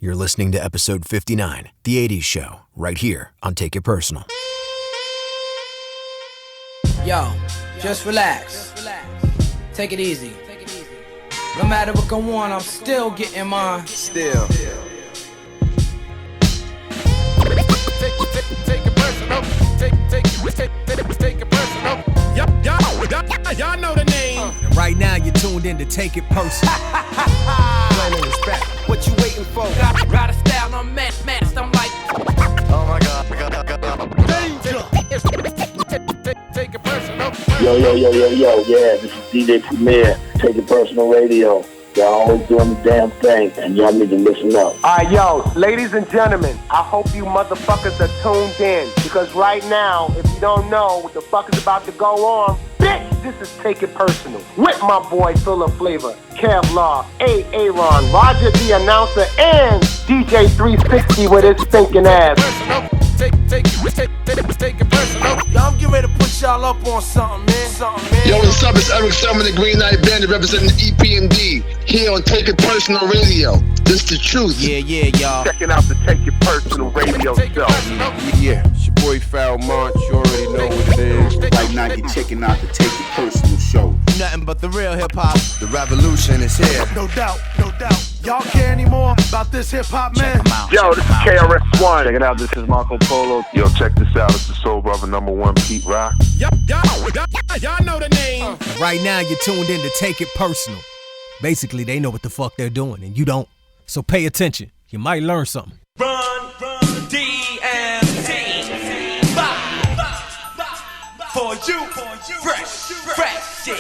You're listening to episode 59, The 80s Show, right here on Take It Personal. Yo, just relax. Take it easy. No matter what go on, I'm still getting mine. Still. Take it personal. Take it personal. Y'all know the name. And right now you're tuned in to Take It Personal. What you waiting for? Ride a style, I'm mad, I'm like, Oh my God. Danger. Take it personal. Yo, yeah, this is DJ Premier, Take It Personal Radio. Y'all always doing the damn thing, and y'all need to listen up. Alright, yo, ladies and gentlemen, I hope you motherfuckers are tuned in, because right now, if you don't know what the fuck is about to go on, bitch, this is Take It Personal, with my boy Full of Flavor, Kev Law, Aaron, Roger the Announcer, and DJ 360 with his stinking ass. Take it personal. Yo, I'm getting ready to put y'all up on something, man. Yo, what's up? It's Eric Sherman, the Green Knight Bandit, representing the EPMD, here on Take It Personal Radio. This the truth. Yeah, y'all. Checking out the Take It Personal Radio show. Yeah, it's your boy Foul Monch. You already know what it is. Right now, you're checking out the Take It Personal show. Nothing but the real hip-hop. The revolution is here. No doubt. Y'all care anymore about this hip-hop, man? Yo, this is KRS-One. Check it out, this is Marco Polo. Yo, check this out, it's the Soul Brother #1, Pete Rock. Y'all know the name. Right now you're tuned in to Take It Personal. Basically, they know what the fuck they're doing, and you don't. So pay attention. You might learn something. Run-DMC. For you. Fresh shit.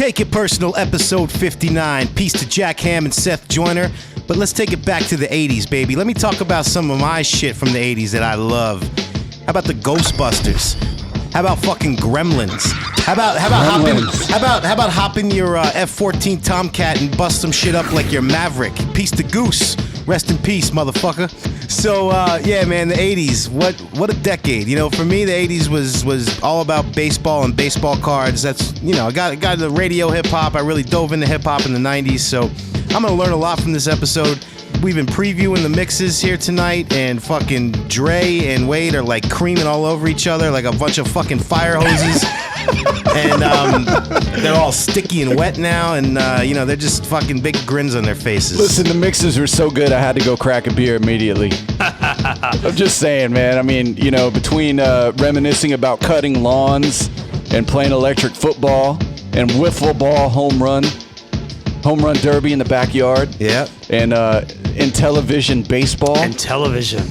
Take It Personal, episode 59. Peace to Jack Ham and Seth Joyner. But let's take it back to the 80s, baby. Let me talk about some of my shit from the 80s that I love. How about the Ghostbusters? How about fucking Gremlins? How about hopping your F-14 Tomcat and bust some shit up like your Maverick? Peace to Goose. Rest in peace, motherfucker. So, yeah, man, the 80s, what a decade. You know, for me, the 80s was all about baseball and baseball cards. That's, you know, I got the radio hip-hop. I really dove into hip-hop in the 90s, so I'm going to learn a lot from this episode. We've been previewing the mixes here tonight, and fucking Dre and Wade are, like, creaming all over each other like a bunch of fucking fire hoses. And they're all sticky and wet now, and you know, they're just fucking big grins on their faces. Listen, the mixes were so good I had to go crack a beer immediately. I'm just saying, man. I mean, you know, between reminiscing about cutting lawns and playing electric football and wiffle ball home run derby in the backyard. Yeah. And in television baseball. And television.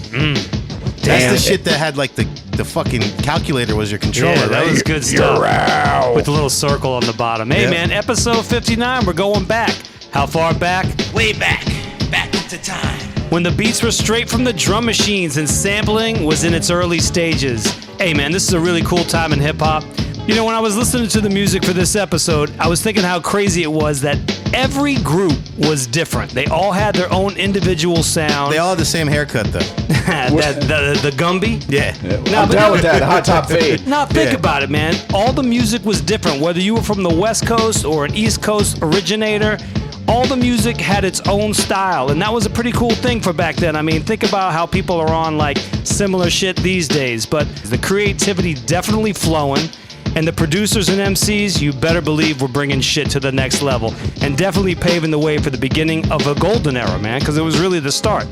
That's the shit that had like the fucking calculator was your controller, yeah, right? That was good stuff. With the little circle on the bottom. Hey, man, episode 59, we're going back. How far back? Way back. Back into time. When the beats were straight from the drum machines and sampling was in its early stages. Hey, man, this is a really cool time in hip-hop. You know, when I was listening to the music for this episode, I was thinking how crazy it was that every group was different. They all had their own individual sound. They all had the same haircut, though. the Gumby? Yeah. Now, I'm down with that. Hot top fade. Now, think about it, man. All the music was different. Whether you were from the West Coast or an East Coast originator, all the music had its own style, and that was a pretty cool thing for back then. I mean, think about how people are on, like, similar shit these days, but the creativity definitely flowing. And the producers and MCs, you better believe we're bringing shit to the next level. And definitely paving the way for the beginning of a golden era, man, because it was really the start.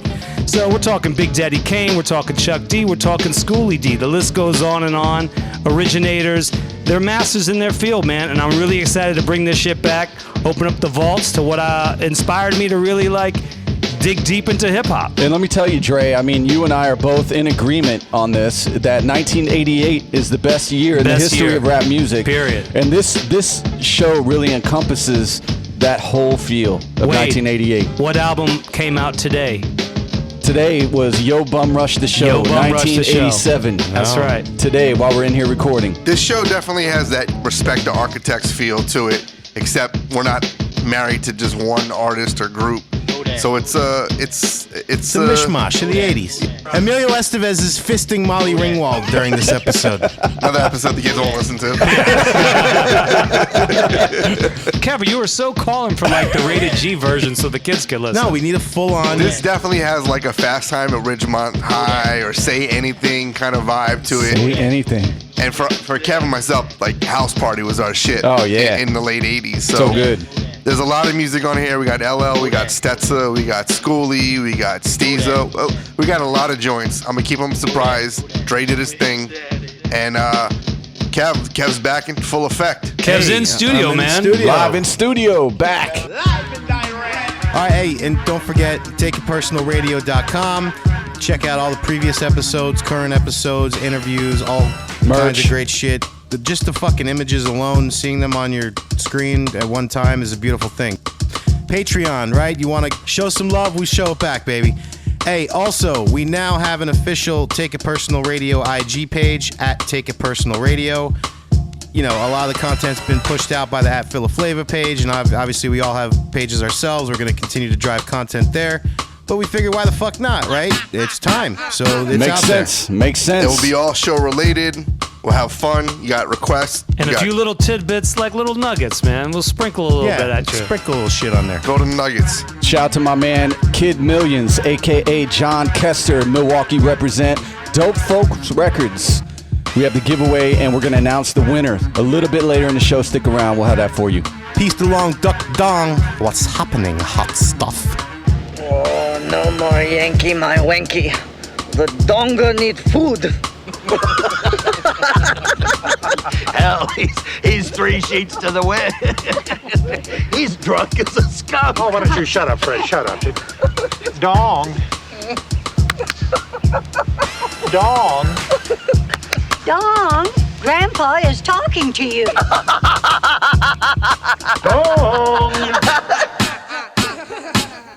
So we're talking Big Daddy Kane, we're talking Chuck D, we're talking Schoolie D. The list goes on and on. Originators, they're masters in their field, man. And I'm really excited to bring this shit back, open up the vaults to what inspired me to really, like, dig deep into hip-hop. And let me tell you, Dre, I mean, you and I are both in agreement on this, that 1988 is the best year in the history of rap music. Period. And this show really encompasses that whole feel of 1988. What album came out today? Today was Yo Bum Rush the Show, 1987. That's right. Today, while we're in here recording. This show definitely has that Respect the Architects feel to it, except we're not married to just one artist or group. So it's a mishmash of the 80s. Emilio Estevez is fisting Molly Ringwald during this episode. Another episode the kids won't listen to. Kevin, you were so calling for like the rated G version so the kids could listen. No, we need a full-on. This definitely has like a Fast Time at Ridgemont High or Say Anything kind of vibe to it. Say Anything. And for Kevin and myself, like House Party was our shit. Oh yeah. In the late 80s. So good. There's a lot of music on here. We got LL, we got Stetsa, we got Schoolie, we got Stezo. We got a lot of joints. I'm gonna keep them surprised. Dre did his thing, and Kev's back in full effect. Kev's in studio, man. Live in studio, back. All right, hey, and don't forget, takeitpersonalradio.com. Check out all the previous episodes, current episodes, interviews, all kinds of great shit. Just the fucking images alone, seeing them on your screen at one time is a beautiful thing. Patreon, right? You want to show some love? We show it back, baby. Hey, also, we now have an official Take It Personal Radio IG page at Take It Personal Radio. You know, a lot of the content's been pushed out by the at Phila Flavor page, and obviously we all have pages ourselves. We're going to continue to drive content there. But we figure, why the fuck not, right? It's time. So it's Makes out sense. there. Makes sense. It will be all show related. We'll have fun. You got requests. And a few little tidbits, like little nuggets, man. We'll sprinkle a little bit at you. Sprinkle a little shit on there. Golden Nuggets. Shout out to my man, Kid Millions, a.k.a. John Kester, Milwaukee represent, Dope Folks Records. We have the giveaway, and we're going to announce the winner a little bit later in the show. Stick around. We'll have that for you. Peace to Long Duck Dong. What's happening, hot stuff? Oh, no more Yankee, my wanky. The donga need food. Hell, he's 3 sheets to the wind. He's drunk as a skunk. Oh, why don't you shut up, Fred? Shut up. Dong. Dong. Dong. Grandpa is talking to you.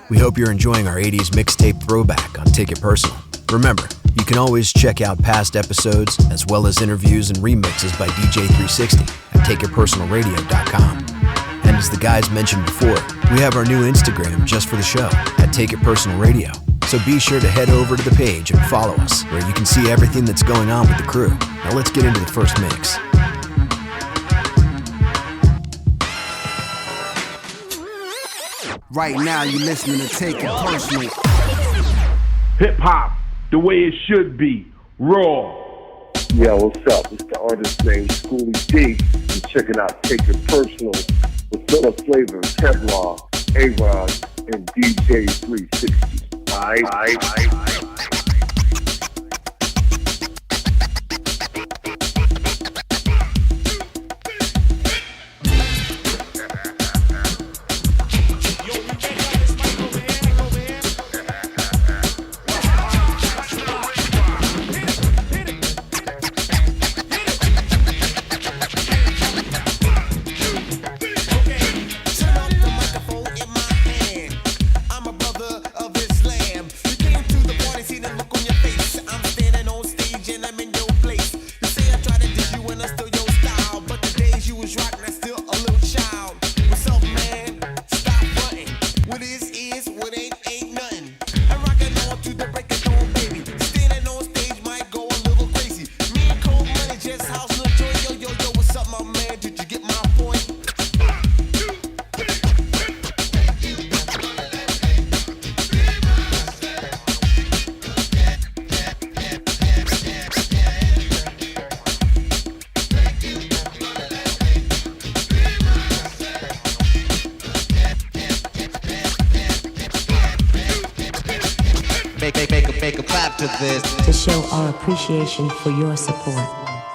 We hope you're enjoying our 80s mixtape throwback on Take It Personal. Remember, you can always check out past episodes as well as interviews and remixes by DJ 360 at takeitpersonalradio.com. And as the guys mentioned before, we have our new Instagram just for the show at Take It Personal Radio. So be sure to head over to the page and follow us, where you can see everything that's going on with the crew. Now let's get into the first mix. Right now, you're listening to Take It Personal. Hip hop, the way it should be, raw. Yo, what's up? It's the artist named Schoolie D. You're checking out Take It Personal with Philip Flavor, Kevlar, A-Rod, and DJ 360. Make a clap to this. To show our appreciation for your support.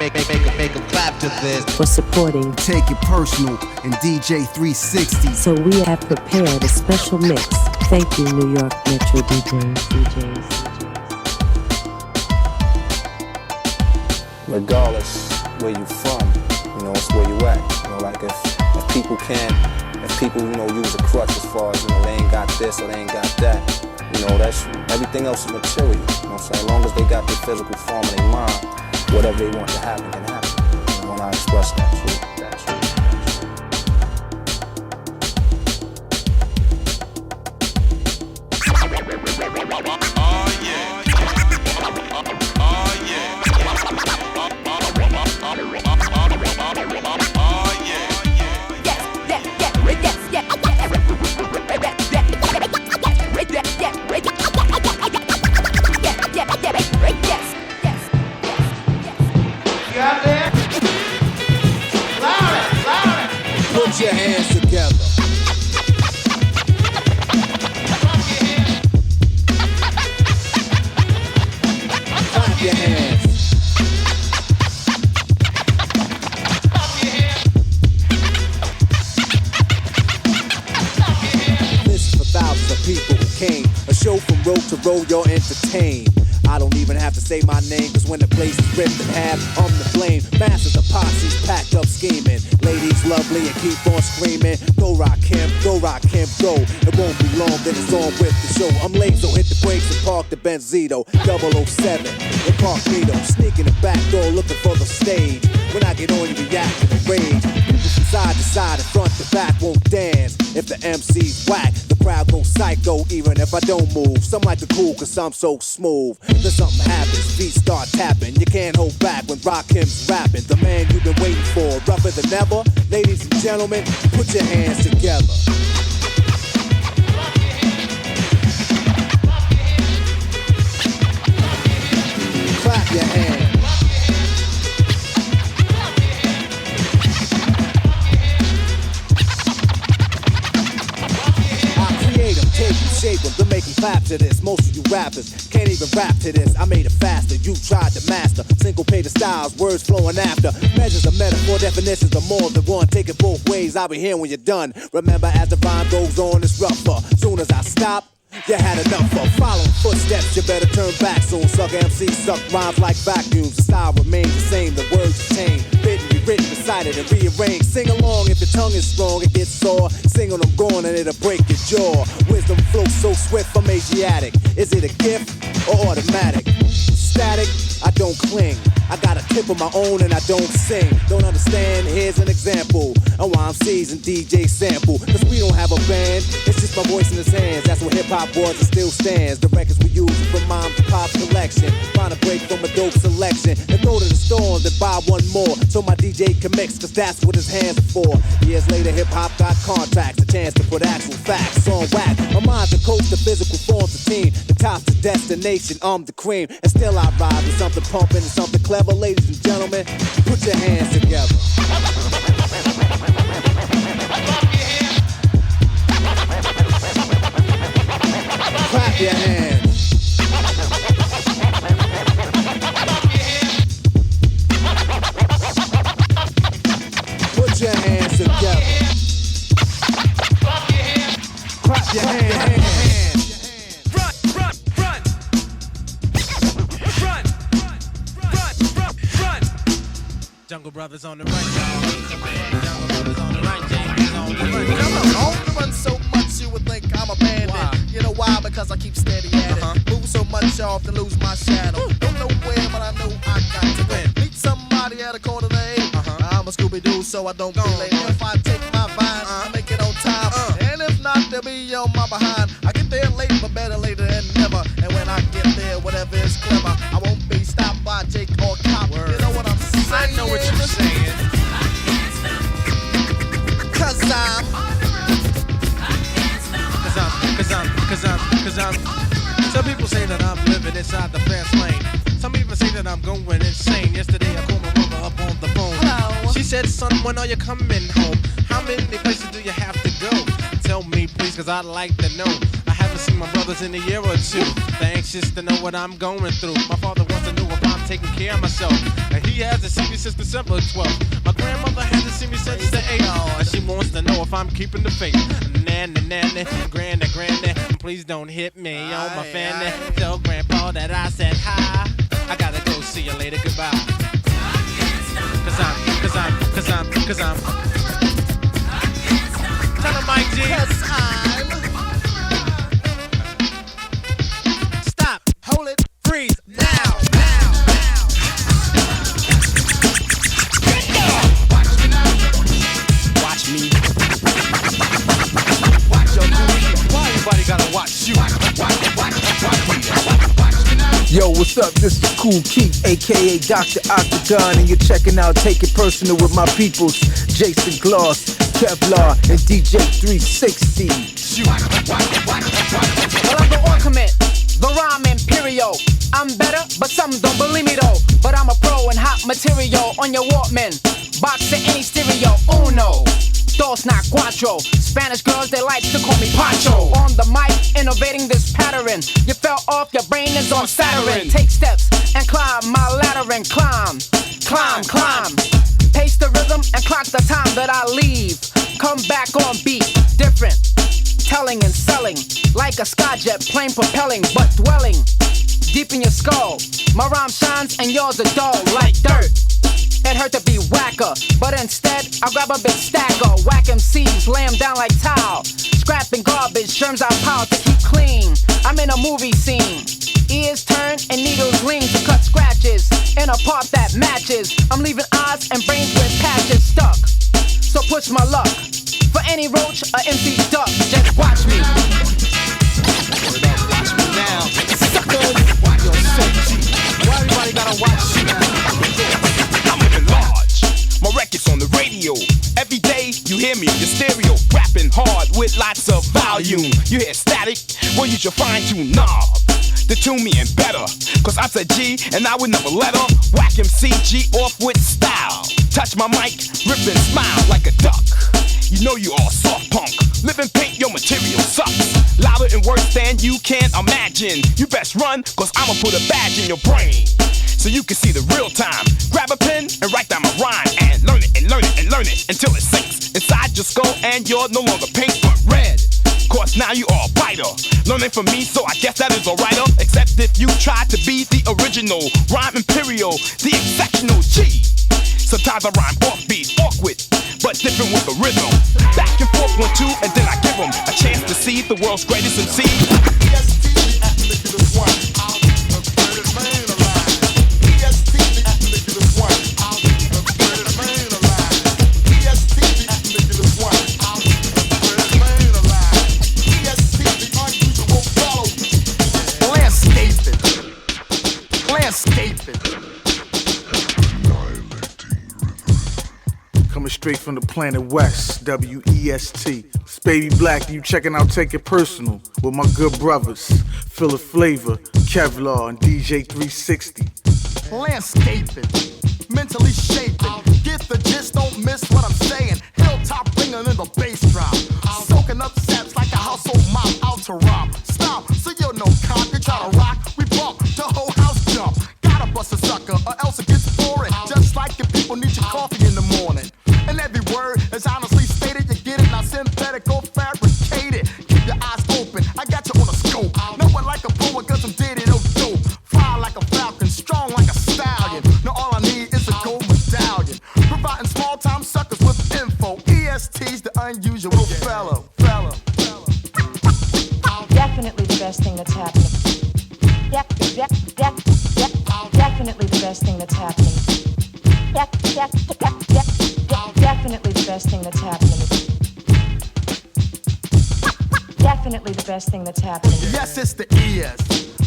Make a clap to this. For supporting Take It Personal and DJ 360. So we have prepared a special mix. Thank you, New York Metro DJs. Regardless where you from, you know, it's where you at. You know, like if people, you know, use a crutch as far as, you know, they ain't got this or they ain't got that. You know, that's everything else is material. You know what I'm saying? As long as they got their physical form in their mind, whatever they want to happen can happen. And when I express that truth, that's true. Oh yeah. Oh yeah. Put your hands together. Clap your hands. This is for thousands of people who came. A show from road to road, you're entertained. I don't even have to say my name, cause when the place is ripped in half, I'm the blame. Masses of posses packed up scheming. Ladies lovely and keep on screaming. Go Rakim, go Rakim, go. It won't be long, then it's on with the show. I'm late, so hit the brakes and park the Benzito 007 in Parkito. Sneak in the back door looking for the stage. When I get on, you react in a rage. People from side to side and front to back won't dance. If the MC's whack, the crowd goes psycho even if I don't move. Some like to cool cause I'm so smooth. Then something happens, beats start tapping. You can't hold back when Rakim's rapping. The man you've been waiting for, rougher than ever. Ladies and gentlemen, put your hands together. Clap your hands. Take them, shape them, then make them clap to this. Most of you rappers can't even rap to this. I made it faster, you tried to master. Syncopated styles, words flowing after. Measures of metaphor, definitions of more than one. Take it both ways, I'll be here when you're done. Remember, as the rhyme goes on, it's rougher. Soon as I stop, You had enough of following footsteps, you better turn back soon. Sucker MCs suck rhymes like vacuums. The style remains the same, the words change. Bitten, rewritten, recited, and rearranged. Sing along if your tongue is strong, it gets sore. Sing on them going and it'll break your jaw. Wisdom flows so swift, I'm Asiatic. Is it a gift or automatic? Static, I don't cling. I got a tip of my own and I don't sing. Don't understand, here's an example of why I'm seasoned DJ sample. Cause we don't have a band, it's just my voice in his hands. That's what hip-hop was and still stands. The records we use from mom to pop collection. Find a break from a dope selection. Then go to the store and buy one more. So my DJ can mix, cause that's what his hands are for. Years later, hip-hop got contracts. A chance to put actual facts on wax. My mind's a coach, the physical form's a team. The top's the destination, I'm the cream. And still I ride with something pumping and something clever. Ladies and gentlemen, put your hands together. Clap your hands. Put your hands together. Clap your hands. Jungle Brothers on the run, y'all. Jungle Brothers on the run, James on the run. I'm on the run so much you would think I'm abandoned. Why? You know why? Because I keep steady at it. Move so much I often lose my shadow. Don't know where, but I know I got to win. Meet somebody at a quarter to 8. I'm a Scooby-Doo, so I don't be late. If I take my vine, I make it on time. And if not, they'll be on my behind. I get there late, but better later than never. And when I get there, whatever is clever, I won't be stopped by Jake or Cop. You know what I'm saying? I know what you're saying. Cause I'm Some people say that I'm living inside the fast lane. Some even say that I'm going insane. Yesterday I called my mother up on the phone. Hello. She said, son, when are you coming home? How many places do you have to go? Tell me please, cause I'd like to know. I haven't seen my brothers in a year or two. They're anxious to know what I'm going through. My father wants to know if I'm taking care of myself. And he hasn't seen me since December 12th. My grandmother hasn't seen me since the 8th. And she wants to know if I'm keeping the faith. Nanny, granny, please don't hit me on my fanny. Tell grandpa that I said hi. I gotta go, see you later, goodbye. Cause I'm Tell him Mike G. Cause I'm Stop, hold it, freeze, now. Watch me. Watch your movie. Why everybody gotta watch you? Yo, what's up? This is Cool Keith, aka Dr. Octagon, and you're checking out Take It Personal with my peoples, Jason Gloss, Kevlar, and DJ 360. Well, I'm the ultimate, the rhyme imperial. I'm better, but some don't believe me though. But I'm a pro in hot material on your Walkman. Box to any stereo, uno. Dos, not cuatro. Spanish girls, they like to call me Pancho. On the mic, innovating this pattern. You fell off, your brain is on Saturn. Take steps and climb my ladder and climb. Pace the rhythm and clock the time that I leave. Come back on beat, different. Telling and selling, like a skyjet plane propelling, but dwelling deep in your skull. My rhyme shines and yours are dull like dirt. It hurt to be whacker, but instead I grab a big stacker. Whack MCs, lay them down like tile. Scrapping garbage, germs I pile to keep clean. I'm in a movie scene. Ears turn and needles lean to cut scratches in a part that matches. I'm leaving eyes and brains with patches stuck. So push my luck. For any roach or MC duck, just watch me. Word up, watch me now. Suckers! Yo, so cheap. Why everybody gotta watch you? I'm living large. My record's on the radio. Every day you hear me in your stereo. Rapping hard with lots of volume. You hear static? Well, use your fine-tuned knob to tune me in better. Cause I'm a G and I would never let her whack MCG off with style. Touch my mic, rip and smile like a duck. You know you all soft punk. Live in paint, your material sucks. Louder and worse than you can imagine. You best run, cause I'ma put a badge in your brain so you can see the real time. Grab a pen and write down my rhyme and learn it and learn it and learn it until it sinks inside your skull and you're no longer pink but red. Cause now you are a biter. Learning from me, so I guess that is alright. Except if you try to be the original, rhyme imperial, the exceptional G. Sometimes I rhyme offbeat, awkward, but different with the rhythm. Back and forth 1, 2, and then I give them a chance to see the world's greatest MC. Coming straight from the planet West, WEST. It's Baby Black, you checking out Take It Personal with my good brothers, Full of Flavor, Kevlar, and DJ 360. Landscaping, mentally shaping. Get the gist, don't miss what I'm saying. Hilltop ringing in the bass drop. Soaking up saps like a household mop out to rob. Stop, so you're no cop. You try to rock, we bump, the whole house jump. Gotta bust a sucker, or else it gets boring. Just like if people need your coffee in the morning. And every word is honestly stated. You get it, not synthetic or fabricated. Keep your eyes open, I got you on a scope. No one like a poet, cause I'm dead and dope. Fly like a falcon, strong like a stallion. Now all I need is a gold medallion. Providing small time suckers with info. EST's the unusual fellow. Definitely the best thing that's happening. Definitely the best thing that's happening. Definitely the best thing that's happening. Definitely the best thing that's happening. Yes, it's the ES.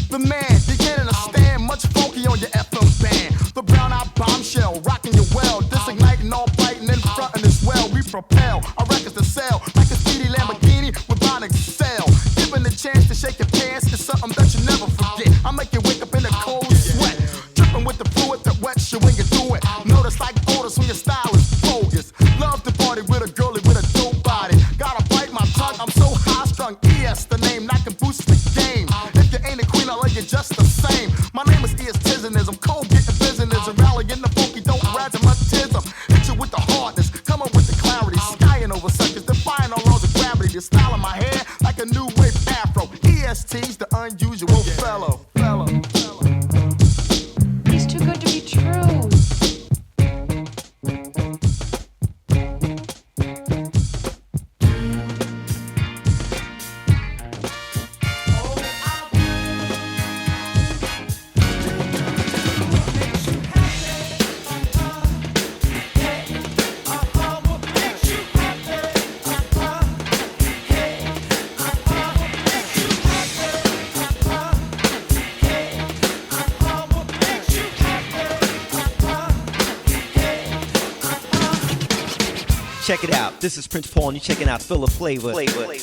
The man, you can't understand. Much funky on your FM band. The brown-eyed bombshell, rocking your well. Disigniting all biting in front and as well. We propel our records to sell like a speedy Lamborghini with Bionic Excel. Given the chance to shake your pants is something that you never forget. I make you wake up in a cold sweat. Dripping with the fluid that wets you when you do it. Notice like odors when your style is bogus. Love to party with a girlie with a dope body. Gotta bite my tongue, I'm so high-strung. ES, the name, not can boost the game. If you ain't a queen, I like you just the same. My name is ES Tiziness, I'm cold getting business and rallying the funky, don't rhythmatism. Hit you with the hardness, come up with the clarity. Skying over suckers, defying all laws of gravity. The style of my hair, like a new wave afro. EST's the unusual fellow. He's too good to be true. Check it out. This is Prince Paul, and you're checking out Full of Flavor. Brace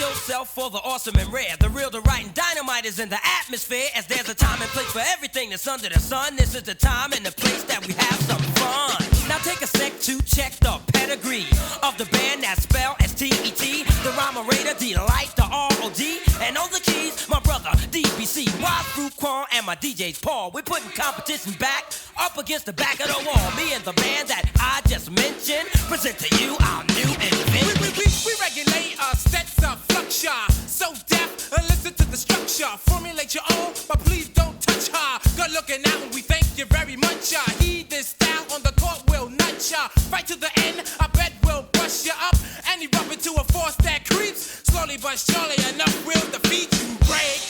yourself for the awesome and rare. The real, the right, and dynamite is in the atmosphere. As there's a time and place for everything that's under the sun. This is the time and the place that we have some fun. Now take a sec to check the pedigree of the band that's spelled S-T-E-T. The rhyme-orator, D.O.C, the R-O-D. And on the keys, my brother, D.B.C. Wild Fruit Quan and my DJ's Paul. We're putting competition back up against the back of the wall. Me and the band that I just mentioned present to you our new invention. We regulate our Stetsa fluxure. So deaf, listen to the structure. Formulate your own, but please don't touch her. Good looking out, and we thank you very much. Heed this style on the court, will nut ya. Fight to the end, I bet we'll bust you up. And erupt into a force that creeps. Slowly but surely enough, we'll defeat you. Break.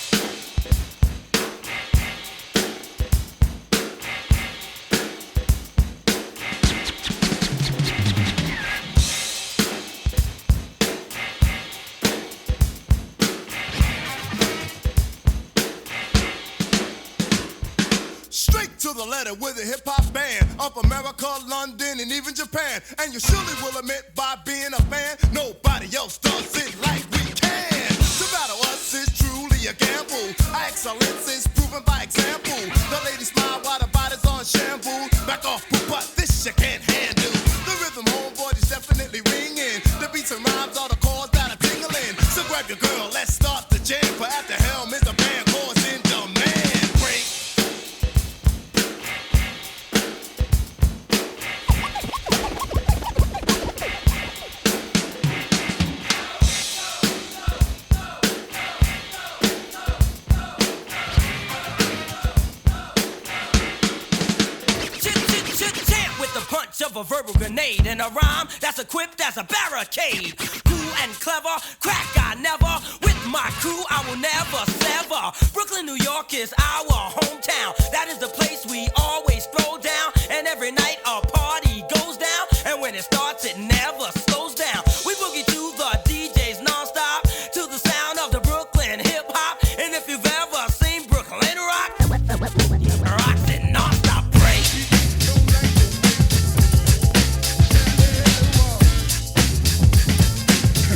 To the letter with a hip-hop band of America, London, and even Japan. And you surely will admit by being a fan, nobody else does it like we can. To battle us is truly a gamble. Our excellence is proven by example. The ladies smile while the body's on shampoo. Back off, but this you can't handle. The rhythm homeboy is definitely ringing. The beats and rhymes are the chords that are tingling. So grab your girl, let's start the jam. For at the helm is the band chords in demand. Break. a verbal grenade and a rhyme that's equipped as a barricade. Cool and clever, crack I never. With my crew I will never sever. Brooklyn, New York is our hometown. That is the place we always throw down. And every night a party goes down. And when it starts it never slows down. We boogie to the DJs non-stop, to the sound of the Brooklyn hip-hop. And if you've ever seen Brooklyn rock, rocks it non-stop break.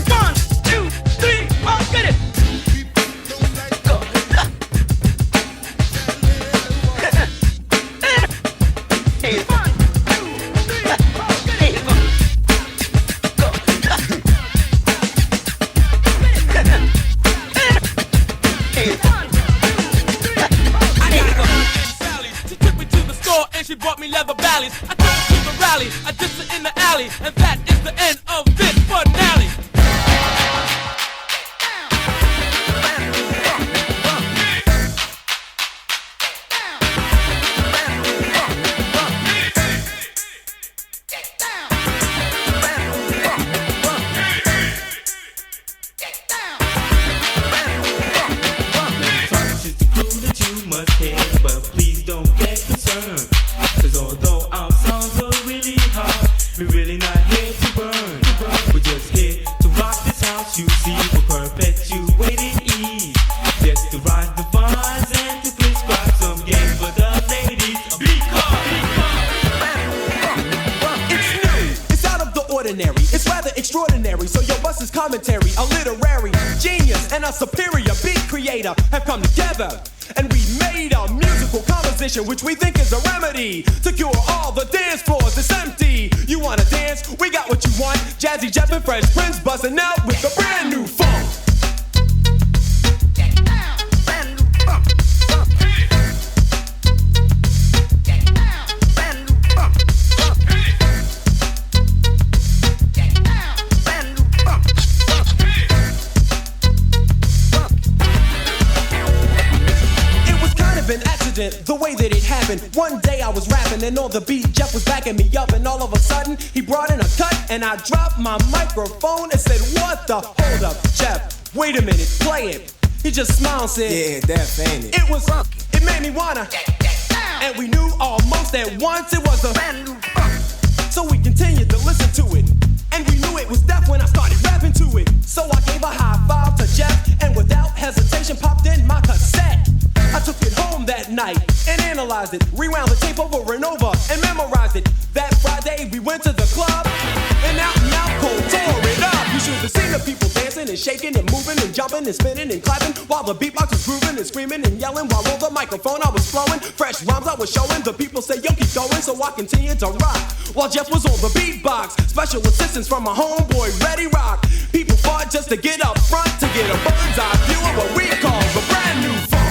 One, two, three, four, get it! She brought me leather valleys. I took her to the rally. I dissed her in the alley. And that is the end of this finale. We're really not here to burn. We're just here to rock this house. You see, we're perpetuating ease. Just to rise the vines and to prescribe some games for the ladies. It's new, it's out of the ordinary, it's rather extraordinary. So your bus is commentary, a literary genius and a superior beat creator have come together. And we made a musical composition which we think is a remedy to cure all the dance floors that's empty. You wanna dance? We got what you want. Jazzy Jeff and Fresh Prince buzzing out with a brand new funk. The way that it happened, one day I was rapping and on the beat Jeff was backing me up, and all of a sudden he brought in a cut and I dropped my microphone and said, what the, hold up, Jeff, wait a minute, play it. He just smiled and said, yeah, that's ain't it. It made me wanna, and we knew almost at once it was a brand new funk. So we continued to listen to it, and we knew it was deaf when I started rapping to it. So I gave a high five to Jeff, and without hesitation popped in my cassette. I took it home that night and analyzed it, rewound the tape over and over and memorized it. That Friday we went to the club and out cold tore it up. You should have seen the people dancing and shaking and moving and jumping and spinning and clapping while the beatbox was grooving and screaming and yelling while on the microphone I was flowing. Fresh rhymes I was showing. The people say, yo, keep going, so I continued to rock while Jeff was on the beatbox. Special assistance from my homeboy Ready Rock. People fought just to get up front to get a bird's eye view of what we call the brand new funk.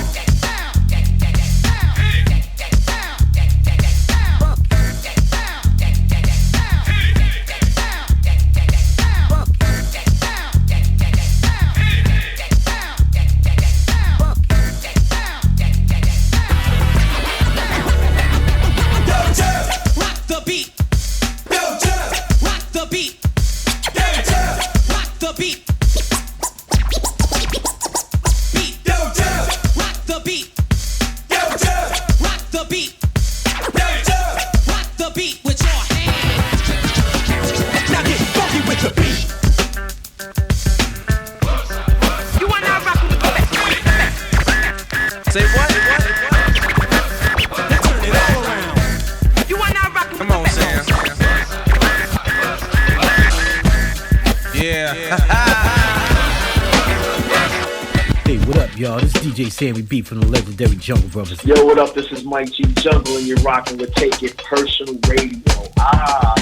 Y'all, this is DJ Sammy B from the legendary Jungle Brothers. Yo, what up? This is Mike G Jungle, and you're rocking with Take It Personal Radio.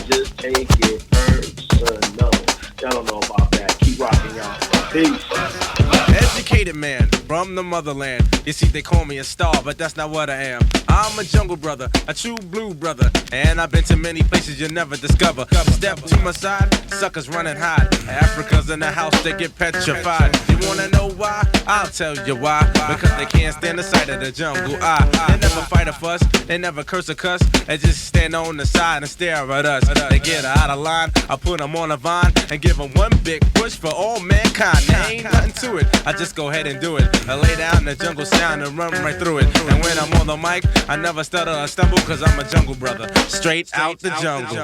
Just take it personal. Y'all don't know about that. Keep rocking, y'all. Peace. Educated man from the motherland. You see, they call me a star, but that's not what I am. I'm a jungle brother, a true blue brother, and I've been to many places you'll never discover. Step to my side, suckers run and hide. Africa's in the house, they get petrified. You wanna know why? I'll tell you why. Because they can't stand the sight of the jungle. They never fight a fuss, they never curse or cuss. They just stand on the side and stare at us. They get out of line, I put them on a vine and give them one big push for all mankind. There ain't nothing to it, I just go ahead and do it. I lay down the jungle sound and run right through it. And when I'm on the mic, I never stutter or stumble, cause I'm a jungle brother, straight out the jungle.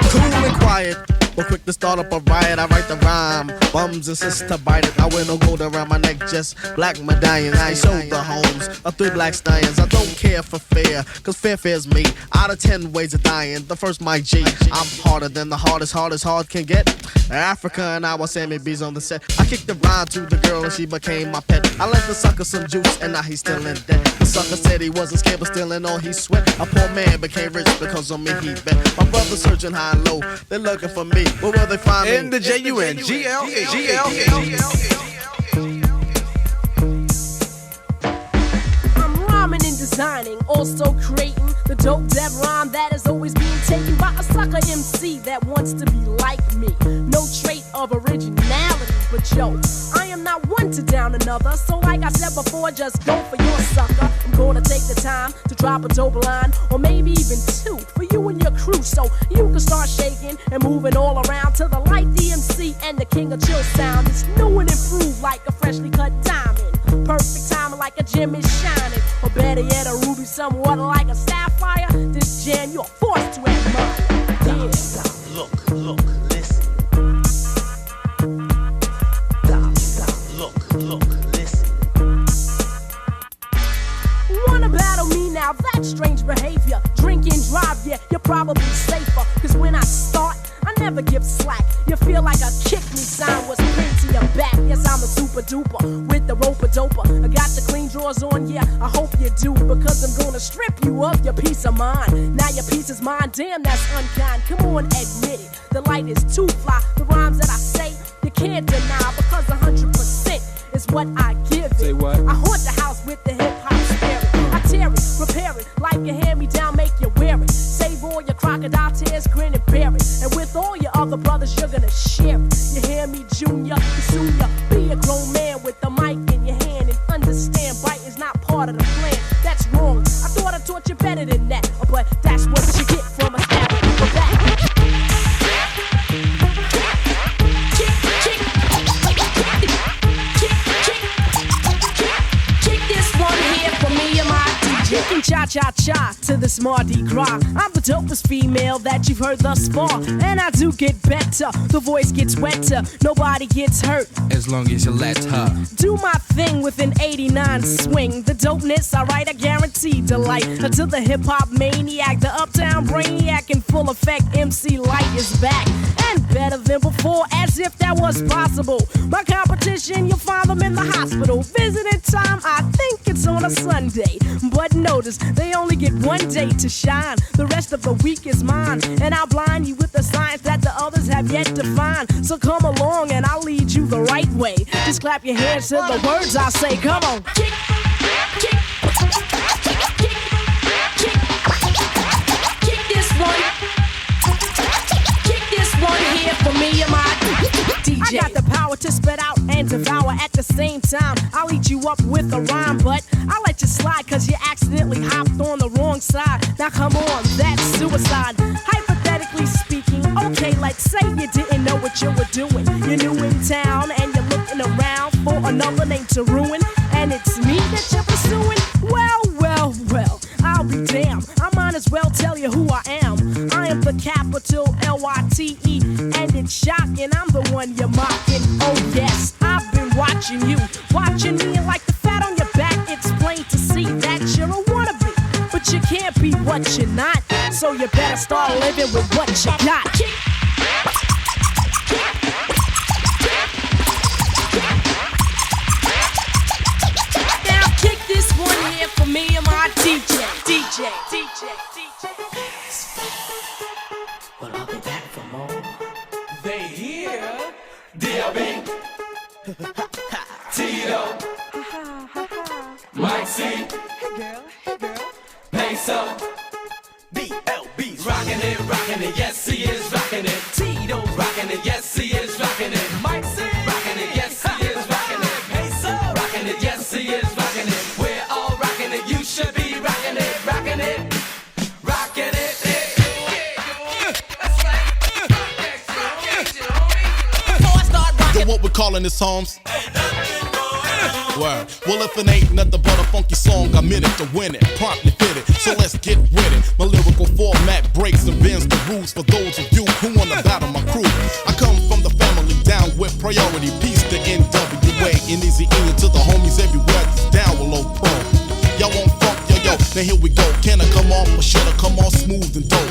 Cool and quiet, but quick to start up a riot. I write the rhyme, bums insist to bite it. I wear no gold around my neck, just black medallions. I sold the homes of 3 black stallions. I don't care for fair, cause fair's me. Out of 10 ways of dying, the first my G. I'm harder than the hardest hard can get. Africa and I was Sammy B's on the set. I kicked the rhyme to the girl and she became my pet. I lent the sucker some juice and now he's still in debt. The sucker said he wasn't scared but still in all he sweat. A poor man became rich because on me he bet. My brother's searching high and low, they're looking for me. Where will they find me? In the J-U-N-G-L-E. I'm rhyming and designing, also creating the dope dev rhyme that is always being taken by a sucker MC that wants to be like me. No trait of originality, but yo, I am not one to down another. So like I said before, just go for your sucker. I'm gonna take the time to drop a dope line, or maybe even 2 for you and your crew, so you can start shaking and moving all around to the Lyte DMC and the king of chill sound. It's new and improved like a freshly cut diamond. Perfect timing like a gem is shining, or better yet a ruby somewhat like a sapphire. This jam you're forced to admire. Yeah. Stop, look, listen. Stop, look, listen. Wanna battle me now? That's strange behavior. Drink and drive, yeah, you're probably safer. Cause when I start, I never give slack. You feel like a kick me sign was pinned to your back. Yes, I'm a super duper with the roper doper. I got the clean drawers on, yeah, I hope you do. Because I'm gonna strip you of your peace of mind. Now your peace is mine, damn, that's unkind. Come on, admit it, the light is too fly. The rhymes that I say, you can't deny. Because 100% is what I give it. Say what? I haunt the house with the hip-hop spirit. I tear it, repair it, like a hand-me-down, make you wear it. Save all your crocodile tears, grin and bear it. And with all your other brothers, you're gonna share it. You hear me, Junior? Soon you be a grown man with the mic in your hand and understand biting's not part of the plan. That's wrong. I thought I taught you better than that, but that's what you get from a stab in the back. Kick this one here for me and my DJ. Kicking cha-cha-cha to this Mardi Gras. I'm the dopest female that you've heard thus far, and I do get better. The voice gets wetter, nobody gets hurt as long as you let her do my thing with an 89 swing. The dopeness, alright, I guarantee delight. Until the hip-hop maniac, the uptown brainiac in full effect, MC Lyte is back. And better than before, as if that was possible. My competition, you'll find them in the hospital. Visiting time, I think it's on a Sunday. But notice, they only get one day to shine. The rest of the week is mine. And I'll blind you with the science that the others have yet to find. So come along and I'll lead you the right way. Just clap your hands to the words I say. Come on. Kick, kick, kick this one. Kick this one here for me and my DJ. I got the power to spit out and devour at the same time. I'll eat you up with a rhyme, but I'll let you slide cause you accidentally hopped on the wrong side. Now come on, that's suicide. Hypothetically speaking, okay, let's say you didn't know what you were doing. You're new in town and you're looking around for another name to ruin. And it's me that you're pursuing? Well, I'll be damned. I might as well tell you who I am. I am the capital L-Y-T-E, and it's shocking. I'm the one you're mocking. Oh yes, I've been watching you, watching me, and like the fat on your back, it's plain to see that you're a wannabe. But you can't be what you're not, so you better start living with what you got. Now kick this one here for me and my DJ. But I'll be back for more. They hear D.O.B, T.R.O.Y, Mike C, Hey girl, Peso, rocking it. Tito's rocking it, yes he is rocking it. Mike C rocking it, yes he is rocking it. Hey so rocking it, yes he is rocking it. We're all rocking it, you should be rocking it, rocking it, rocking it. Yo, what we calling this, Holmes? Word. Well, if it ain't nothing but a funky song, I'm in it to win it, promptly fit it. So let's get with it. My lyrical format breaks and bends the rules for those of you who wanna battle my crew. I come from the family down with priority. Peace to NWA and Easy E to the homies everywhere. That's down with low pro. Y'all want funk, yo, now here we go. Can I come off or should I come off smooth and dope?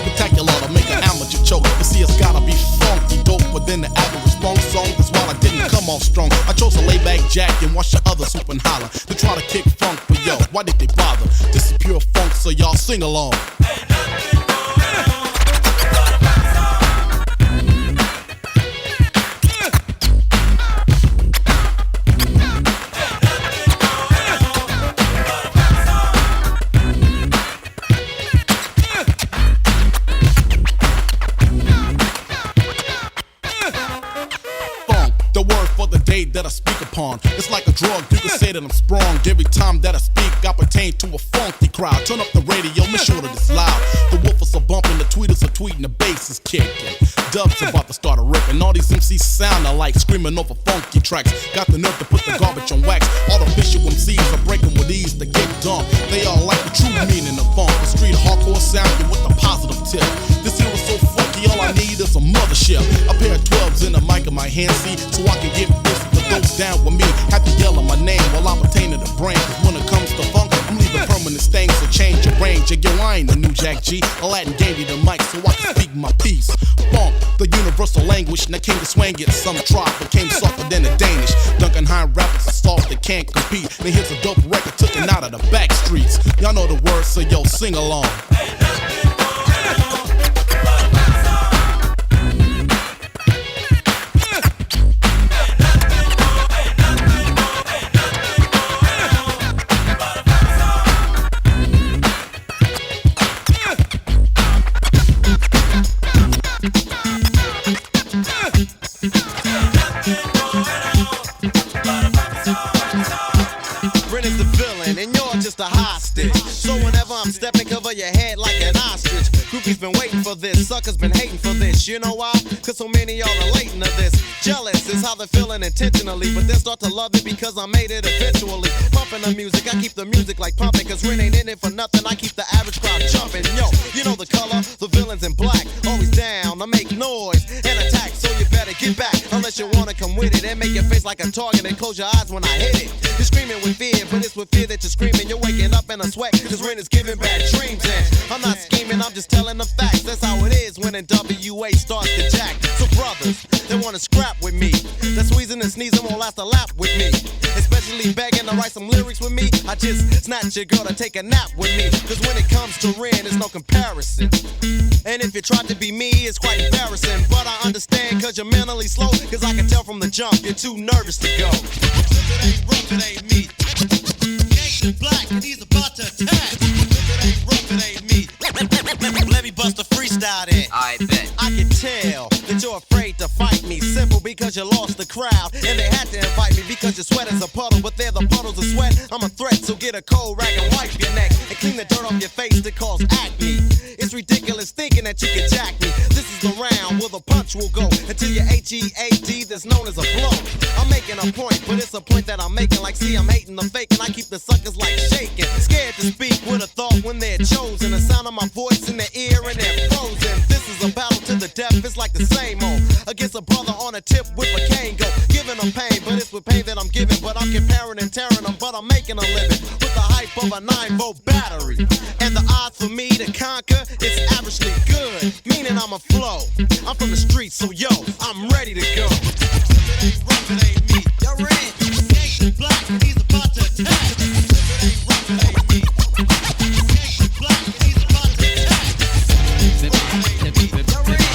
Spectacular to make an amateur choke. You see, it's gotta be funky dope, but then the average funk song. That's why I didn't come off strong. I chose a layback jack and watch the others swoop and holler to try to kick funk, but yo, why did they bother? This is pure funk, so y'all sing along. That I speak upon. It's like a drug, you can say that I'm sprung. Every time that I speak, I pertain to a funky crowd. Turn up the radio, make sure that it's loud. The woofers are bumping, the tweeters are tweeting, the bass is kicking. Dubs about to start a ripping. All these MCs sound alike, screaming over funky tracks. Got the nerve to put the garbage on wax. Artificial MCs are breaking with ease to get dumped. They all like the true meaning of funk. The street hardcore sounding with the positive tip. This here is so funky, all I need is a mothership. A pair of 12s in the mic in my hand, see, so I can get busy. Those down with me have to yell my name while I'm pertaining to brain. Cause when it comes to funk, I'm leaving permanent stains, so change your range. Yo, I ain't the new Jack G. Aladdin gave me the mic so I can speak my piece. Funk, the universal language. Now came to swang it, some try, became softer than the Danish. Duncan Hine rappers are soft, they can't compete. Then here's a dope record taken out of the back streets. Y'all know the words, so yo, sing along. I'm stepping over your head like an ostrich. Groupies been waiting for this, suckers been hating for this. You know why? Cause so many y'all relating to this. Jealous is how they're feeling intentionally, but then start to love it because I made it eventually. Pumping the music, I keep the music like pumping, cause Ren ain't in it for nothing. I keep the average crowd jumping. Yo, you know the color, the villains in black. Always down to make noise and attack, so you better get back. Unless you wanna come with it and make your face like a target and close your eyes when I hit it. You're screaming with fear, but it's with fear that you're screaming. You're waking up in a sweat, cause Ren is giving bad dreams. And I'm not scheming, I'm just telling the facts. That's how it is when NWA starts to jack. So brothers, they wanna scrap with me. That squeezing and sneezing won't last a lap with me. Especially begging to write some lyrics with me. I just snatch your girl to take a nap with me. Cause when it comes to Ren, there's no comparison. And if you try to be me, it's quite embarrassing. But I understand cause you're mentally slow. Cause I can tell from the jump, you're too nervous to go. If it ain't rough, it ain't me. Gangsta black and he's about to attack. If it ain't rough, it ain't me. Let me bust a freestyle then. I bet. I can tell that you're afraid to fight me. Simple because you lost the crowd. And they had to invite me because your sweat is a puddle. But they're the puddles of sweat. I'm a threat, so get a cold rag and wipe your neck. And clean the dirt off your face that cause acne. It's ridiculous thinking that you can jack me. This is the round where the punch will go until your H-E-A-D that's known as a blow. I'm making a point, but it's a point that I'm making. Like, see, I'm hating the fake, and I keep the suckers like shaking. Scared to speak with a thought when they're chosen. The sound of my voice in their ear and they're frozen. This is a battle to the death, it's like the same old. Against a brother on a tip with a cane go. Giving them pain, but it's with pain that I'm giving. But I'm comparing and tearing them, but I'm making a living. With the hype of a 9-volt battery. And the odds for me to conquer, it's averagely good. Meaning I'm a flow. I'm from the streets, so yo, I'm ready to go. If it ain't rough, it ain't me. You're in. Gangsta black, he's about to attack. If it ain't rough, it ain't me. Gangsta black, he's about to attack. You're in.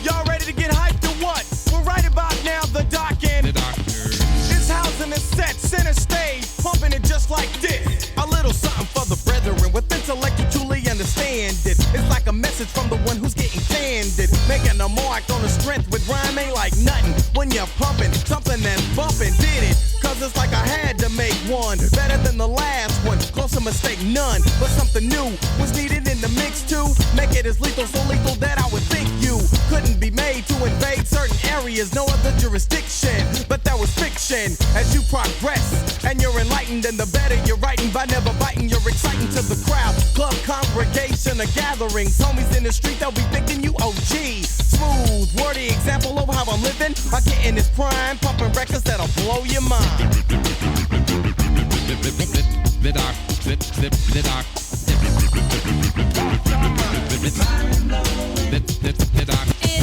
Y'all ready to get hyped or what? We're right about now, the doc and his house in the set, center stage, pumping it just like this. A little something for the brethren with intellect to truly understand it. It's like a message from the one who's getting candid. Making a mark on the strength with rhyme ain't like nothing. When you're pumping, something that's bumping, did it. Cause it's like I had to make one better than the last one. Close to mistake, none. But something new was needed in the mix too. Make it as lethal, so lethal that I would think you couldn't be made to invade certain areas, no other jurisdiction. But that was fiction. As you progress and you're enlightened, and the better you're writing by never biting, you're exciting to the crowd. Club, congregation, or gatherings. Homies in the street, they'll be thinking you OG. Smooth, wordy example of how I'm living. By getting this prime, pumping records that'll blow your mind.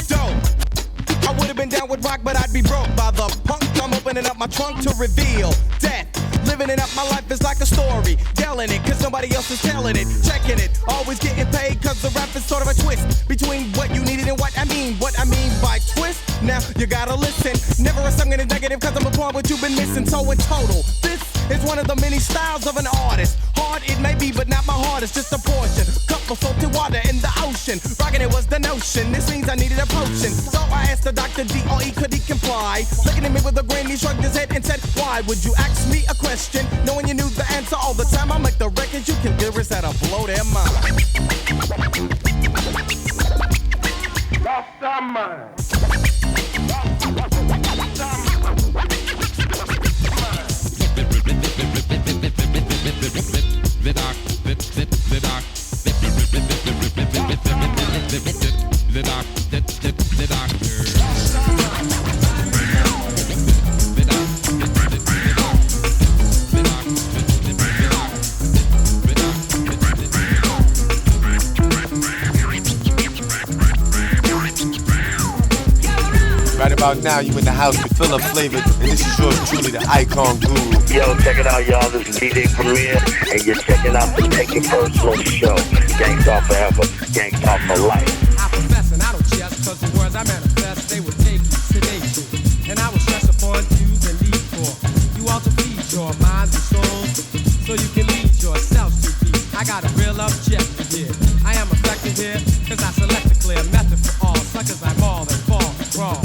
Dope. I would have been down with rock, but I'd be broke by the punk. I'm opening up my trunk to reveal death. Living it up, my life is like a story. Yelling it, cause nobody else is telling it. Checking it, always getting paid, cause the rap is sort of a twist between what you needed and what I mean. What I mean by twist, now you gotta listen. Never a song in the negative, cause I'm applying what you've been missing. So in total, this is one of the many styles of an artist. Hard it may be, but not my heart, it's just a portion. Cup of salty water in the ocean. Rocking it was the notion, this means I needed a potion. So I asked the doctor D.O.E. could he comply. Looking at me with a grin, he shrugged his head and said, why would you ask me a question? Knowing you knew the answer all the time, I make the records you can lyrics that'll blow their mind. Lost our mind. Right about now, you in the house with Philip Flavor, and this is yours truly, the Icon Guru. Yo, check it out, y'all. This is DJ Premier, and you're checking out the Take It Personal show. Gangsta forever, gangsta for life. I profess and I don't jest, cause the words I manifest, they would take you, sedate you. And I will stress upon you and need for you all to feed your minds and souls, so you can lead yourselves to peace. I got a real objective here. I am effective here, cause I select a clear method for all suckers I maul and fall and crawl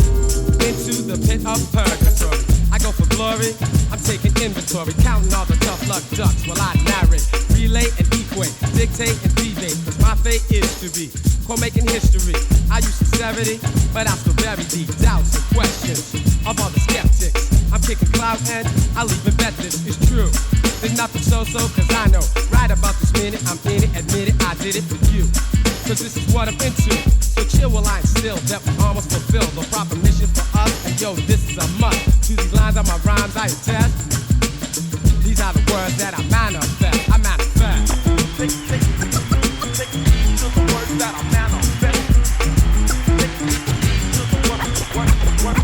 into the pit of purgatory. I go for glory, I'm taking inventory, counting all the tough luck ducks while I narrate, relay and equate, dictate and debate, cause my fate is to be making history. I use sincerity, but I still bury the doubts and questions of all the skeptics. I'm kicking clout and I'll even bet this is true. There's nothing so-so, cause I know right about this minute I'm in it, admit it, I did it for you. Cause this is what I'm into. So chill while I instill that we almost fulfill the proper mission for us. And yo, this is a must. To these lines on my rhymes I attest. These are the words that I manifest. I manifest. Take heed to the words that I manifest. Take heed to the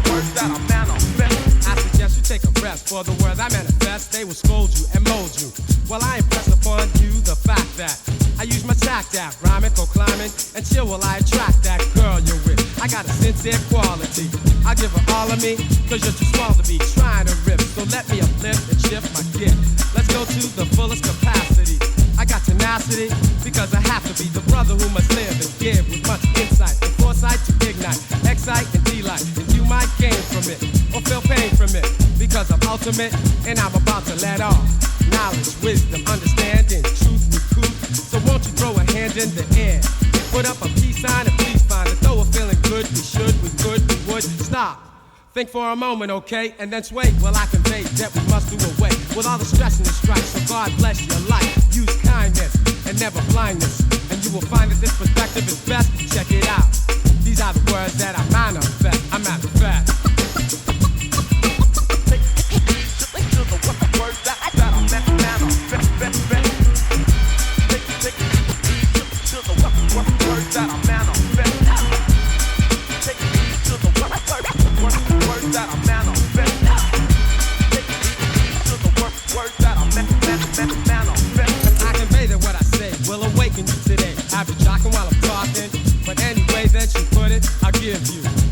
words that I manifest. I suggest you take a rest for the words I manifest. They will scold you and mold you. Well, I impress upon you the fact that I use my tact out, rhyming, climbing, and chill while I attract that girl you're with. I got a sincere quality. I give her all of me, cause you're too small to be trying to rip. So let me uplift and shift my gift. Let's go to the fullest capacity. I got tenacity, because I have to be the brother who must live and give with much insight and foresight to ignite, excite and delight. And you might gain from it, or feel pain from it, because I'm ultimate, and I'm about to let off knowledge, wisdom, understanding, truth, recruit. So won't you throw a hand in the air? Put up a peace sign and please find it. Though we're feeling good, we should, we could, we would. Stop. Think for a moment, okay? And then sway. Well, I convey that we must do away with all the stress and the strife. So God bless your life. Use kindness and never blindness. And you will find that this perspective is best. Check it out. These are the words that I manifest. I manifest.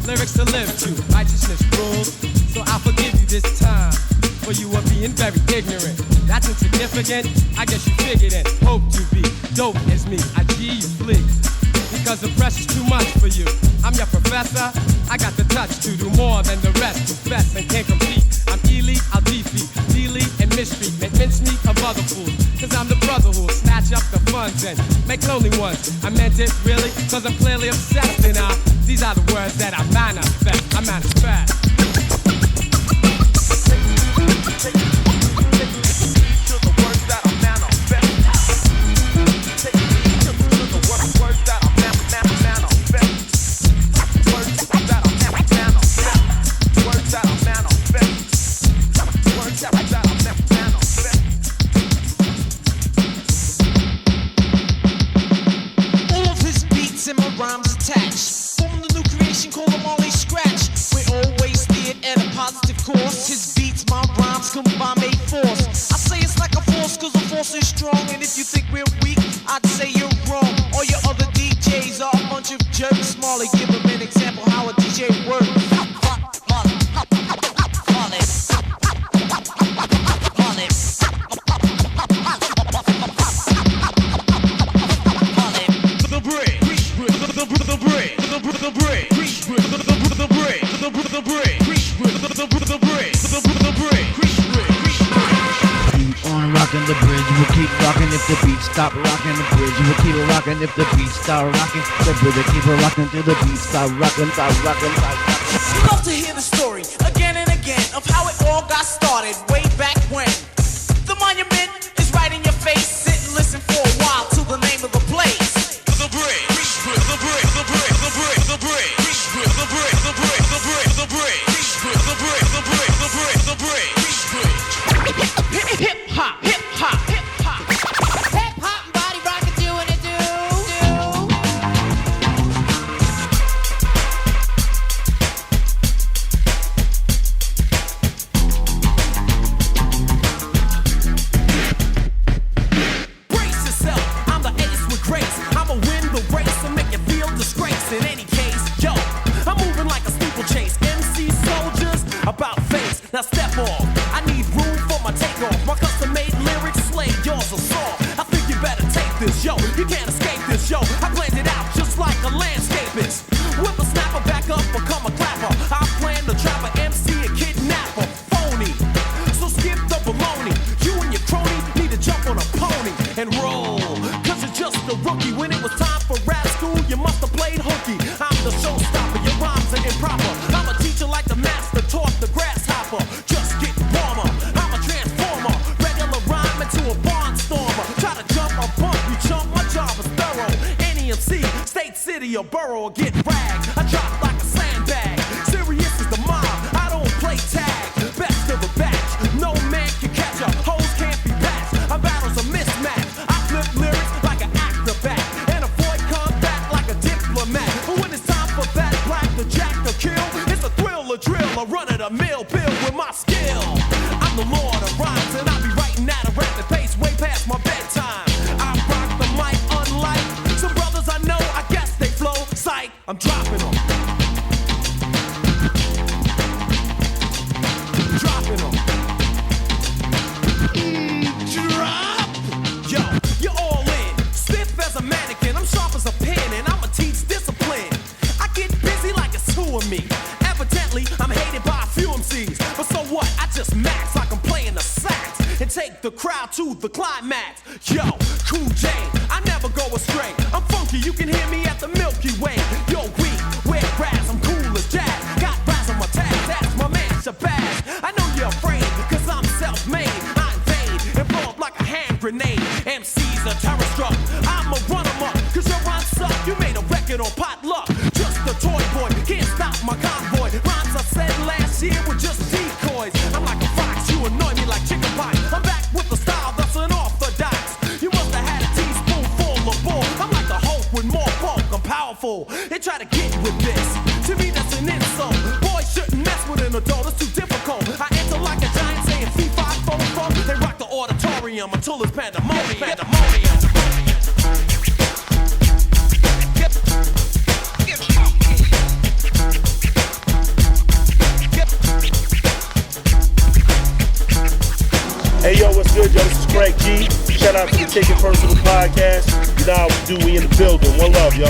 Lyrics to being very ignorant. That's insignificant, I guess you figured it. Hope to be dope as me, I G you flee. Because the pressure's too much for you. I'm your professor, I got the touch to do more than the rest. Confess and can't compete. I'm elite, I'll defeat, delete and mistreat, make mincemeat of other fools. Cause I'm the brother who'll snatch up the funds and make lonely ones. I meant it really, cause I'm clearly obsessed. And these are the words that I manifest. I manifest. Stop rocking the bridge, we'll keep it rocking if the beat start rocking. The bridge, keep it rocking till the beat start rocking, start rocking, start rocking. You love to hear the story again and again of how it all got started way back when. The monument is right in your face. Sit and listen for a while to the name of the place. The bridge, the bridge, the bridge, the bridge, the bridge, the bridge, the bridge, the bridge, the bridge, the bridge, the bridge, the bridge, the bridge, the bridge, the bridge. Hip hop, hip hop, hip hop. Now step off, I need room for my takeoff. My custom-made lyrics slay yours are soft. I think you better take this, yo. You can't escape this, yo. I planned it out just like a landscapist. Whip a snapper back up, become a clapper. I plan to trap a MC and kidnap a phony. So skip the baloney. You and your crony need to jump on a pony and roll. Cause you're just a rookie. When it was time for rap school, you must have played hooky. I'm the showstopper, your rhymes are improper. I'm a teacher like the master taught the grasshopper. Just get warmer, I'm a transformer. Regular rhyme into a barnstormer. Try to jump or bump, you chump, my job is thorough. Any MC, state, city, or borough, or get ragged. I drop like a sandbag. Serious is the mob, I don't play tag. Best of a batch, no man can catch up. Hoes can't be patched, our battles are mismatched. I flip lyrics like an acrobat and avoid combat like a diplomat. But when it's time for that black to jack or kill, it's a thrill or drill, a run of the mill bill with my skill. I'm the lord of rhymes and I be writing at a rapid pace way past my bedtime. I rock the mic unlike some brothers I know, I guess they flow. Psych, I'm dropping them. Dropping them. Drop. Yo, you're all in. Stiff as a mannequin, I'm sharp as a pen and I'ma teach discipline. I get busy like it's two of me. Evidently, I'm hated by a few MCs. But so what? I just max like I'm playing the sax and take the crowd to the climax. Yo, Cool J, I never go astray. I'm funky, you can hear me at the Milky Way. Yo, weak, wear grass, I'm cool as jazz. Got brass on my tag, that's my man Shabazz. I know you're afraid, cause I'm self-made. I invade and blow up like a hand grenade. MCs are terror struck, I'ma run them up. Cause your rhymes suck, you made a record on potluck. Just a toy boy, can't stop my convoy. Rhymes I said last year were just decoys. I'm like a fox, you annoy me like chicken pie. I'm back with the style that's unorthodox. You must have had a teaspoonful of bull. I'm like a Hulk with more bulk, I'm powerful. They try to get with this, to me that's an insult. Boys shouldn't mess with an adult, it's too difficult. I enter like a giant saying fee-fi-fo-fo. They rock the auditorium until it's pandemonium. Pandemonium. Hey yo, what's good, yo? This is Craig G. Shout out to the Take It Personal podcast. You know how we do, we in the building. One love, yo.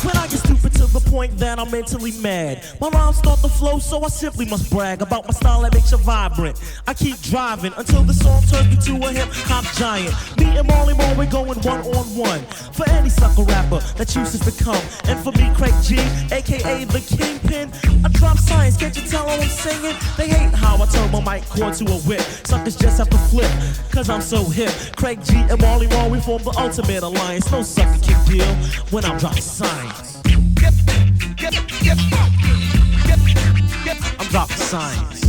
When I get stupid to the point that I'm mentally mad, my rhymes start to flow, so I simply must brag about my style that makes you vibrant. I keep driving until the song turns me to a hip-hop giant. Me and Marley Moore, we're going one-on-one for any sucker rapper that chooses to come. And for me, Craig G, a.k.a. the Kingpin, I drop science, can't you tell how I'm singing? They hate how I turn my mic cord to a whip. Suckers just have to flip, cause I'm so hip. Craig G and Marley Moore, we form the ultimate alliance. No sucker can deal when I'm dropping science. I'm dropping science.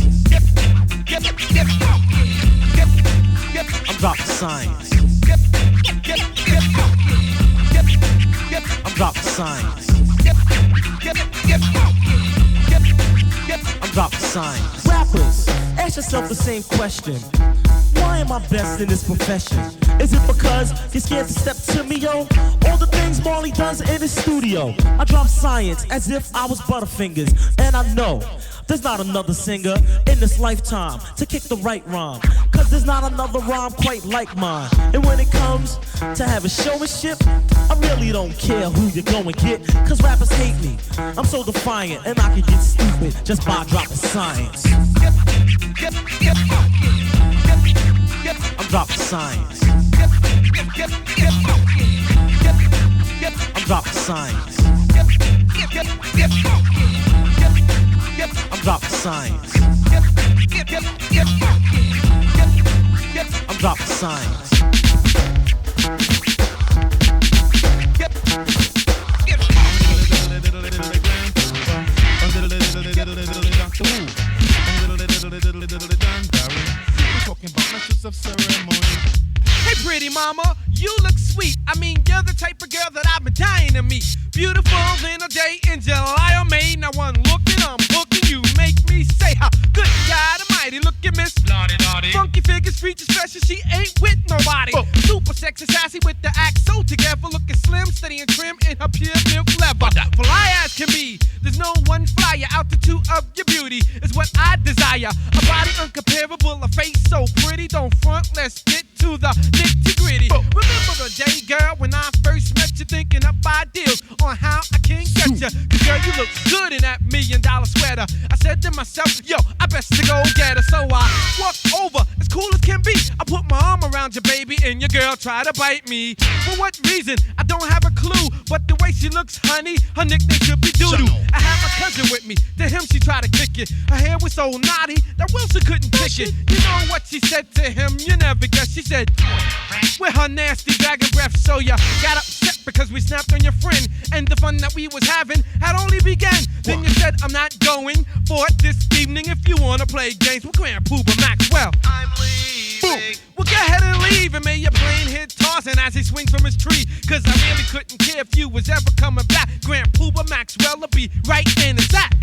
I'm dropping science. I'm dropping science. I'm dropping science. Rappers, ask yourself the same question. Why am I best in this profession? Is it because you're scared to step to me, yo? All the things Marley does in his studio. I drop science as if I was Butterfingers. And I know there's not another singer in this lifetime to kick the right rhyme. Cause there's not another rhyme quite like mine. And when it comes to having showmanship, I really don't care who you go and get. Cause rappers hate me, I'm so defiant. And I can get stupid just by dropping science. I'm dropping science. I'm dropping science. I'm dropping science. I'm dropping science. Of ceremony. Hey pretty mama, you look sweet. I mean, you're the type of girl that I've been dying to meet. Beautiful than a day in July or May. Now one look and I'm hooking you. Make me say, how good God Almighty. Look at Miss Lottie. Funky figures, features special. She ain't with nobody. Super sexy, sassy with the act so together. Looking slim, steady and trim in her pure milk leather. Fly as can be. There's no one flyer. Altitude of your beauty is what I desire. A body uncomparable, a face so pretty. Don't front, let's get to the nitty-gritty. Remember the day, girl, when I first met you, thinking up ideas on how I can get you. Cause girl, you look good in that $1 million sweater. I said to myself, yo, I best to go get her. So I walked over, as cool as can be. I put my arm around your baby and your girl tried to bite me. For what reason? I don't have a clue. But the way she looks, honey, her nickname should be Doodoo. I had my cousin with me. To him, she tried to kick it. Her hair was so naughty that Wilson couldn't kick it. You know what she said to him? You never guess. She said, with her nasty dragon breath, so ya got upset because we snapped on your friend. And the fun that we was having had only begun. Then you said, I'm not going for it this evening. If you wanna play games with Grand Pooba Maxwell, I'm leaving. Well, go ahead and leave, and may your plane hit tossing as he swings from his tree. Cause I really couldn't care if you was ever coming back. Grand Pooba Maxwell will be right in his act.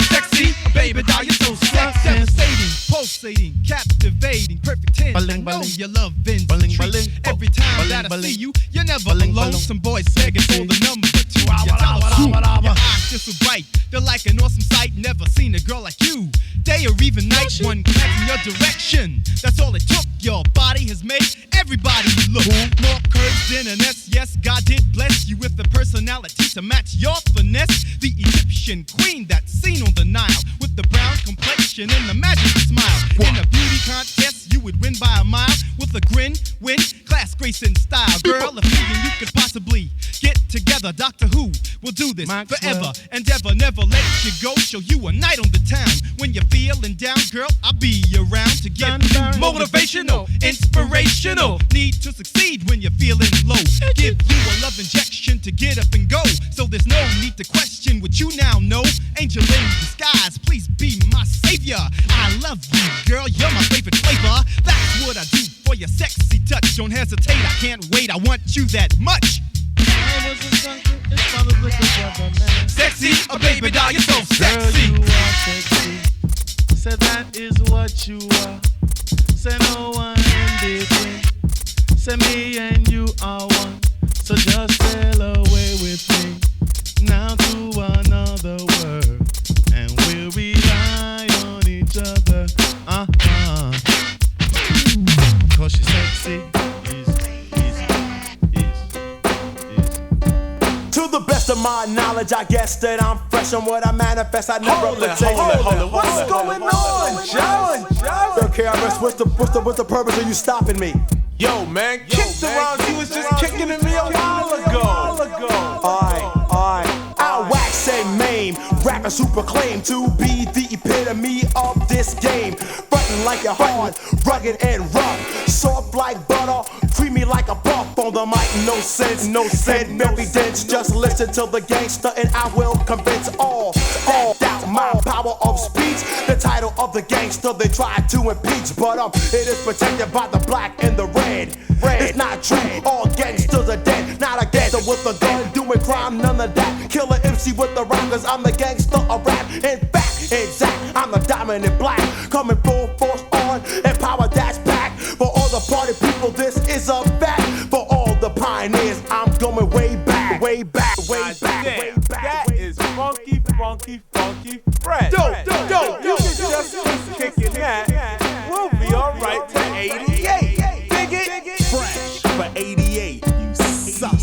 Sexy, baby doll, you're so sexy. Devastating, pulsating, captivating, perfect 10. I know you love Vince treats. Every time that I see you, you're never alone. Some boys begging for the number 2. Your eyes just so bright, they're like an awesome sight. Never seen a girl like you, day or even night. One glance in your direction, that's all it took. Your body has made everybody look more curves than an S. Yes, God did bless you with the personality to match your finesse. The Egyptian queen that's seen on the Nile, with the brown complexion and the magic smile. In a beauty contest, you would win by a mile. With a grin, win, class, grace, and style. Girl, if me and you could possibly get together, Doctor Who will do this forever and ever. Never let you go, show you a night on the town. When you're feeling down, girl, I'll be around to get you motivational, inspirational. Need to succeed when you're feeling low. Give you a love injection to get up and go. So there's no need to question what you now know. Angel in disguise, please be my savior. I love you, girl, you're my favorite flavor. That's what I do for your sexy touch. Don't hesitate, I can't wait, I want you that much. Sexy, a baby doll, you're so sexy. Girl, you are sexy. Say that is what you are. Say no one in between. Say me and you are one. So just sail away with me now to another world, and we'll rely on each other. easy. To the best of my knowledge, I guess that I'm fresh on what I manifest. I never replicate. What's going on, John? Yo, KRS, what's the purpose of you stopping me? Yo, man, kick the rhymes. You was just kicking at me a while ago. Alright. I'll wax and maim. Rappers who proclaim to be the epitome of this game. Frontin' like you're hard, rugged and rough. Soft like butter, creamy like a puff on the mic. No sense, and very dense. Just listen to the gangster and I will convince all doubt my power of speech. The title of the gangster they tried to impeach, but it is protected by the black and the red. It's not true, all gangsters are dead. Not a gangster with a gun doing crime, none of that. Killer MC with the rhyme, cause I'm the gangster of rap. In fact, exact, I'm the dominant black. Coming full force on and power that's back. For all the party people, this is a fact. For all the pioneers, I'm going way back. That is funky, fresh. Yo, you can just kicking that. We'll be alright to 88. Dig it? Fresh for 88, you suckers.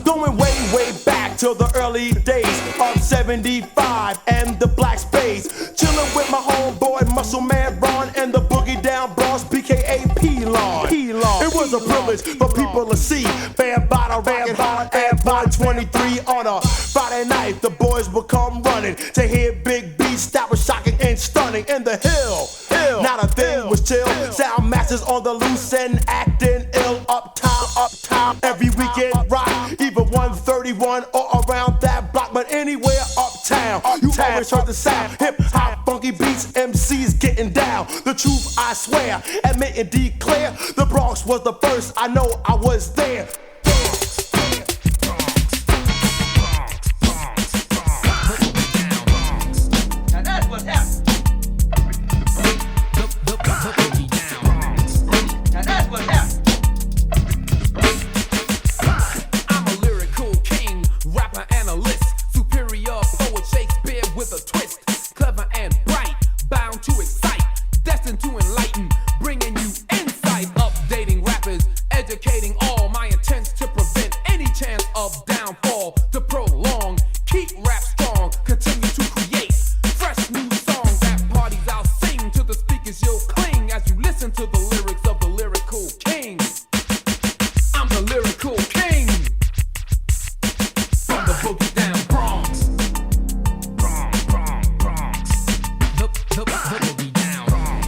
Going way back to the early days of 75 and the black space. Chillin' with my homeboy Muscle Man Ron and the Boogie Down Bros, BKA P-Lon. It was a privilege for people to see Bam Bada rockin' hard and 123 on a Friday night. The boys would come running to hear big beats that was shocking and stunning. In the hill, not a thing was chill. Sound masters on the loose and acting ill. Uptown, every weekend rock. Either 131 or around that block, but anywhere uptown. You always heard the sound. Hip hop, funky beats, MCs getting down. The truth, I swear, admit and declare. The Bronx was the first. I know I was there. Now that's what's happening. Now that's what's happening. I'm a lyrical king, rapper, analyst, superior poet, Shakespeare with a twist, clever and bright, bound to excite, destined to enlighten, bringing you insight, updating rappers, educating all. My intents to prevent any chance of downfall, to prolong, keep rap strong, continue to create fresh new songs at parties. I'll sing to the speakers, you'll cling as you listen to the lyrics of the lyrical king. I'm the lyrical king from the Boogie Down Bronx. The Boogie Down Bronx.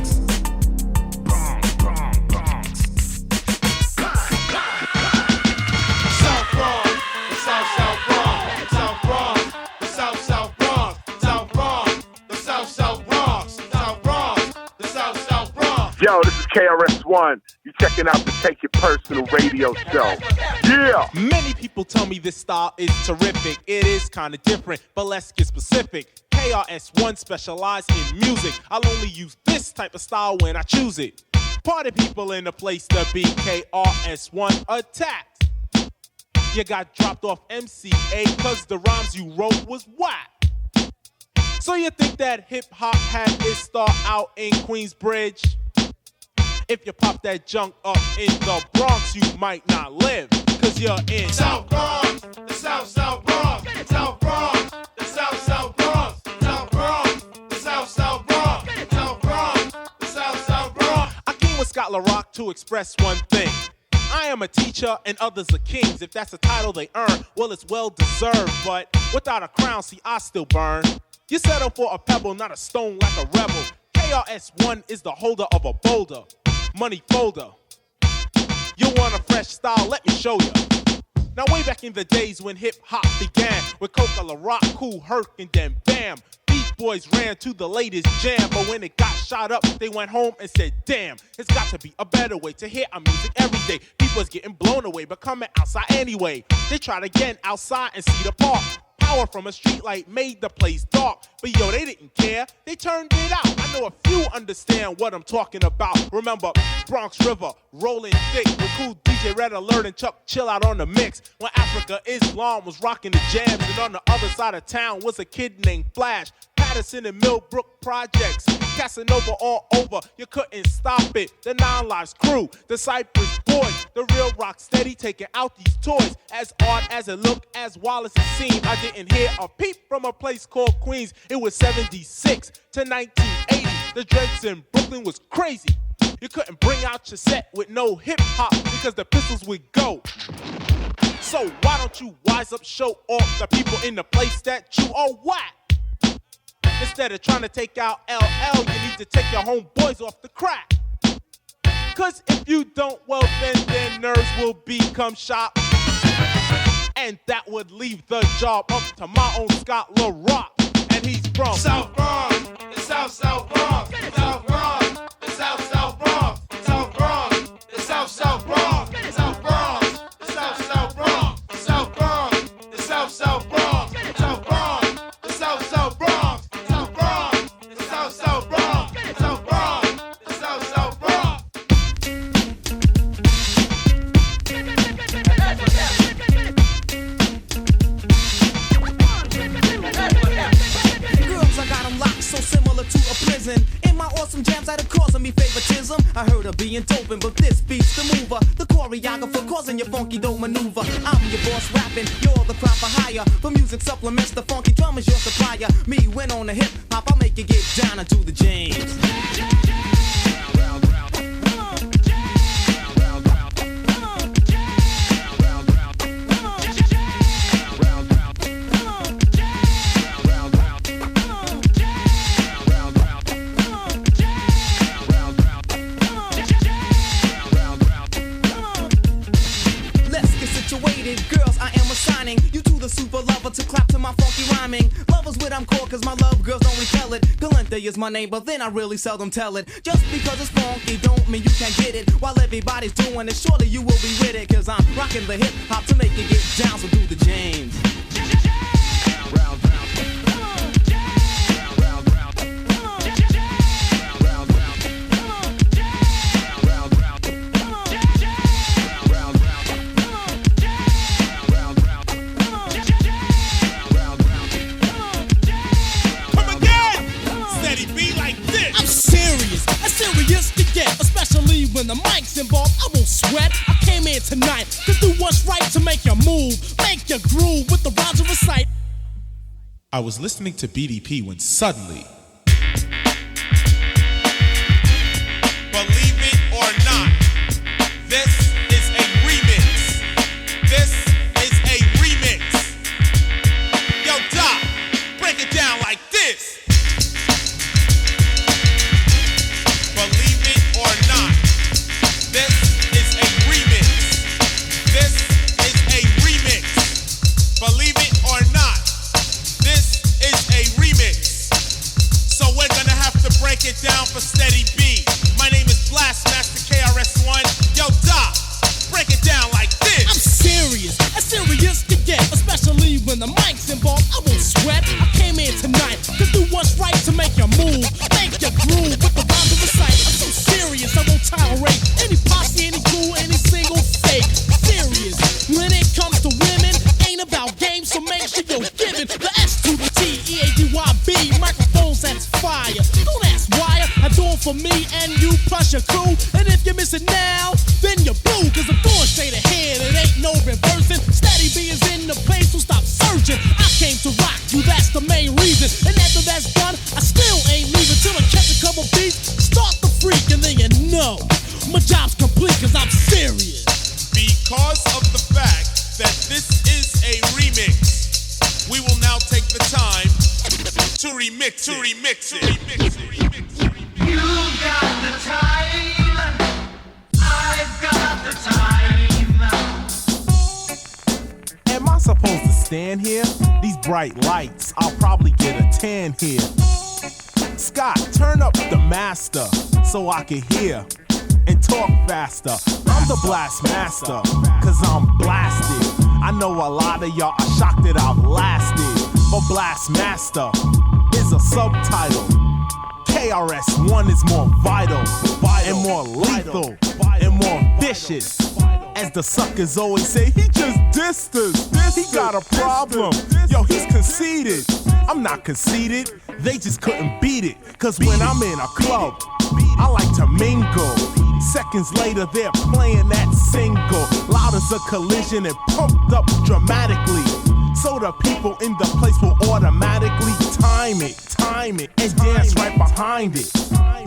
South Bronx, the South Bronx, South Bronx, the South Bronx, South Bronx, the South Bronx, South Bronx, the South Bronx. Yo, this is KRS-One. You checking out the Take It Personal radio show. Yeah! Many people tell me this style is terrific. It is kinda different, but let's get specific. KRS-One specialized in music. I'll only use this type of style when I choose it. Party people in the place to be. KRS-One attacked. You got dropped off MCA cause the rhymes you wrote was whack. So you think that hip-hop had its start out in Queensbridge? If you pop that junk up in the Bronx, you might not live, cause you're in South Bronx, the South Bronx, South Bronx, the South Bronx, South Bronx, the South Bronx, South Bronx, the South Bronx. I came with Scott LaRock to express one thing. I am a teacher and others are kings. If that's a title they earn, well, it's well deserved. But without a crown, see, I still burn. You settle for a pebble, not a stone like a rebel. KRS-One is the holder of a boulder. Money folder. You want a fresh style? Let me show you. Now way back in the days when hip-hop began, with Coca, LaRock, Kool Herc, and then bam, Beat Boys ran to the latest jam. But when it got shot up, they went home and said, damn, it's got to be a better way to hear our music every day. People's getting blown away, but coming outside anyway. They tried again outside and see the park. Power from a street light made the place dark. But yo, they didn't care, they turned it out. I know a few understand what I'm talking about. Remember, Bronx River, rolling thick with cool DJ Red Alert and Chuck Chill Out on the mix. When Africa Islam was rocking the jams, and on the other side of town was a kid named Flash. Patterson and Millbrook projects, Casanova all over, you couldn't stop it. The Nine Lives crew, the Cypress boys, the real rock steady taking out these toys. As odd as it looked, as wild as it seemed, I didn't hear a peep from a place called Queens. It was 76 to 1980. The dreads in Brooklyn was crazy. You couldn't bring out your set with no hip hop because the pistols would go. So why don't you wise up, show off the people in the place that you are whack? Instead of trying to take out LL, you need to take your homeboys off the crack. Cause if you don't, well then their nerves will become shot. And that would leave the job up to my own Scott LaRock. And he's from South Bronx, the South Bronx, South Bronx, the South Bronx, South Bronx, the South Bronx, South Bronx, the South Bronx, South Bronx, the South Bronx, South Bronx, the South Bronx, South Bronx, the South Bronx, South Bronx, the South Bronx. Girls, I got them locked so similar to a prison. In my awesome jams that are causing me favoritism. I heard of being doping, but this beats the mover. The choreographer causing your funky dope maneuver. I'm your boss rapping, you're the crowd for hire. For music supplements, the funky drum is your supplier. Me went on the hip hop, I'll make you get down and do the James. Girls, I am assigning you to the super lover to clap to my funky rhyming. Lovers with I'm caught cause my love girls don't repel it. Galente is my name, but then I really seldom tell it. Just because it's funky don't mean you can't get it. While everybody's doing it, surely you will be with it. Cause I'm rocking the hip hop to make you get down, so do the James. Especially when the mic's involved, I won't sweat. I came in tonight to do what's right, to make your move, make your groove with the rhymes of recite. I was listening to BDP when suddenly, Believe it or not, this is a remix. This is a remix. Yo, Doc, break it down like this. Believe it or not, this is a remix. This is a remix. Believe it or not, this is a remix. So we're gonna have to break it down for Steady B. My name is Blastmaster KRS-One. Yo, Doc, break it down like this. I'm serious, as serious to get, especially when the mic's involved. I won't sweat. I came in tonight to do what's right, to make your move, make your groove with the rhymes of recite. I'm so serious, I won't tolerate any posse, any crew, any single fake. Serious, when it comes to women, ain't about games, so make sure you're giving the S to the T, EADYB, microphones that's fire. Don't ask why, I do it for me and you plus your crew. And if you miss it now, then you're blue, cause I'm going straight ahead, it ain't no reversing. Steady B is in the place, so stop searching. I came to rock you, that's the main reason. And after that's done, I still ain't leaving till I catch a couple beats, start the freak, and then you know my job's complete, cause I'm serious. Because of the fact that this is a remix, we will now take the time to remix it. You got the time, I've got the time. Am I supposed to stand here? These bright lights, I'll probably get a tan here. Scott, turn up the master so I can hear and talk faster. I'm the blast master, cause I'm blasted. I know a lot of y'all are shocked that I've lasted, but blast master is a subtitle. KRS-One is more vital and more lethal and more vicious. As the suckers always say, he just dissed us. He got a problem. Yo, he's conceited. I'm not conceited. they just couldn't beat it. Cause when I'm in a club, I like to mingle. Seconds later, they're playing that single. Loud as a collision and pumped up dramatically. So the people in the place will automatically time it, and dance right behind it.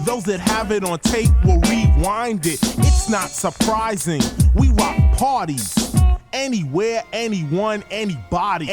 Those that have it on tape will rewind it. It's not surprising, we rock parties. Anywhere, anyone, anybody.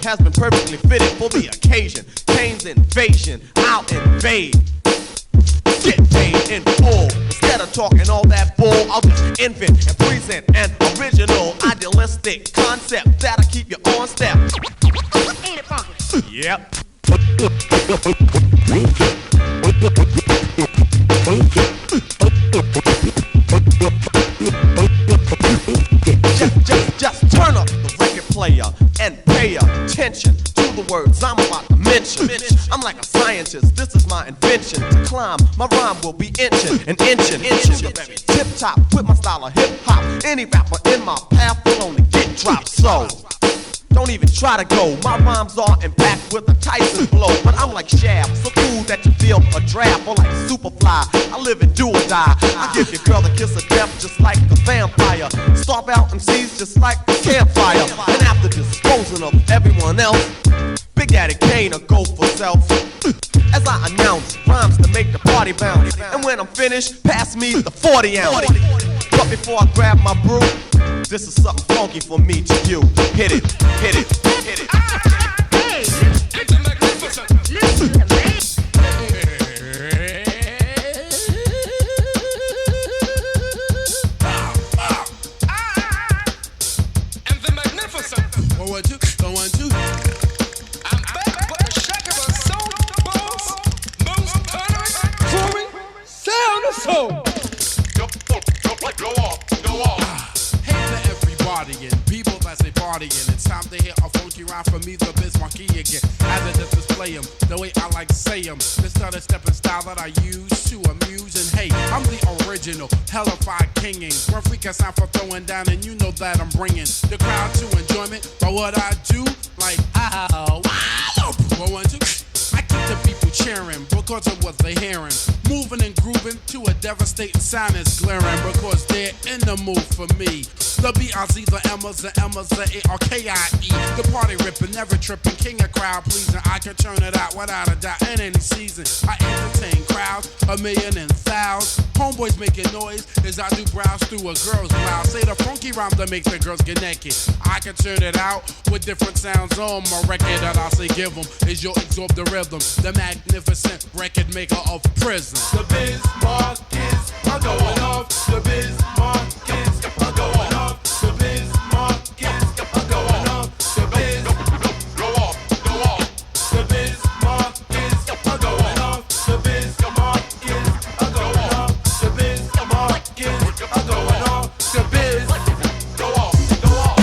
Has been perfectly fitted for the occasion. Kane's invasion, I'll invade. Get paid in full. Instead of talking all that bull, I'll just invent and present an original, idealistic concept that'll keep you on step. Ain't it funky? Yep. Just turn up the record player and pay attention to the words I'm about to mention. I'm like a scientist, this is my invention. To climb, my rhyme will be inching and inching. Tip top with my style of hip hop. Any rapper in my path will only get dropped. So don't even try to go. My rhymes are impact with a Tyson blow. But I'm like Shab, so cool that you feel a draft. Or like Superfly, I live and do or die. I give your girl a kiss of death just like a vampire. Starve out MCs just like a campfire. And after disposing of everyone else, Big Daddy Kane will go for self. As I announce rhymes to make the party bounce. And when I'm finished, pass me the 40 ounce. But before I grab my brew, this is something funky for me to you. Hit it, hit it, hit it. Hey, it's magnificent. Listen to me. And the magnificent. 1, 1, 2, 1, 1, 2. I'm back with the shack of a soul boss. Most touring sound of soul. Go off. Hey to everybody and people that's a partying. It's time to hear a funky rhyme from me, the Biz Monkey again. I had to display them the way I like to say them. This other stepping style that I use to amuse. And hey, I'm the original, hellified kinging. One freak I sound for throwing down, and you know that I'm bringing the crowd to enjoyment by what I do. Like, wow, 1, 1, 2. I keep the people cheering because of what they're hearing. Moving and grooving to a devastating sound is glaring because they're in the mood for me. The B.I.Z, the Emmas, the A-R-K-I-E. The party ripping, never tripping, king of crowd pleasing. I can turn it out without a doubt in any season. I entertain crowds, 1,000,000 and thousands. Homeboys making noise as I do browse through a girl's blouse. Say the funky rhyme that makes the girls get naked. I can turn it out with different sounds on my record that I say give them. Is you'll absorb the rhythm, the magnificent record maker of prison. The Biz Markets are going off. The Biz Markets are going off. The Biz Markets are going off. The Biz go off, go off. The Biz Markets are going off. The Biz Markets are going off. The Biz Markets are going off. The Biz go off, go off.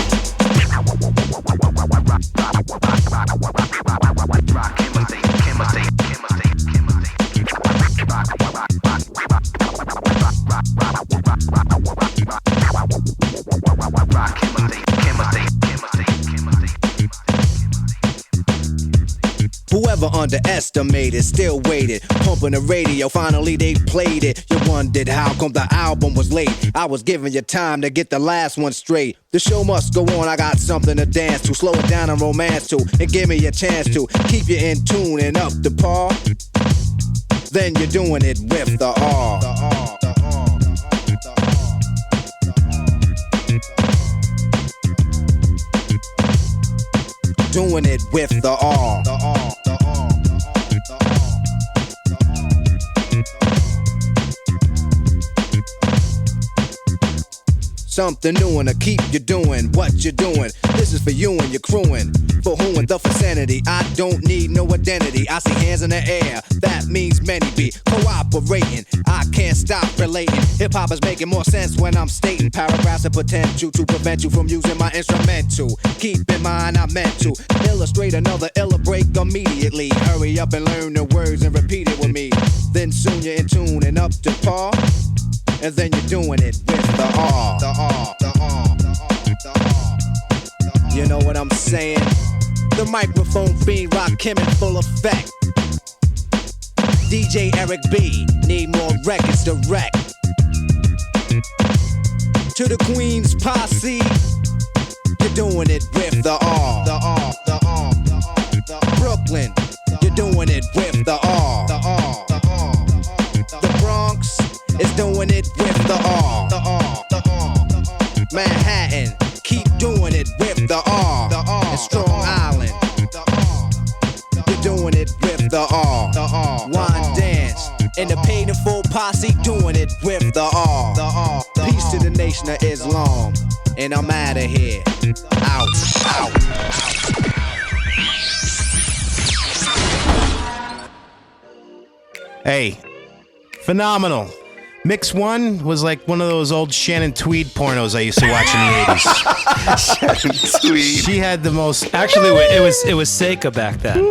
never underestimated, still waited, pumping the radio, finally they played it. You wondered how come the album was late. I was giving you time to get the last one straight. The show must go on, I got something to dance to, slow it down and romance to, and give me a chance to keep you in tune and up to par. Then you're doing it with the R. Doing it with the R. Something new and to keep you doing what you're doing. This is for you and your crewing. For who in the vicinity, I don't need no identity. I see hands in the air, that means many be cooperating. I can't stop relating. Hip-hop is making more sense when I'm stating paragraphs of potential to prevent you from using my instrumental. Keep in mind I meant to illustrate another illa break immediately. Hurry up and learn the words and repeat it with me. Then soon you're in tune and up to par. And then you're doing it with the R. You know what I'm saying? The microphone fiend Rakim in full effect. DJ Eric B, need more records to wreck. To the Queen's posse, you're doing it with the R. Brooklyn, you're doing it with the R. The Bronx is doing it with the R. Manhattan, keep doing it with the R. And Strong Island, you're doing it with the R. Wine Dance, and the Paid in Full posse doing it with the R. Peace to the nation of Islam, and I'm out of here. Out. Hey, phenomenal. Mix 1 was like one of those old Shannon Tweed pornos I used to watch in the 80s. Shannon Tweed. She had the most... Actually, it was Seika back then.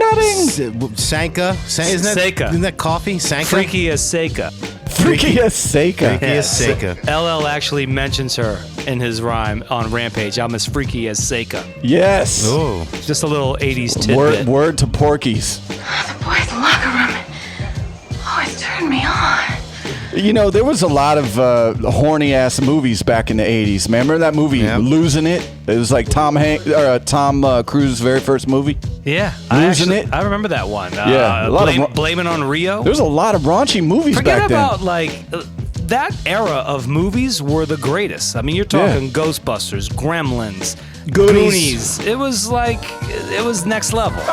Sanka? Isn't that coffee? Sanka? Freaky as Seika. Freaky as Seika. Freaky as Seika. LL actually mentions her in his rhyme on Rampage. I'm as freaky as Seika. Yes. Ooh. Just a little 80s tidbit. Word to Porky's. The boys' locker room always turned me on. You know, there was a lot of horny-ass movies back in the 80s, man. Remember that movie, Losing It? It was like Tom Cruise's very first movie. Yeah. Losing It? I remember that one. Yeah. Blame It on Rio. There was a lot of raunchy movies back then. Forget about, that era of movies were the greatest. I mean, you're talking Ghostbusters, Gremlins, Goonies. It was next level.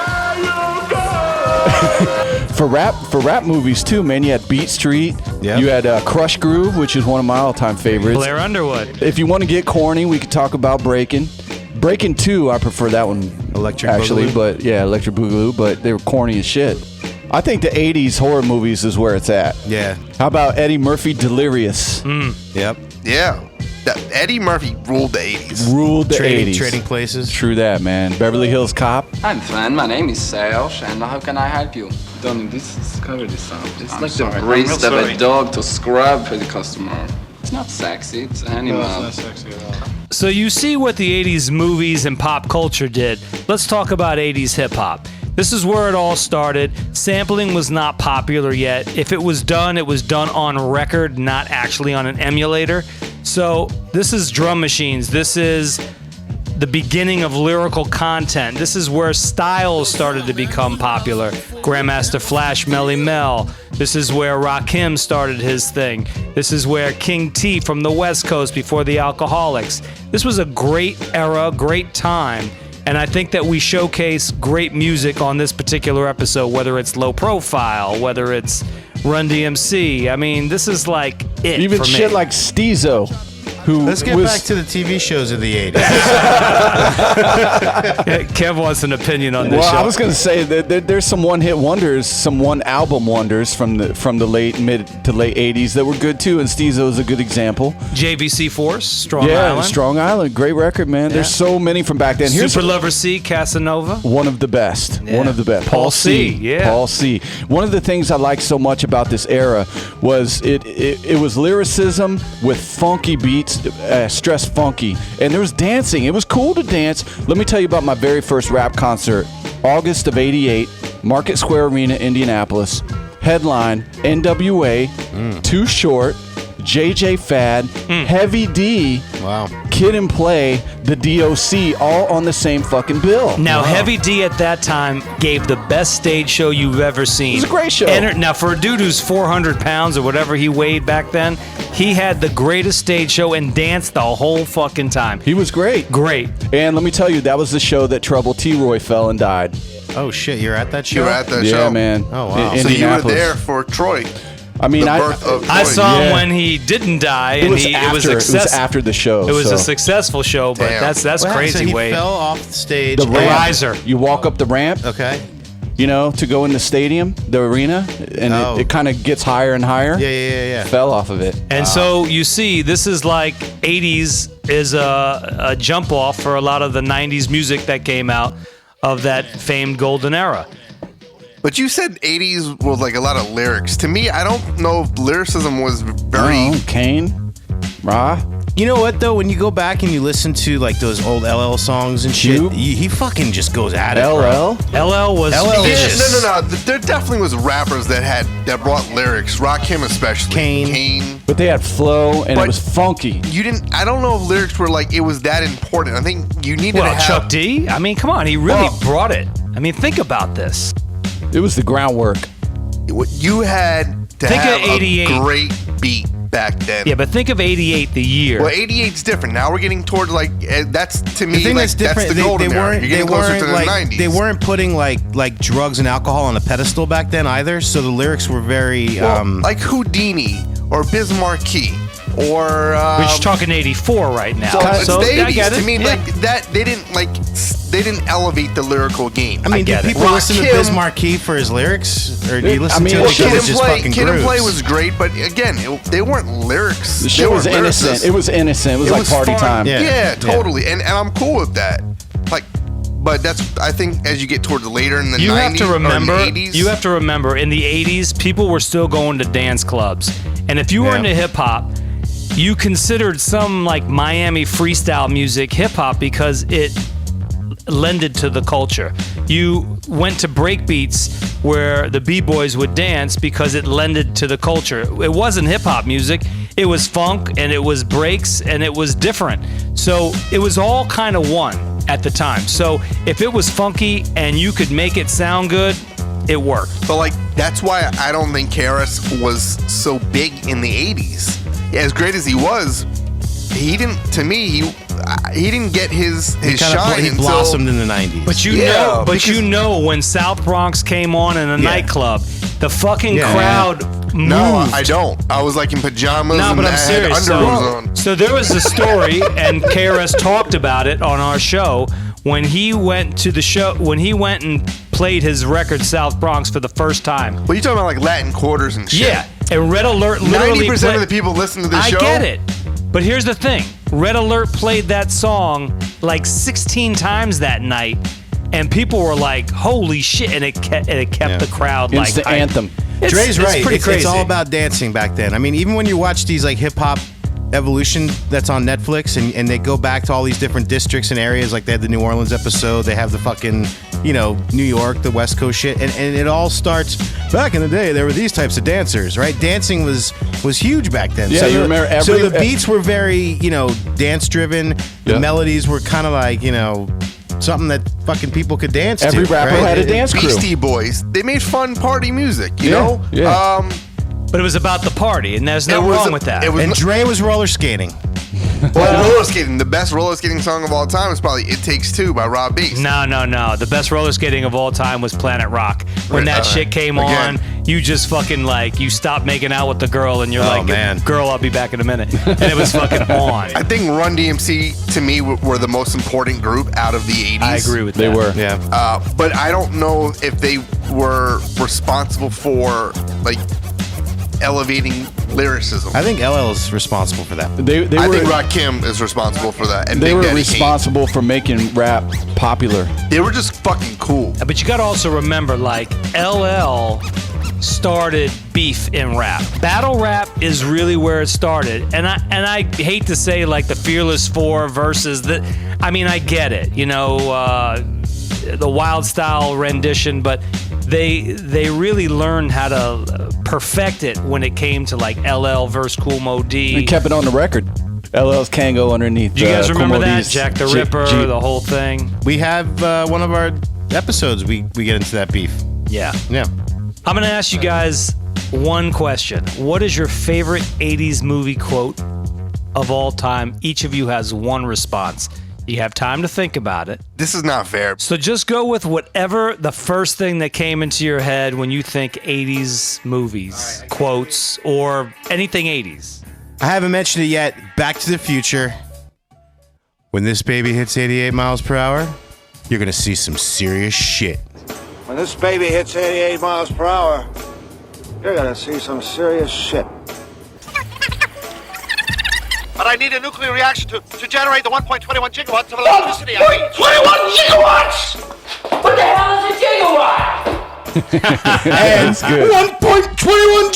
For rap movies too, man, you had Beat Street. Yep. You had Crush Groove, which is one of my all-time favorites. Blair Underwood. If you want to get corny, we could talk about Breakin'. Breakin' 2, I prefer that one. Electric Boogaloo. Boogaloo. But Electric Boogaloo, but they were corny as shit. I think the 80s horror movies is where it's at. Yeah. How about Eddie Murphy Delirious? Yep. Yeah. Eddie Murphy ruled the 80s. Ruled the 80s. Trading Places. True that, man. Beverly Hills Cop. I'm fine. My name is Serge, and how can I help you? Donnie, this is comedy sound. It's like the breast of a dog to scrub for the customer. It's not sexy. It's animal. No, it's not sexy at all. So you see what the 80s movies and pop culture did. Let's talk about 80s hip-hop. This is where it all started. Sampling was not popular yet. If it was done on record, not actually on an emulator. So this is drum machines. This is the beginning of lyrical content. This is where styles started to become popular. Grandmaster Flash, Melly Mel. This is where Rakim started his thing. This is where King T from the West Coast before the Alcoholics. This was a great era, great time. And I think that we showcase great music on this particular episode, whether it's Low Profile, whether it's Run-DMC. I mean, this is like it Even for shit me. like Stezo. Let's get back to the TV shows of the 80s. Kev wants an opinion on this Well, show. I was going to say that there's some one-hit wonders, some one-album wonders from the mid to late 80s that were good too, and Stezo is a good example. JVC Force, Strong yeah, Island. Strong Island, great record, man. Yeah. There's so many from back then. Super Lover C, Casanova. One of the best. Yeah. One of the best. Paul C, yeah. Paul C. One of the things I liked so much about this era was it was lyricism with funky beats, stress funky, and there was dancing. It was cool to dance. Let me tell you about my very first rap concert. August of '88, Market Square Arena, Indianapolis. Headline, NWA, Too Short, JJ Fad, Heavy D, Kid and Play, the D.O.C, all on the same fucking bill. Now, Heavy D at that time gave the best stage show you've ever seen. It was a great show. Now, for a dude who's 400 pounds or whatever he weighed back then, he had the greatest stage show and danced the whole fucking time. He was great. Great. And let me tell you, that was the show that Trouble T.R.O.Y fell and died. Oh, shit. You're at that show? You were at that Yeah, show. man. Oh, wow. So you were there for Troy. I mean, the birth of I Troy. saw him when he didn't die, and it was after the show. It was so. a successful show, but Damn. that's crazy. So he Wade. fell off the stage. The ramp. riser. You walk up the ramp. Okay. You know, to go in the stadium, the arena, and it kind of gets higher and higher. Yeah. Fell off of it. And so you see, this is like 80s is a jump off for a lot of the 90s music that came out of that famed golden era. But you said 80s was like a lot of lyrics. To me, I don't know if lyricism was very... Kane, Ra. You know what, though? When you go back and you listen to, like, those old LL songs and shit, he fucking just goes at it, LL? LL was vicious. No. There definitely was rappers that brought lyrics. Rakim especially. Kane. But they had flow, and it was funky. I don't know if lyrics were like, it was that important. I think you needed to have... Chuck D? I mean, come on. He really brought it. I mean, think about this. It was the groundwork. You had to Think have of 88. a great beat back then. Yeah, but think of 88, the year. Well, 88's different. Now we're getting towards like that's to me The thing like that's different, that's the golden era. You're getting closer to the like, 90s. They weren't putting like drugs and alcohol on a pedestal back then either. So the lyrics were very like Houdini or Biz Markie or we're just talking 84 right now. So it's the 80s I get it. to me like that. They didn't elevate the lyrical game. I mean, do people listen to Biz Markie for his lyrics, or do you listen to it because it's just fucking Kid and Play grooves? was great, but again, they weren't lyrics. The show was innocent. It was innocent. It was like party fun. time. Yeah, totally. And I'm cool with that. Like, but I think as you get towards later in the 90s You have to remember. or in the 80s, You have to remember. In the 80s, people were still going to dance clubs, and if you were into hip hop, you considered some like Miami freestyle music hip hop because it lended to the culture. You went to breakbeats where the b-boys would dance because it lended to the culture. It wasn't hip hop music. It was funk and it was breaks and it was different. So it was all kind of one at the time. So if it was funky and you could make it sound good, it worked. But like that's why I don't think KRS was so big in the 80s. As great as he was, he didn't. To me, he didn't get his shine He until blossomed in the 90s. But you know when South Bronx came on in a nightclub, the fucking crowd moved. No, I don't. I was like in pajamas No, and but I I'm had serious. underoos on. So there was a story, and KRS talked about it on our show when he went to the show, when he went and played his record South Bronx for the first time. Well, you talking about like Latin quarters and shit. Yeah, and Red Alert literally 90% of the people listen to the show. I get it. But here's the thing. Red Alert played that song like 16 times that night, and people were like, holy shit, and it kept the crowd like... It's the anthem. Dre's right. Pretty crazy. It's all about dancing back then. I mean, even when you watch these like hip hop evolution that's on Netflix, and they go back to all these different districts and areas, like they had the New Orleans episode, they have the fucking, New York, the West Coast shit, and it all starts back in the day. There were these types of dancers, right? Dancing was huge back then. Yeah, you remember so the beats were very, dance driven. The melodies were kind of like, something that fucking people could dance to. Every rapper had a dance crew. Beastie Boys, they made fun party music, you Yeah, know? yeah. But it was about the party, and there's nothing wrong with that. And Dre was roller skating. Well, roller skating, the best roller skating song of all time is probably It Takes Two by Rob Beast. No. The best roller skating of all time was Planet Rock. When that shit came on, you just fucking you stopped making out with the girl and you're like, man. Girl, I'll be back in a minute. And it was fucking on. I think Run-DMC, to me, were the most important group out of the 80s. I agree with that. They were. Yeah. But I don't know if they were responsible for, elevating lyricism. I think LL is responsible for that. I think Rakim is responsible for that. And They Big were Daddy responsible for making rap popular. Kane. They were just fucking cool. But you gotta also remember, LL started beef in rap. Battle rap is really where it started. And I hate to say the Fearless Four versus the... I mean, I get it. The Wild Style rendition, but they really learned how to perfect it when it came to like LL versus Kool Moe D. We kept it on the record. LL's can go underneath. Do you guys remember Kool Moe that? D's Jack the Ripper, the whole thing. We have one of our episodes. We get into that beef. Yeah. Yeah. I'm gonna ask you guys one question. What is your favorite 80s movie quote of all time? Each of you has one response. You have time to think about it. This is not fair. So just go with whatever the first thing that came into your head when you think 80s movies, quotes, or anything 80s. I haven't mentioned it yet. Back to the Future. When this baby hits 88 miles per hour, you're going to see some serious shit. When this baby hits 88 miles per hour, you're gonna see some serious shit. But I need a nuclear reaction to generate the 1.21 gigawatts of electricity. 1.21 gigawatts? What the hell is a gigawatt? And 1.21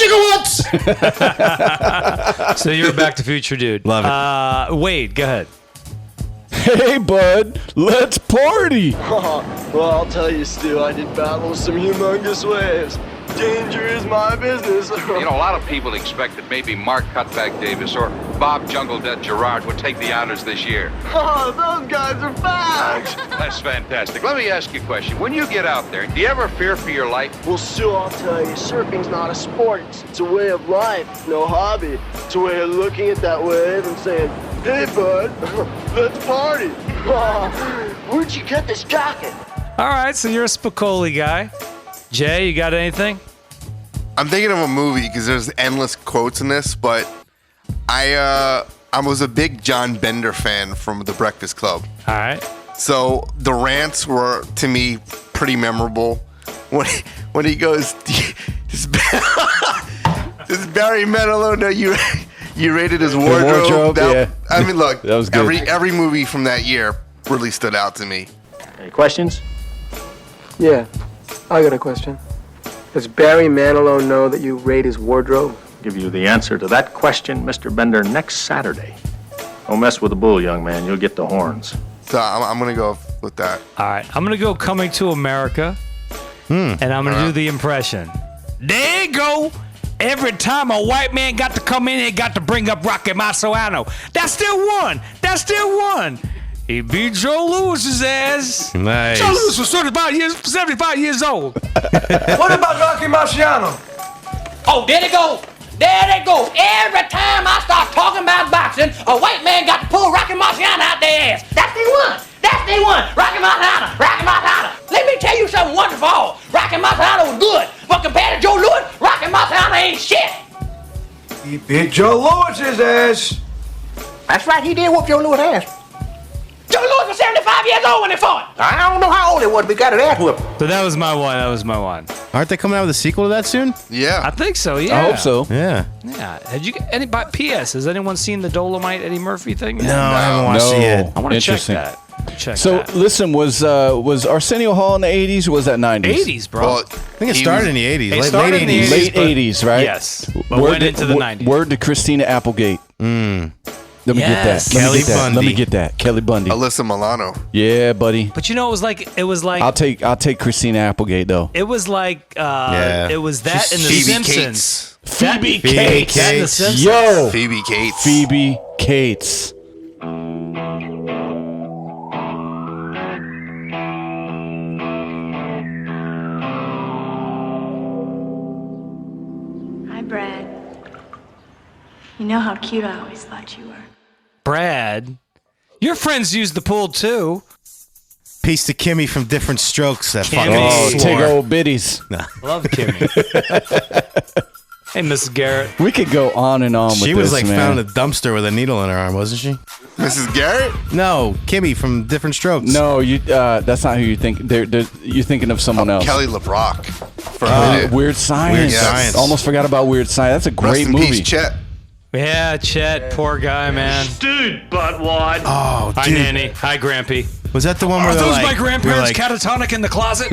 gigawatts! So you're a Back to the Future dude. Love it. Wade, go ahead. Hey, bud, let's party. Well, I'll tell you, Stu, I did battle some humongous waves. Danger is my business. You know, a lot of people expected maybe Mark Cutback Davis or Bob Jungle Dead Gerard would take the honors this year. Oh, those guys are facts. That's fantastic. Let me ask you a question. When you get out there, do you ever fear for your life? Well, Stu, I'll tell you, surfing's not a sport. It's a way of life, no hobby. It's a way of looking at that wave and saying, hey, bud, let's party. Where'd you get this jacket? All right, so you're a Spicoli guy. Jay, you got anything? I'm thinking of a movie because there's endless quotes in this, but I was a big John Bender fan from The Breakfast Club. All right. So the rants were, to me, pretty memorable. When he goes, this Barry Manilow, no, you rated his wardrobe. Yeah. I mean, look, that was good. Every movie from that year really stood out to me. Any questions? Yeah, I got a question. Does Barry Manilow know that you raid his wardrobe? Give you the answer to that question, Mr. Bender, next Saturday. Don't mess with the bull, young man. You'll get the horns. So I'm going to go with that. All right. I'm going to go Coming to America, and I'm going to do the impression. There you go. Every time a white man got to come in, he got to bring up Rocky Marciano. That's still one. He beat Joe Lewis's ass. Nice. Joe Lewis was 75 years old. What about Rocky Marciano? Oh, there they go. Every time I start talking about boxing, a white man got to pull Rocky Marciano out their ass. That's the one. Rocky Marciano. Let me tell you something wonderful. Rocky Marciano was good, but compared to Joe Lewis, Rocky Marciano ain't shit. He beat Joe Lewis's ass. That's right, he did whoop Joe Lewis' ass. Joe Lewis was 75 years old when he fought. I don't know how old he was, but he got his ass whooped. So that was my one. Aren't they coming out with a sequel to that soon? Yeah. I think so, yeah. I hope so. Yeah. Yeah. P.S. Has anyone seen the Dolomite Eddie Murphy thing? No, I haven't watched it yet. I want to check that. Listen, was Arsenio Hall in the 80s or was that 90s? 80s, bro. Well, I think it started in the 80s. It started in the 80s. Late 80s, right? Yes. But went into the 90s. Word to Christina Applegate. Let me get that. Let me get that. Kelly Bundy. Alyssa Milano. Yeah, buddy. But you know, it was like I'll take Christina Applegate though. it was like it was that in the Phoebe Simpsons. Phoebe Cates. That in the Simpsons. Yo. Phoebe Cates. Phoebe Cates. Hi, Brad. You know how cute I always thought you were. Brad, your friends used the pool too. Piece to Kimmy from Different Strokes. That fucking take old biddies. No. Love Kimmy. Hey, Mrs. Garrett. We could go on and on with this, She was like man. found in a dumpster with a needle in her arm, wasn't she? Mrs. Garrett? No, Kimmy from Different Strokes. No, you. That's not who you think. You're thinking of someone else. Kelly LeBrock. Weird Science. Weird Science. Almost forgot about Weird Science. That's a great Rest in movie. peace, Chet. Yeah, Chet, poor guy, man. Dude, buttwad. Oh, Hi, dude. Nanny. Hi, Grampy. Was that the one where Are they're those like, my grandparents like, catatonic in the closet?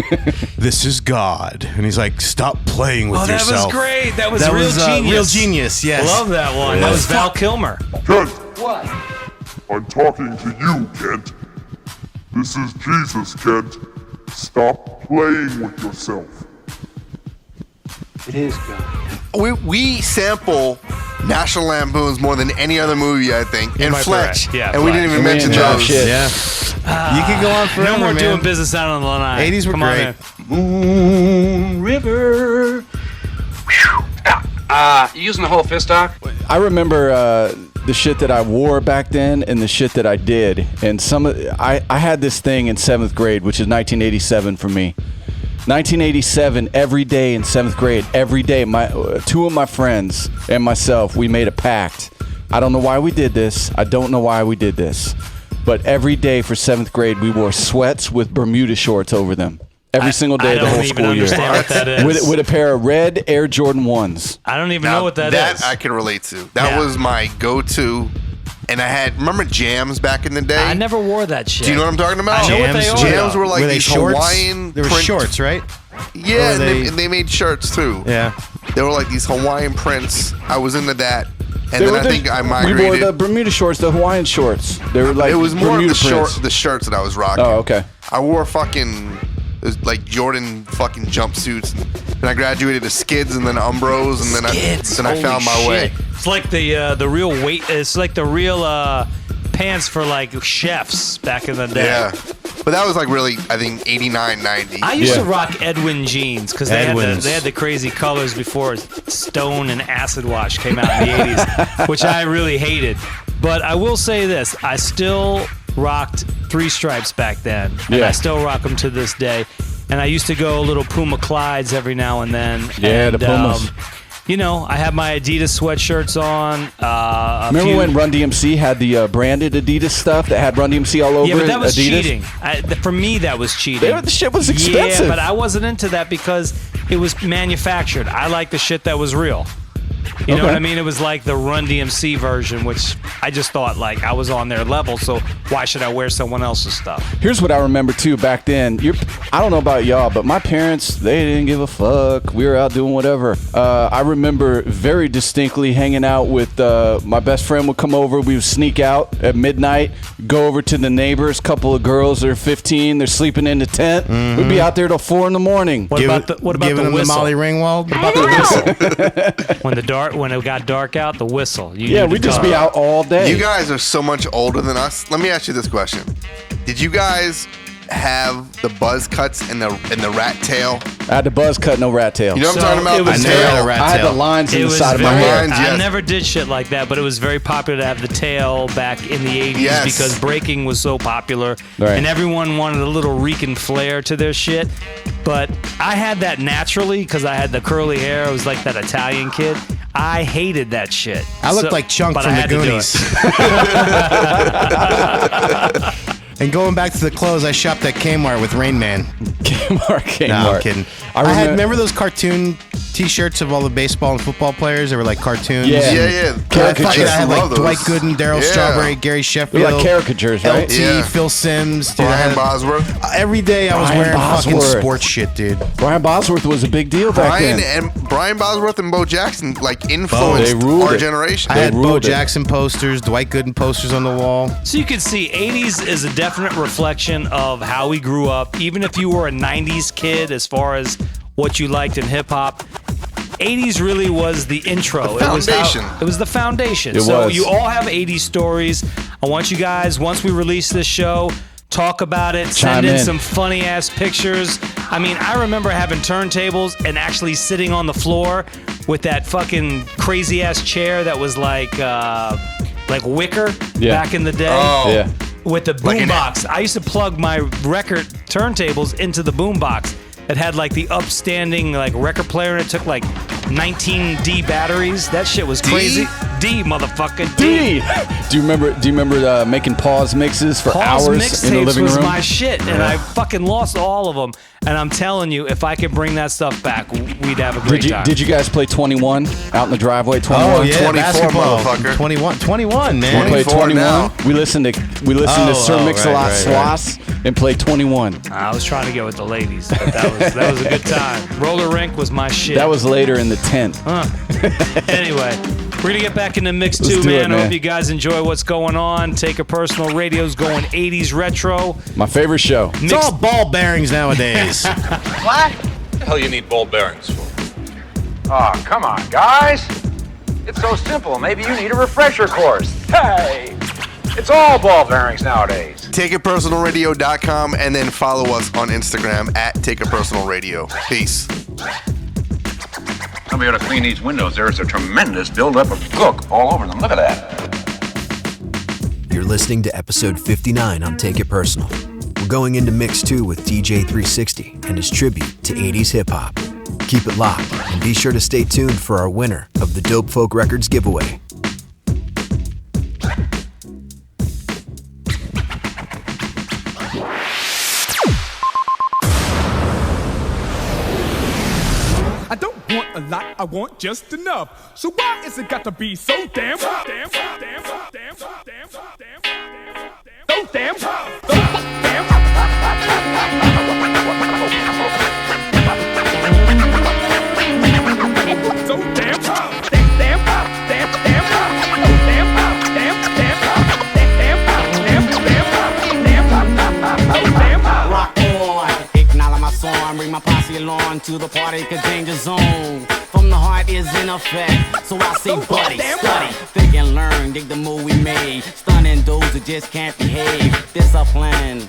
this is God. And he's like, stop playing with Oh, that yourself. was great. That was Real Genius. Real Genius, yes. Love that one. That was Val Kilmer. Kent, What? I'm talking to you, Kent. This is Jesus, Kent. Stop playing with yourself. It is God. We sample National Lampoons more than any other movie, I think, and Fletch. Yeah, and we didn't even mention those. Yeah. You could go on forever, No more man. doing business out on the line. 80s were Come on, great. man. Moon River. You using the whole fist, Doc? I remember the shit that I wore back then and the shit that I did. And I had this thing in 7th grade, which is 1987 for me. 1987, every day in 7th grade, every day, two of my friends and myself, we made a pact. I don't know why we did this. I don't know why we did this. But every day for 7th grade, we wore sweats with Bermuda shorts over them. Every single day of the whole school year. What that is. With a pair of red Air Jordan 1s. I don't even know what that is. That I can relate to. That was my go-to. And I had, remember Jams back in the day? I never wore that shit. Do you know what I'm talking about? I know what they are. Jams were like Were they these shorts? Hawaiian They were print- shorts, right? Yeah, Or and they made shirts too. Yeah. They were like these Hawaiian prints. I was into that. And They then were I think I We migrated. wore the Bermuda shorts, the Hawaiian shorts. They were like it was more Bermuda of prints. the shirts that I was rocking. Oh, okay. I wore fucking like Jordan fucking jumpsuits. And I graduated to Skids and then Umbros and then I found my Holy way. shit. It's like the real weight. It's like the real pants for like chefs back in the day. Yeah. But that was like really, I think, 89, 90. I used to rock Edwin jeans because they Edwins. had the crazy colors before Stone and Acid Wash came out in the 80s, which I really hated. But I will say this, I still rocked Three Stripes back then, and Yeah. I still rock them to this day. And I used to go little Puma Clydes every now and then. Yeah, and, the Pumas. You know, I have my Adidas sweatshirts on. Remember when Run-DMC had the branded Adidas stuff that had Run-DMC all over it? Yeah, but that was Adidas? cheating. For me, that was cheating. The shit was expensive. Yeah, but I wasn't into that because it was manufactured. I like the shit that was real. You know Okay. what I mean? It was like the Run-DMC version, which I just thought like I was on their level, so why should I wear someone else's stuff? Here's what I remember too back then. I don't know about y'all, but my parents, they didn't give a fuck. We were out doing whatever. I remember very distinctly hanging out with my best friend would come over. We would sneak out at midnight, go over to the neighbors. Couple of girls, they're 15, they're sleeping in the tent. We'd be out there till 4 in the morning. What about the Giving them whistle? the Molly Ringwald? What about the whistle? When it got dark out, the whistle. We'd just be out all day. You guys are so much older than us. Let me ask you this question. Did you guys have the buzz cuts and the rat tail? I had the buzz cut, no rat tail. You know what I'm talking about? it was The very- tail. I had the lines in the side of my hair. I never did shit like that, but it was very popular to have the tail back in the 80s Yes. because breaking was so popular. Right. And everyone wanted a little Rican flair to their shit. But I had that naturally because I had the curly hair. I was like that Italian kid. I hated that shit. I looked like Chunk but from I the had to do Goonies. it. And going back to the clothes, I shopped at Kmart with Rain Man. Kmart. No, I'm kidding. I remember those cartoon T-shirts of all the baseball and football players. They were like cartoons. Yeah. I had like Love those. Dwight Gooden, Daryl Yeah. Strawberry, Gary Sheffield. They're like caricatures, right? LT, Yeah. Phil Sims. Dude, I Brian had- Bosworth. Every day I was Brian wearing fucking Bosworth. sports shit, dude. Brian Bosworth was a big deal back then. Brian Bosworth and Bo Jackson like influenced They ruled our it. generation. I had Bo ruled it. Jackson posters, Dwight Gooden posters on the wall. So you can see 80s is a definite reflection of how we grew up. Even if you were a 90s kid as far as what you liked in hip hop, 80s really was the intro. The foundation. It was the foundation. It So was. you all have 80s stories. I want you guys, once we release this show, talk about it, send Chime in in. some funny ass pictures. I mean, I remember having turntables and actually sitting on the floor with that fucking crazy ass chair that was like wicker back in the day. Oh. Yeah. With the Like an- boombox. I used to plug my record turntables into the boombox. It had like the upstanding like record player and it took like 19 D batteries. That shit was crazy. D motherfucker. D. Do you remember making pause mixes for Paul's hours in the mixtapes living was room? my shit, and I fucking lost all of them. And I'm telling you, if I could bring that stuff back, we'd have a great time. Did you guys play 21 out in the driveway? 21. Oh, yeah, 24, basketball. motherfucker. 21, man. We played 24 21. now. We listened to Sir Mix-a-Lot Sloss and played 21. I was trying to go with the ladies, but that was a good time. Roller rink was my shit. That was later in the tent. Anyway, we're gonna get back into mix Let's 2, do it, man. I man. hope you guys enjoy what's going on. Take a Personal Radio's going 80s retro. My favorite show. It's all ball bearings nowadays. What the hell you need ball bearings for? Oh, come on, guys. It's so simple. Maybe you need a refresher course. Hey, it's all ball bearings nowadays. TakeItPersonalRadio.com and then follow us on Instagram at TakeItPersonalRadio. Peace. Somebody ought to clean these windows. There's a tremendous buildup of gook all over them. Look at that. You're listening to episode 59 on Take It Personal. We're going into mix 2 with DJ 360 and his tribute to 80s hip-hop. Keep it locked and be sure to stay tuned for our winner of the Dope Folk Records giveaway. I don't want a lot, I want just enough. So why is it got to be so damn tough? So damn Rock on, acknowledge my song, bring my posse along to the party, cause danger zone from the heart is in effect. So I say, buddy, study, think and learn, dig the move we made, stunning those who just can't behave. Discipline,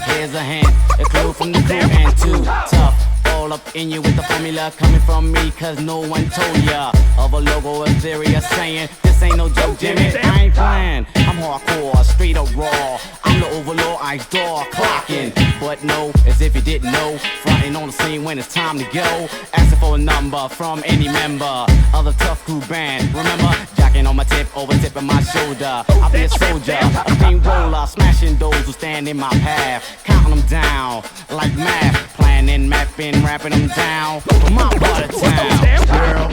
here's a hint, a clue from the crew and too tough. All up in you with the formula coming from me, cause no one told ya of a logo or theory of saying this ain't no joke, Jimmy. I ain't playing, I'm hardcore, straight up raw. I'm the overlord, I door clocking. But no, as if you didn't know, fronting on the scene when it's time to go. Asking for a number from any member of the Tuff Crew band. Remember, jacking on my tip, over tipping my shoulder. I'll be a soldier, a steamroller, smashing those who stand in my path, counting them down like math, planning, mapping, rapping them down from my part of town. Girl.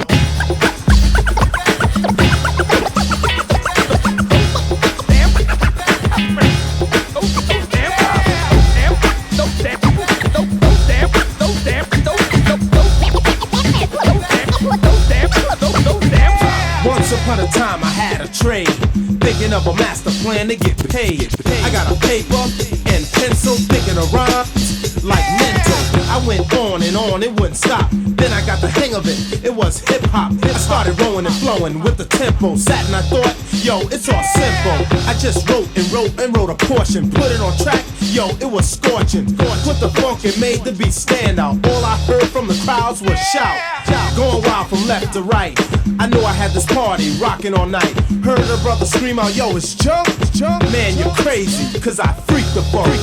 Once upon a time I had a trade, thinking of a master plan to get paid. I got a paper and pencil, thinking of rhymes like mental. I went on, it wouldn't stop. Then I got the hang of it, it was hip-hop. I started rolling and flowing with the tempo. Sat and I thought, yo, it's all simple. I just wrote a portion, put it on track, yo, it was scorching. Put the funk and made the beat stand out. All I heard from the crowds was shout. Going wild from left to right. I knew I had this party rocking all night. Heard a brother scream out, yo, it's junk. Man, you're crazy, cause I freak the funk.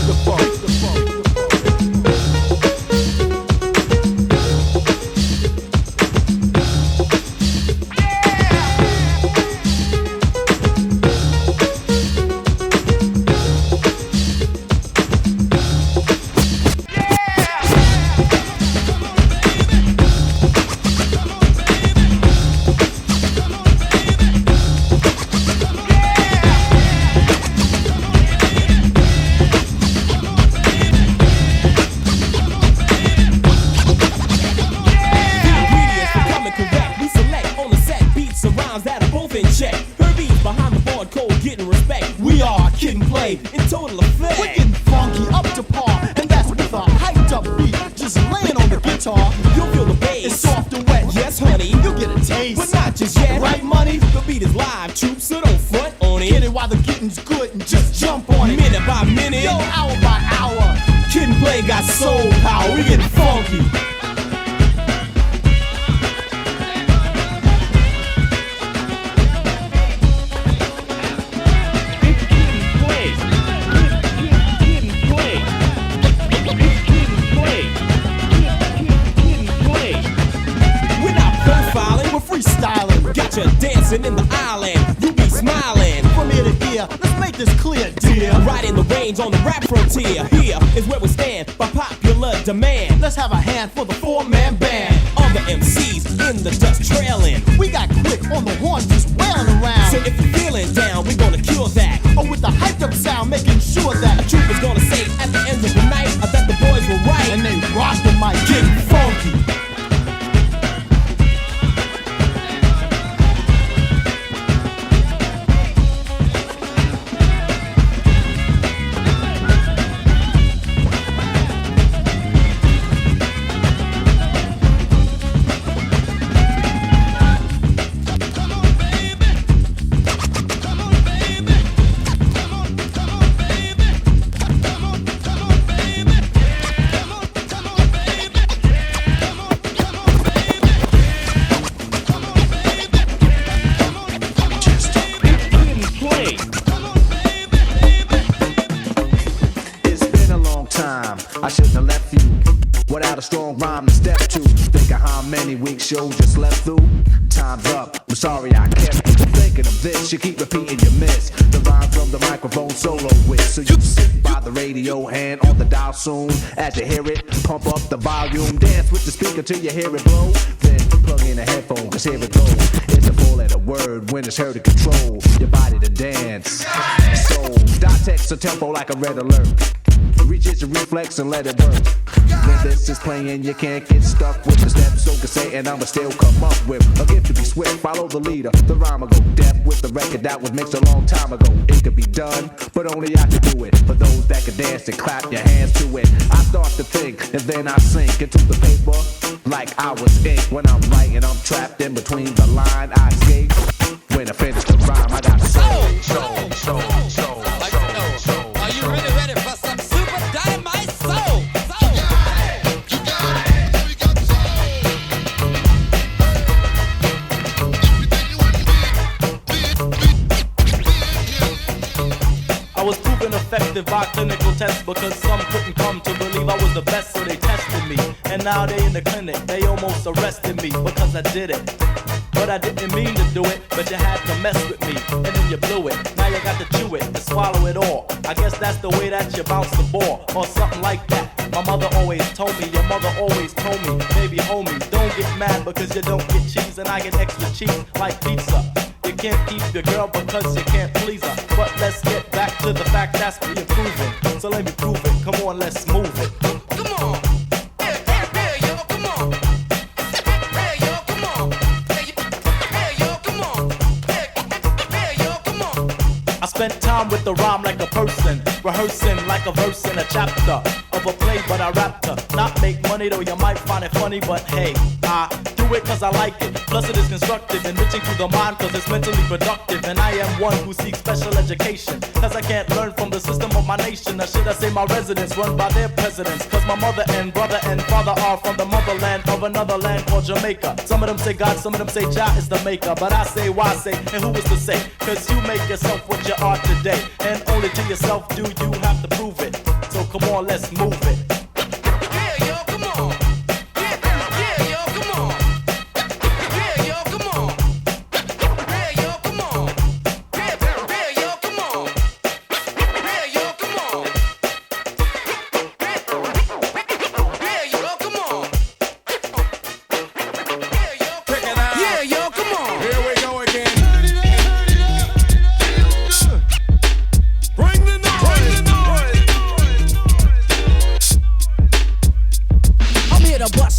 Let's have a hand for the four-man band. All the MCs in the dust trailing. We got quick on the horn just wailing around. So if you're feeling down, we're gonna cure that. Oh, with the hyped up sound, making sure that a trooper's gonna say at the end of the night that the boys were right. And they rock the mic, getting funky. I shouldn't have left you without a strong rhyme to step to. Think of how many weeks shows you slept through. Time's up, I'm sorry I kept you thinking of this. You keep repeating your miss. The rhyme from the microphone solo with. So you sit by the radio, hand on the dial soon. As you hear it, pump up the volume. Dance with the speaker till you hear it blow. Then plug in a headphone, cause here it goes. It's a four-letter word when it's heard to control your body to dance. So, dot text a tempo like a red alert. Reach your reflex and let it work. When this is playing, you can't get stuck with the steps. So can say, and I'ma still come up with a gift to be swift. Follow the leader, the rhyme will go deaf with the record that was mixed a long time ago. It could be done, but only I can do it. For those that can dance and clap your hands to it. I start to think, and then I sink into the paper like I was ink. When I'm writing, I'm trapped in between the line. I escape. When I finish the rhyme, I got soul. Are you really ready for some super dynamite soul? I was proven effective by clinical tests because some couldn't come to believe I was the best, so they tested me. And now they in the clinic, they almost arrested me because I did it. But I didn't mean to do it, but you had to mess with me, and then you blew it. Now you got to chew it and swallow it all. I guess that's the way that you bounce the ball, or something like that. My mother always told me, your mother always told me, baby homie, don't get mad because you don't get cheese, and I get extra cheese like pizza. You can't keep your girl because you can't please her. But let's get back to the fact that's being proven. So let me prove it, come on, let's move it. Come on. I spent time with the rhyme like a person, rehearsing like a verse in a chapter of a play, but I rapped her. Not make money though, you might find it funny, but hey, I do it cause I like it. Plus it is constructive, enriching to the mind cause it's mentally productive. And I am one who seeks special education, cause I can't learn from the system of my nation. Or should I say my residents run by their presidents? Cause my mother and brother and father are from the motherland of another land called Jamaica. Some of them say God, some of them say Jah is the maker. But I say why say, and who is to say? Cause you make yourself what you are today, and only to yourself do you have to prove it. So come on, let's move it. Yeah, yo, come on. Yeah, yo, come on. Yeah, yo, come on. Yeah, yo, come on. Yeah, yo, come on. Yeah, yo, come on. Yeah, yo, come on. Check it out. Yeah, yo, come on. Here we go again.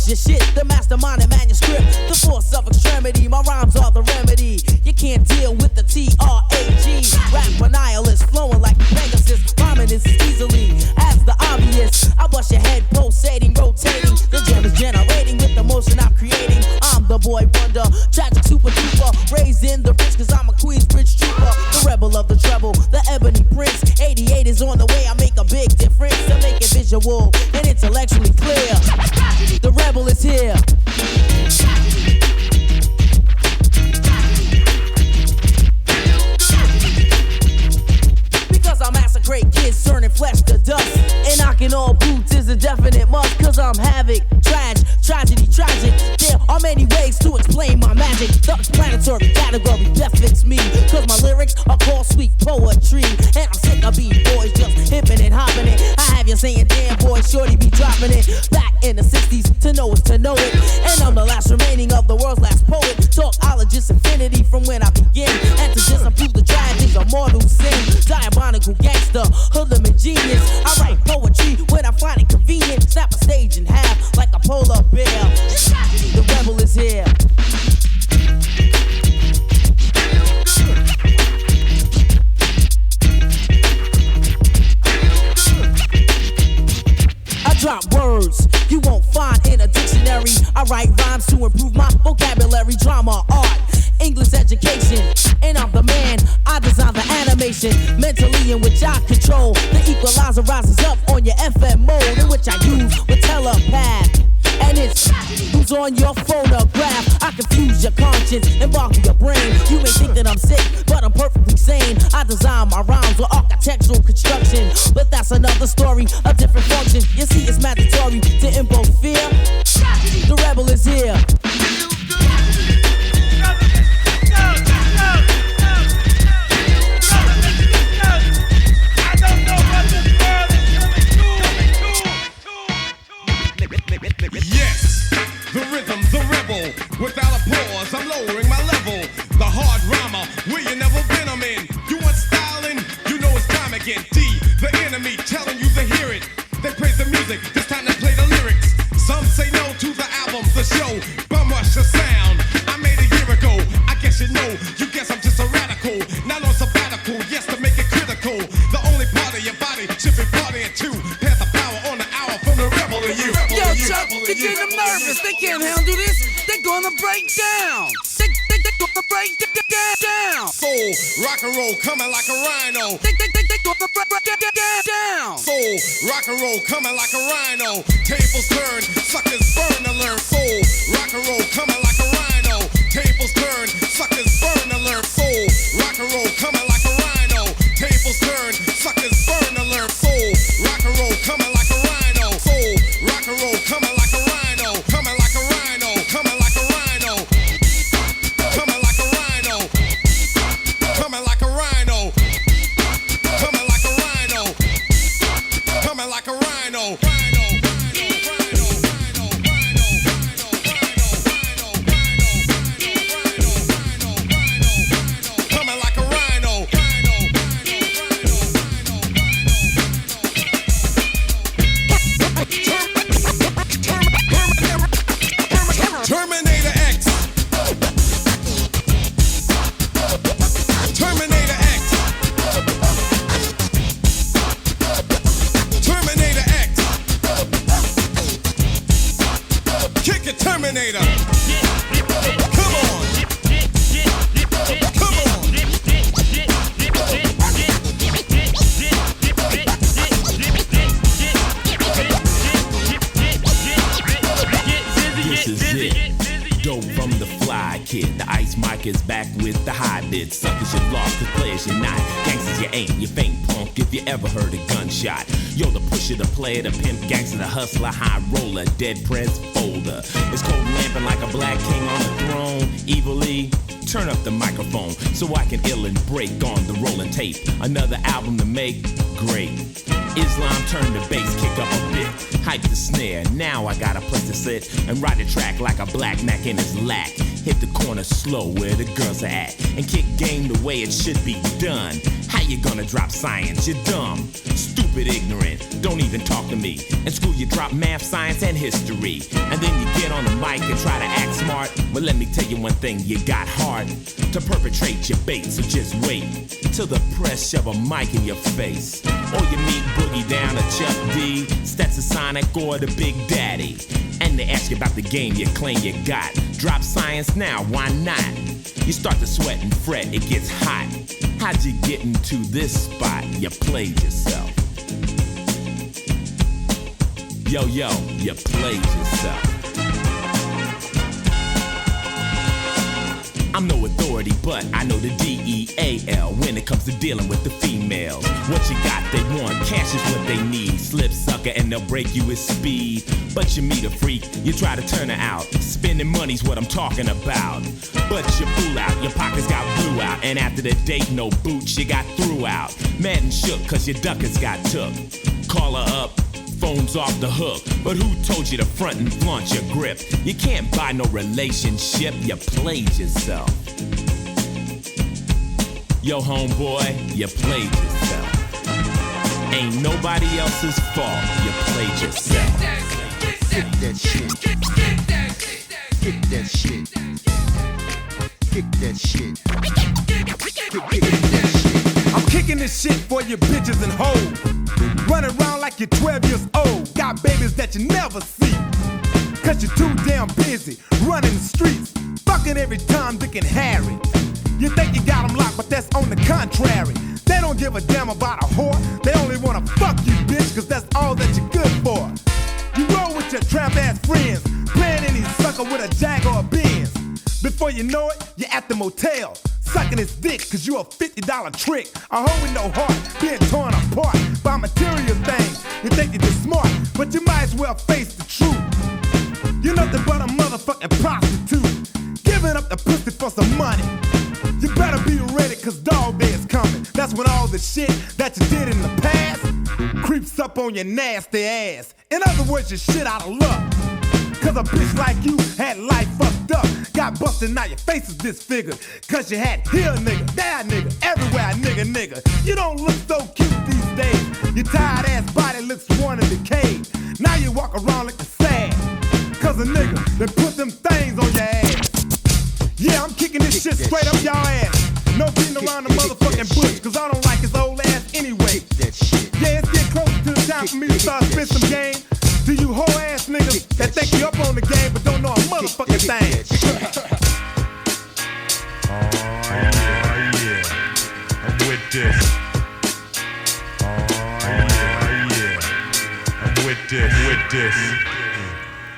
Your shit, the mastermind and manuscript, the force of extremity, my rhymes are the remedy. You can't deal with the T.R.O.Y. Rap nihilist, flowing like Pegasus, rhyming as easily as the obvious. I bust your head, pulsating, rotating, the jam is generating with the motion I'm creating. I'm the boy wonder, tragic super duper, raised in the rich cause I'm a Queensbridge trooper, the rebel of the treble, the ebony prince. 88 is on the way, I make a big difference, I make it visual and intellectually clear. The rebel is here. Because I massacre kids, turning flesh to dust, and knocking all boots is a definite must. Cause I'm havoc, tragedy, tragic. There are many ways to explain my magic. The explanatory category befits me, cause my lyrics are called sweet poetry. And I'm sick of B-boys just hipping and hopping it. I have you saying, damn boy, shorty be dropping it. Back in the 60s, to know is to know it. And I'm the last remaining of the world's last poet. Talkologist infinity from when I begin. And to disapprove the tragedies of mortal sin. Diabolical gangster, hoodlum and genius. I write poetry when I find it convenient. Snap a stage in half like a polar bear. The rebel is here. I drop words you won't find in a dictionary. I write rhymes to improve my vocabulary, drama, art, English education. And I'm the man, I design the animation, mentally in which I control. The equalizer rises up on your FM mode, in which I use with telepath. And it's who's on your phonograph. I confuse your conscience and boggle your brain. You may think that I'm sick, but I'm perfectly sane. I design my rhymes with architectural construction, but that's that's another story. A different function, you see it's mandatory to invoke fear. The rebel is here. Yes, the rhythm's a rebel. Without a pause, I'm lowering my level. The hard rhymer, where you never been, I'm in. You want styling? You know it's time again. D, the enemy, telling you to hear it. They praise the music, it's time to play the lyrics. Some say no to the album, the show. Bum rush the sound. I made a year ago. I guess you know. You guess I'm just a radical. Not on sabbatical, yes, to make it critical. The only part of your body should be partying too. Pass the power on the hour from the rebel to you. Yo, Chuck, you're getting them nervous. They can't handle this. They're gonna break down. They're gonna break down. Soul, rock and roll, coming like a rhino. They're gonna break down. Soul, rock and roll, coming like a rhino. Tables turn, suckers burn to learn. Soul, rock and roll, coming like a rhino. Tables turn, suckers burn to learn. Soul, rock and roll, coming like a rhino. Tables turn, suckers burn to learn. Soul, rock and roll, coming like a rhino. Soul, rock and roll, coming like a rhino. Coming like a rhino, coming like a rhino. Coming like a rhino. Coming like a rhino. Coming like a rhino. Coming like a rhino. Coming like a rhino. Terminator X. Terminator X. Terminator X. Kick it, Terminator. Come on. Come on. This is it. Dope from the fly kid. The ice mic is back with the high bid. Suckers, you lost, the players, you're not. Gangsters, you ain't. You faint punk if you ever heard a gunshot. Yo, the pusher, the player, the pimp, gangster, the hustler, high roller, dead press folder. It's cold lamping like a black king on a throne. Evilly, turn up the microphone so I can ill and break on the rolling tape. Another album to make, great. Islam turn the bass, kick up a bit. Hype the snare, now I got a place to sit and ride the track like a black Mac in his lack. Hit the corner slow where the girls are at and kick game the way it should be done. How you gonna drop science? You're dumb, stupid, ignorant, don't even talk to me. In school you drop math, science, and history, and then you get on the mic and try to act smart. But let me tell you one thing, you got heart to perpetrate your bait, so just wait till the press shove a mic in your face. Or you meet Boogie down at Chuck D, Stetsasonic, or the Big Daddy, and they ask you about the game you claim you got. Drop science now, why not? You start to sweat and fret, it gets hot. How'd you get into this spot? You played yourself. Yo, you played yourself. I'm no authority, but I know the DEAL when it comes to dealing with the females. What you got, they want. Cash is what they need. Slip sucker and they'll break you with speed. But you meet a freak, you try to turn her out. Spending money's what I'm talking about. But you fool out, your pockets got blew out. And after the date, no boots, you got threw out. Mad and shook, cause your duckers got took. Call her up, phone's off the hook. But who told you to front and flaunt your grip? You can't buy no relationship, you played yourself. Yo, homeboy, you played yourself. Ain't nobody else's fault, you played yourself. Kick that shit. Kick that shit. Kick that shit. Kick that shit. I'm kicking this shit for you bitches and hoes. Run around like you're 12 years old. Got babies that you never see. Cause you're too damn busy running the streets. Fucking every time Dick and Harry. You think you got them locked, but that's on the contrary. They don't give a damn about a whore. They only wanna fuck you, bitch, cause that's all that you're good for. You roll with your tramp ass friends, playing any sucker with a Jag or a Benz. Before you know it, you're at the motel, sucking his dick cause you a $50 trick. A hoe with no heart, being torn apart by material well face the truth. You're nothing but a motherfucking prostitute, giving up the pussy for some money. You better be ready, cause dog day is coming. That's when all the shit that you did in the past creeps up on your nasty ass. In other words, you're shit out of luck. Cause a bitch like you had life fucked up. Got busted, now your face is disfigured. Cause you had here nigga, there nigga, everywhere nigga. You don't look so cute these days. Your tired ass body looks worn and decayed. Now you walk around looking sad. Cause a nigga that put them things on your ass. Yeah, I'm kicking this shit straight up y'all ass. No beating around the motherfucking bush, cause I don't like his old ass anyway. Yeah, it's getting close to the time for me to start spit some game. To you whole ass niggas that think you up on the game but don't know a motherfucking thing. Oh yeah, I'm with this. Oh yeah, I'm with this.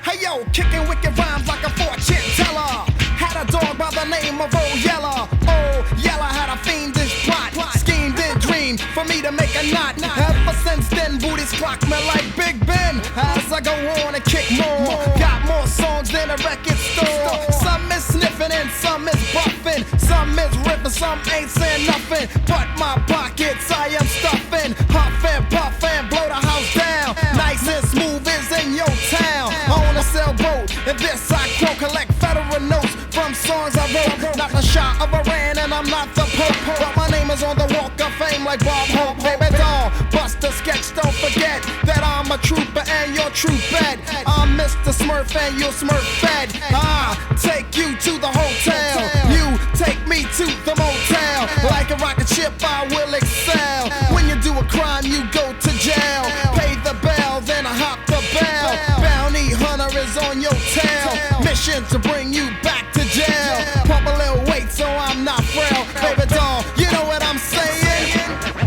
Hey yo, kicking wicked rhymes like a fortune teller. Had a dog by the name of Old Yeller. Old Yeller had a fiendish plot. Schemed and dreamed for me to make a knot. Ever since then, booties clock me like Big Ben. As I go on and kick more. Got more songs than a record store. Some is sniffing and some is buffing. Some is ripping, some ain't saying nothing. But my pockets I am stuffing. Huff and puff and blow the house down. Nice and smooth is in your town. On a sailboat, and this I quote, collect federal notes from songs I wrote. Not a shot of Iran and I'm not the Pope, but my name is on the Walk of Fame like Bob Hope. Baby doll, bust a sketch, don't forget that I'm a trooper and you're true bed. I'm Mr. Smurf and you're Smurf fed. I take you to the hotel, you take me to the motel. Like a rocket ship I will excel. When you do a crime you go to jail. Pay the bell, then I hop the bell. Bounty hunter is on your tail. Mission to bring you back to jail. Pump a little weight so I'm not frail. Baby doll, you know what I'm saying?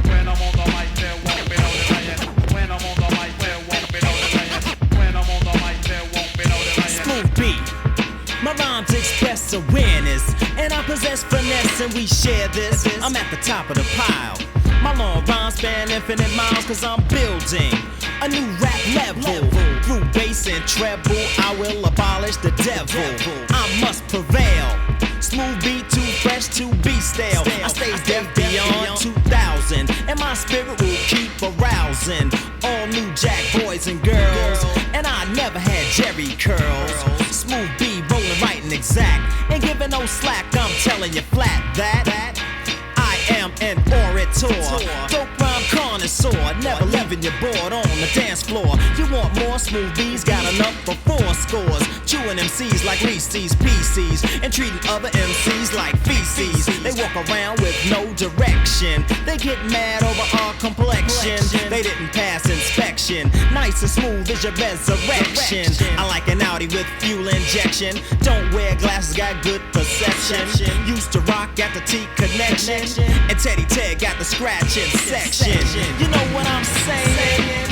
When I'm on the mic, there won't be no denying. When I'm on the mic, there won't be no denying. When I'm on the mic, there won't be no denying. Smooth beat. My rhymes express awareness, and I possess finesse, and we share this. I'm at the top of the pile. My long rhymes span infinite miles, cause I'm building a new rap level. Through bass and treble, I will abolish the devil. I must prevail. Smooth beat, too fresh to be stale. I stay deaf beyond 2000, and my spirit will keep arousing all new jack boys and girls. And I never had Jerry curls. Smooth B, rolling right and exact, and giving no slack. I'm telling you flat that I am an orator, dope rhyme connoisseur, never leaving you bored on the dance floor. You want more? Smooth B's got enough for 4 scores. Chewing MCs like Reese's PCs, and treating other MCs like feces. They walk around with no direction. They get mad over our complexion. They didn't pass inspection. Nice and smooth is your resurrection. I like an Audi with fuel injection. Don't wear glasses, got good perception. Used to rock at the T Connection, and Teddy Ted got the scratching section. You know what I'm saying?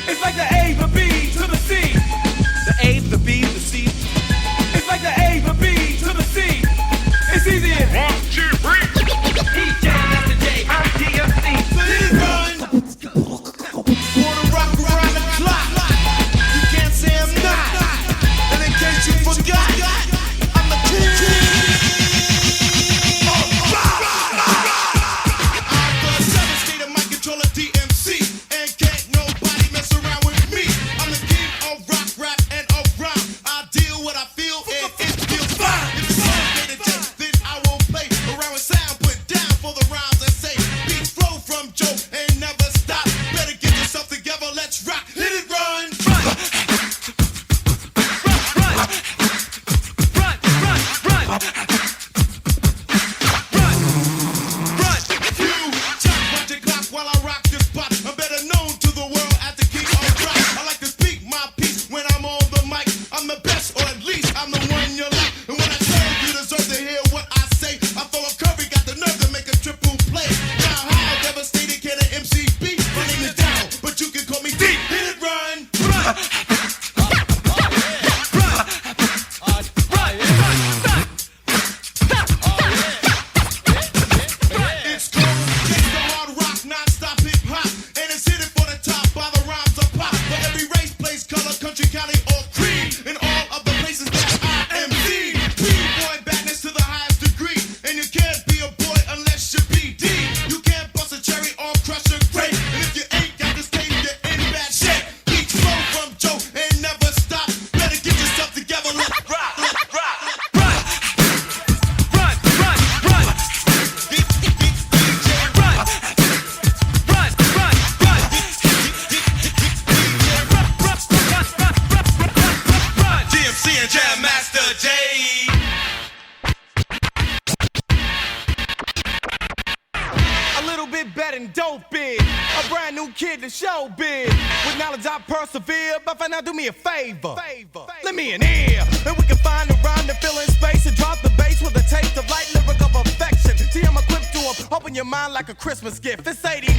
It's like the A, the B to the C. The A, the B, the C. It's like the A, the B to the C. It's easy as 1, 2, 3. DJ, that's the J, I'm D.O.C. So this run. Wanna rock around the clock. You can't say I'm not. And then let's rock. Hit it, run. While I rock this spot, I'm better known to the world as the king of rock. I like to speak my piece when I'm on the mic. I'm the best, or at least I'm the one you like. And when I say you deserve to hear what I say, I throw a curry, got the nerve to make a triple play. Now how devastated can an MC be? My name is down, but you can call me D. Hit it, run, run. Do me a favor. Let me an ear, and we can find a rhyme to fill in space and drop the bass with a taste of light lyrical perfection. See, I'm equipped to open your mind like a Christmas gift. It's 89,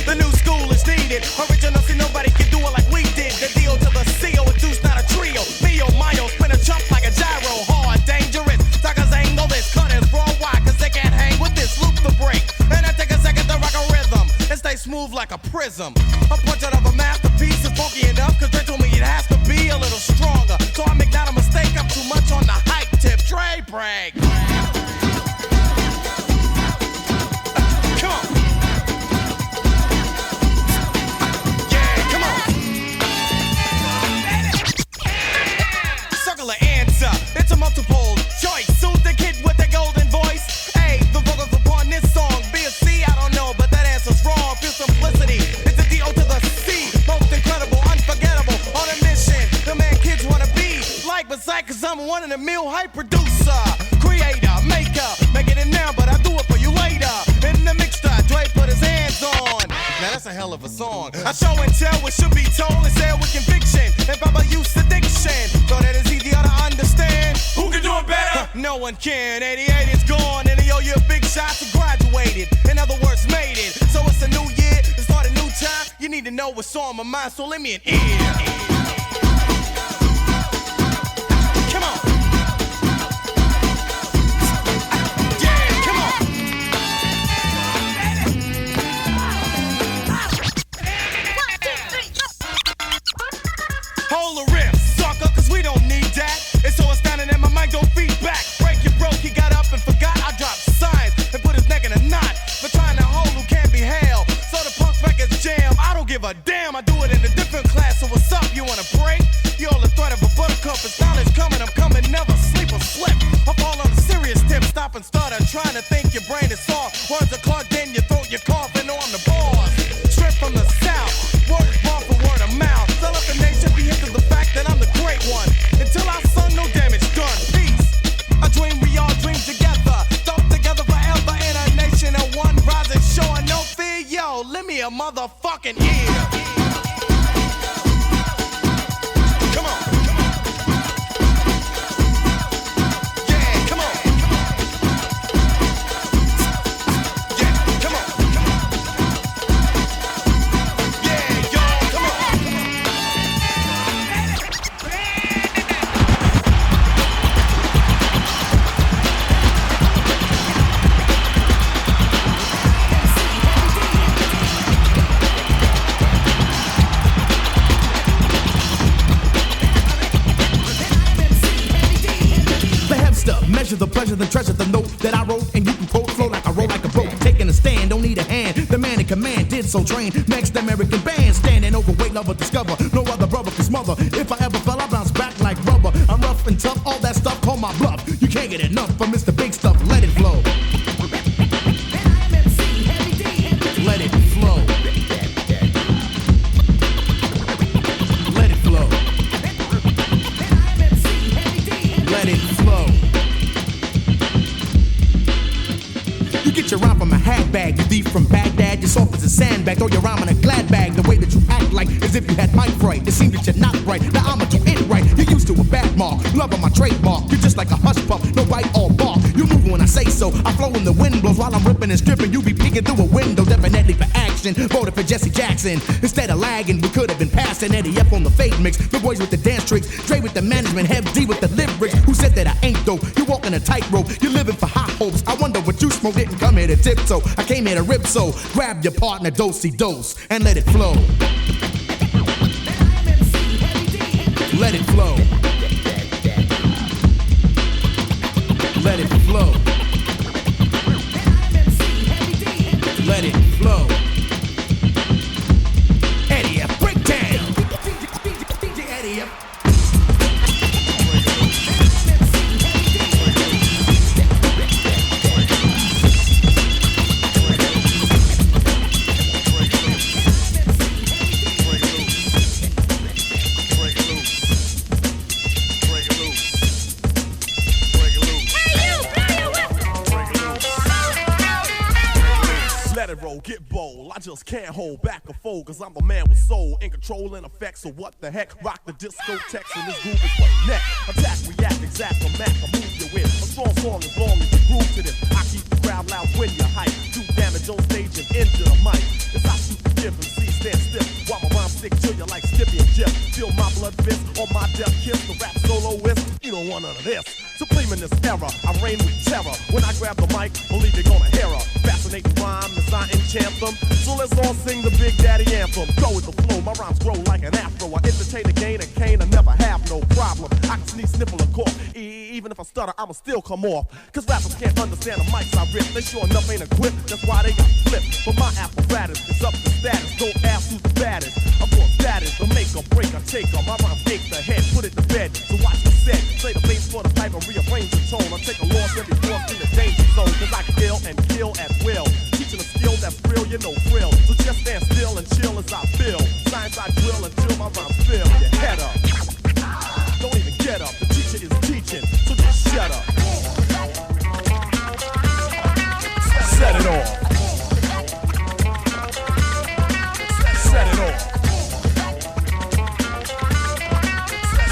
the new school is needed. Original, see nobody can do it like we did. The D.O. to the C.O. with Deuce, not a trio. Mio, Mayo, spin a chump like a gyro. Hard, dangerous, suckers angle this. Cutters raw, why? Cause they can't hang with this. Loop the break, and I take a second to rock a rhythm and stay smooth like a prism. A portrait of a masterpiece is funky enough, cause they told me it has to be a little stronger. So I make not a mistake, I'm too much on the hype tip. Dre brag. Come on. Yeah, come on. Circle of answer, it's a multiple choice. Soothe the kid with the golden voice. Hey, the vocals upon this song, B or C, I don't know, but that answer's wrong. Pure simplicity, it's a D.O. to the C. Most incredible, unforgettable, on a mission. The man kids wanna be like beside, cause I'm one in a meal hype producer, creator, maker, making it now, but I do it for you later. In the mixtape, Dre put his hands on. Now that's a hell of a song. I show and tell what should be told and say with conviction. If I'm a use addiction, so that it's easier to understand. Who can do it better? No one can. 88 is gone, and they owe you a big shot to graduated. In other words, made it. So it's a new year, to start a new time. You need to know what's on my mind, so let me an ear. Hold a rip, sucker, cause we don't need that. It's so astounding that my mind don't feedback. Break your broke, he got up and forgot. I dropped signs and put his neck in a knot. For trying to hold who can't be held. So the punk records jam, I don't give a damn. I do it in a different class, so what's up, you wanna break? You're all the threat of a buttercup, it's knowledge coming, I'm coming, never sleep or slip. I fall on a serious tip, stop and stutter, trying to think your brain is soft. Words are clogged in your throat, you're coughing on the boss. Straight from the south, word bar for word of mouth. Tell up the nation, be hip to the fact that I'm the great one. Until I sung, no damage done. Peace. A dream, we all dream together. Thought together forever in a nation of one. Rising, showing no fear. Yo, lend me a motherfucking ear. Come on. Yeah, come on. Yeah, come on. Yeah, yo, come on. Measure the pleasure, then treasure the note that I wrote, and you can quote, flow like I roll like a boat. Taking a stand, don't need a hand. The man in command did so train. Next American band, standing overweight, lover discover. No other brother can smother. If I ever fell, I bounce back like rubber. I'm rough and tough, all that stuff, call my bluff. You can't get enough from Mr. Big Stuff. Let it flow. Let it flow. bag, throw your rhyme in a glad bag. The way that you act like as if you had mic fright. It seems that you're not right. Now I'ma do it right. You're used to a bad mark, love on my trademark. You're just like a hush pup, no bite or bark. You move when I say so. I flow when the wind blows while I'm ripping and stripping. You be peeking through a window, definitely for action. Voted for Jesse Jackson. Instead of lagging, we could have been passing. Eddie F on the fade mix. The boys with the dance tricks. Dre with the management. Hev D with the lyrics. Who said that I ain't dope? You walking a tightrope. You're living for high hopes. I wonder what you smoke. Didn't come here to tiptoe. I came here to rip, so grab your partner, Do.C, and let it flow. Let it flow. Let it flow. Let it flow. Eddie F, breakdown. DJ Eddie F. Get bold, I just can't hold back or fold, cause I'm the man with soul, in control and effects, so what the heck, rock the discotheques and this groove is for neck, attack, react, exact, a Mac, I move you in, a strong song as long as you groove to this, I keep the crowd loud when you hype, do damage on stage and injure the mic, it's how you forgive and see, stand stiff, while my rhymes stick to you like Skippy and Jeff, feel my blood fist on my death kiss, the rap soloist, you don't want none of this, supreme in this era, I reign with terror, when I grab the mic, believe you're gonna hear her, fascinating rhyme as I enchant them. So let's all sing the Big Daddy anthem. Go with the flow, my rhymes grow like an afro. I entertain again and Kane, I never have no problem. I can sneeze, sniffle, and cough. Even if I stutter, I'ma still come off. Cause rappers can't understand the mics I rip. They sure enough ain't equipped, that's why they got flipped. But my apparatus is up to status. Don't ask who's the baddest. Of course, that is the make or break or take on. My rhymes ache the head, put it to bed. So watch the set. Play the bass for the pipe and rearrange the tone. I take a loss every force in the danger zone. Cause I kill and kill at will. Teaching a skill that's real, you know thrill. So just stand still and chill as I feel. Science I drill until my rhymes fill. Your head up. Don't even get up. The teacher is teaching, so just shut up. Set it off. Set it off.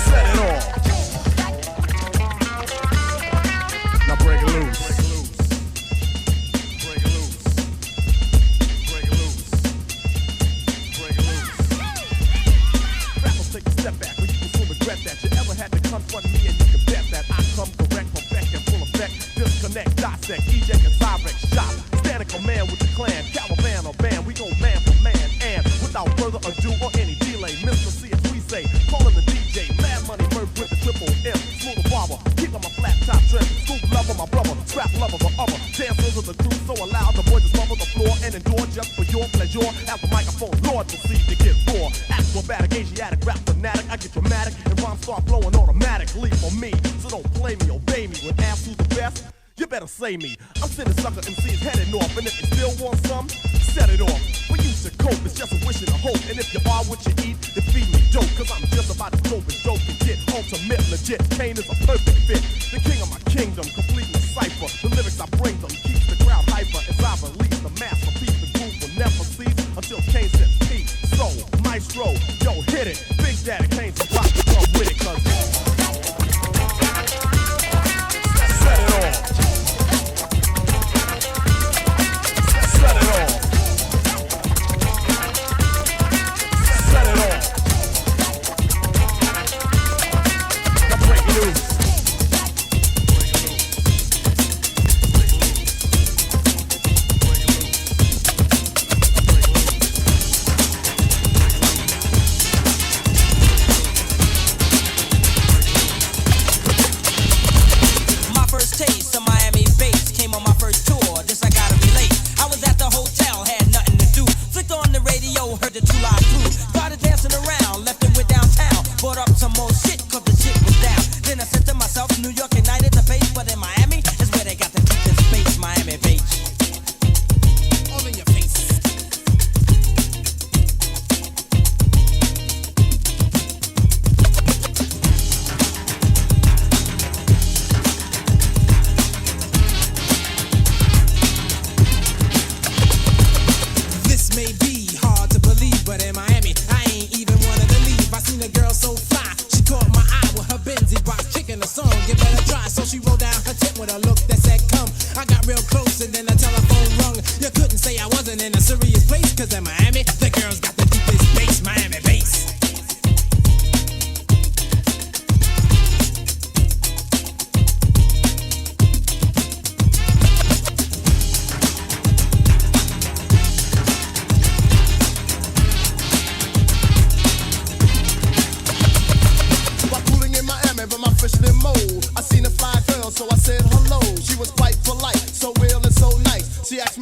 Set it off. Now break it loose. That you ever had to confront me and you can bet that I come correct, perfect, and full effect. Disconnect, dissect, eject, and direct shot. Stand in command with the clan, caravan or band. We go man for man, and without further ado or any delay, Mr. C as we say, calling the DJ, Mad Money, Murph with the triple M, smooth barber, keep on my flat top trim, scoop love on my brother, scrap love of the other. Dancers of the crew so loud, the boys just love on the floor and endure just for your pleasure. At the microphone, Lord proceed to get raw. Acrobatic, Asiatic, rap fanatic, I get dramatic, and rhymes start flowing automatically for me. So don't play me, obey me. When asked who's the best, you better say me. I'm sending sucker MCs heading off, and if you still want some, set it off. For you to cope, it's just a wish and a hope. And if you are what you eat, then feed me dope. Cause I'm just about as dope as dope can get. Ultimate, legit, Kane is a perfect fit. The king of my kingdom, complete in the cipher. The lyrics I bring them keeps the crowd hyper. As I release the masterpiece, the groove will never cease until Kane says peace. So, maestro, yo, hit it. Big Daddy Kane's about to come with it, cause set it off. Set it off. Set it off. Now break it loose.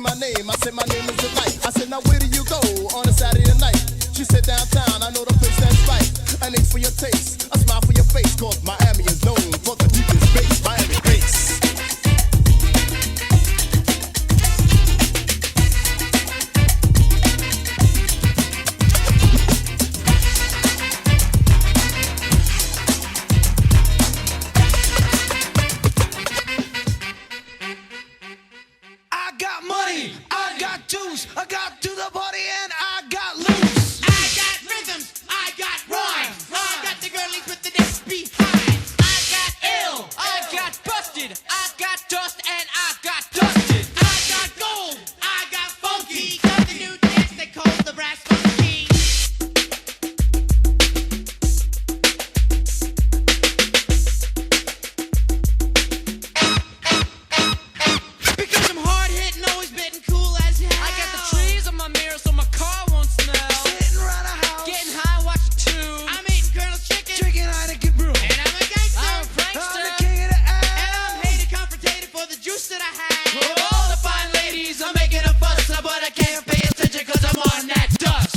my name. I said, my name is Lyte. I said, now where do you go on a Saturday night? She said, downtown, I know the place that's right. An ace for your taste, a smile for your face, cause Miami is known for the deepest bass, Miami bass. I got money, I got juice, I got to the party and I got loose. I got rhythms, I got rhymes, I got the girlies with the necks behind. I got ill, I got busted, I got dust and I got dusted. I got gold, I got funky, got the new dance they call the brass funky. Because I'm hard hitting, always bitten cool as hell. I got the trees on my mirror so my car won't smell. Sitting around a house, getting high, watching tube. I'm eating Colonel's chicken, drinking Heineken brew. And I'm a gangster, I'm a prankster, I'm the king of the ass. And I'm hated, confrontated for the juice that I have. All the fine ladies, I'm making a fuss, but I can't pay attention cause I'm on that dust.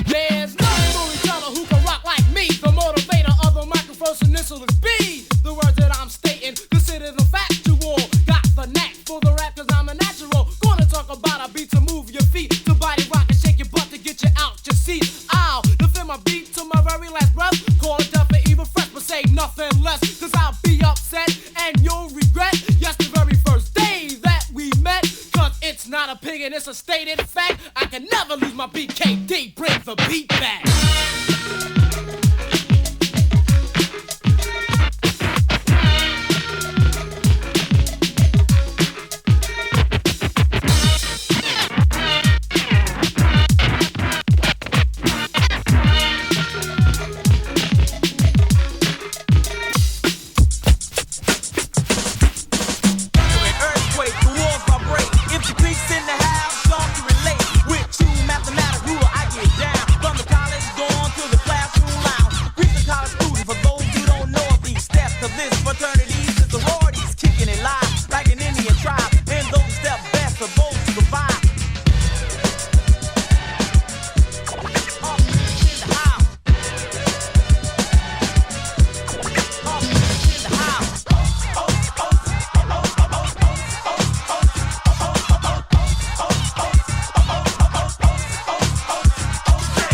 There's no storyteller who can rock like me. The motivator of the microphone initial is B. The words that I'm stating, consider them factual. Got the knack for the rap cause I'm a natural. Gonna talk about a beat to move your feet, to body rock and shake your butt to get you out your seat. I'll defend my beat to my very last breath. Call it death or even fresh, but say nothing less. Cause I'll be upset and you'll regret. Yes, the very first day that we met. Cause it's not a pig and it's a stated fact. I can never lose my BKD, bring the beat back. Earthquake, the walls vibrate. If the creeps in the house, y'all can relate. With true mathematics rule, I get down. From the college dorm to the classroom lounge. Greet the college student for those who don't know of these steps of this fraternity. The sororities kicking it live like an Indian tribe. And those step best for those who survive.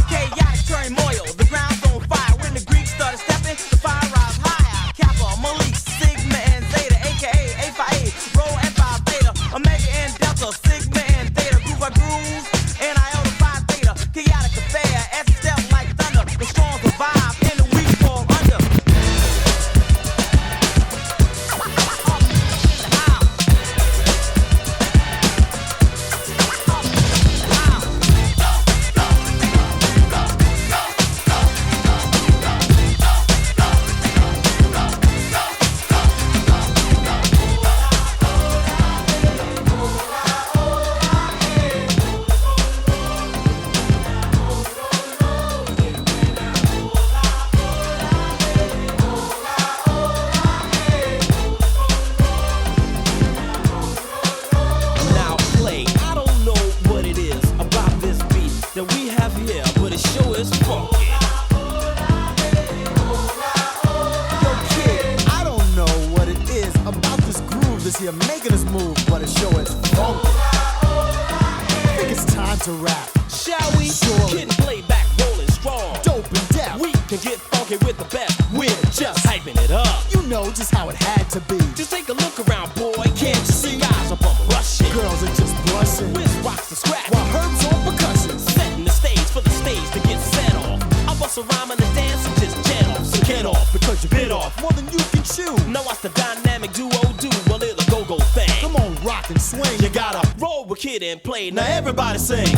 Chaotic turmoil, the ground's on fire. When the Greeks started stepping, the fire rise higher. Kappa, Malik, Sigma, and Zeta, aka A Phi A, Rho and Phi Beta, Omega and Delta, Sigma and Theta, groove by grooves, and Iota Phi Theta. Chaotic affair, as a step like thunder. The strong survive, and the weak fall under. Now play. I don't know what it is about this beat that we have here, but it sure is funky. Yo, kid, I don't know what it is about this groove that's here making us move, but it sure is funky. I think it's time to rap. Shall we? Surely. Getting playback, rolling strong. Dope and deaf. We can get funky with the best. We're just hyping it up. You know just how it had to be. Just take a look around, boy. Can't you see eyes up on rushing? Girls are just blushing. Whiz rocks the scratch. While Herb's on percussion. Setting the stage for the stage to get set off. I bust a rhyme and a dance and just jet off. So get off because you bit off more than you can chew. Now watch the dynamic duo do a little go-go thing. Come on, rock and swing. You gotta roll with Kid and play. Now everybody sing.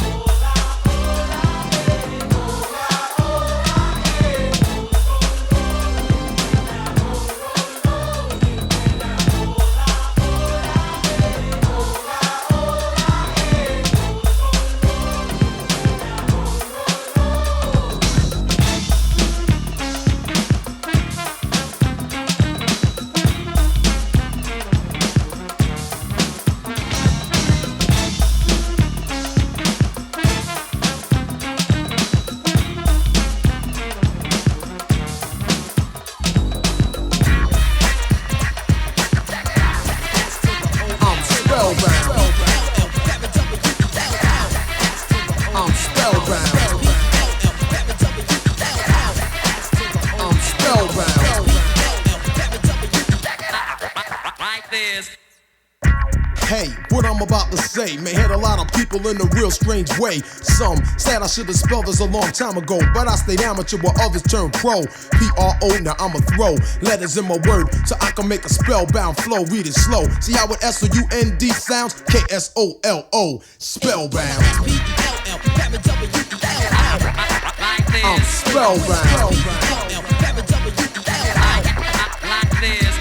what I'm about to say may hit a lot of people in a real strange way. Some said I should have spelled this a long time ago, but I stayed amateur while others turned pro. P-R-O, now I'ma throw letters in my word so I can make a spellbound flow. Read it slow. See how it S-O-U-N-D sounds? K-S-O-L-O, spellbound. I'm spellbound.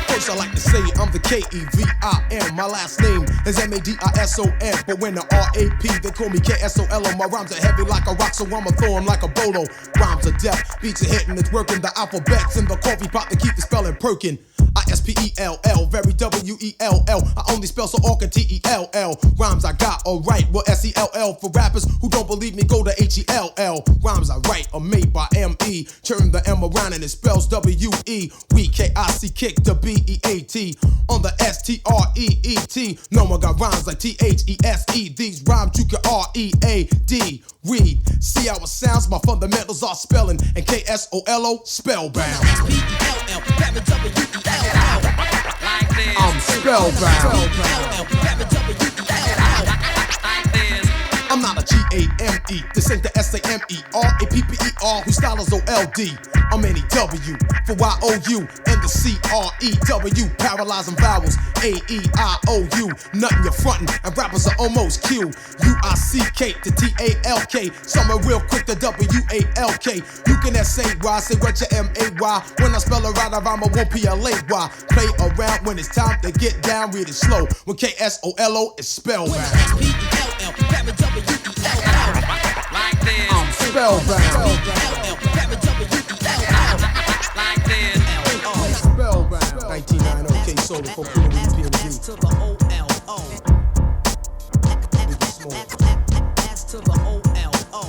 First I like to say I'm the K-E-V-I-M. My last name is M-A-D-I-S-O-N. But when the R-A-P, they call me K-S-O-L-O. My rhymes are heavy like a rock, so I'ma throw 'em like a bolo. Rhymes are deaf, beats are hitting, it's working. The alphabets in the coffee pot to keep the spelling perking. I-S-P-E-L-L, very W-E-L-L. I only spell so all can T-E-L-L. Rhymes I got are right, well S-E-L-L. For rappers who don't believe me, go to H-E-L-L. Rhymes I write are made by M-E. Turn the M around and it spells W-E. We K-I-C, kick the B-E-A-T. On the S-T-R-E-E-T. No one got rhymes like T-H-E-S-E. These rhymes you can R-E-A-D. Read, see how it sounds? My fundamentals are spelling. And K-S-O-L-O, spellbound. I'm spellbound. I'm not a G-A-M-E. This ain't the S-A-M-E-R-A-P-P-E-R whose style is O-L-D. I'm N-E-W for Y-O-U and the C-R-E-W. Paralyzing vowels A-E-I-O-U. Nothing you're frontin' and rappers are almost Q. U-I-C-K to T-A-L-K. Some are real quick to W-A-L-K. You can S-A-Y, say what your M-A-Y. When I spell it right, I rhyme, I won't P-L-A-Y. Play around when it's time to get down, read it slow. When K-S-O-L-O is spellbound. I'm spellbound. Spellbound. 1990 K Solo for Rock EPMD. S to the O-L-O. S to the O-L-O.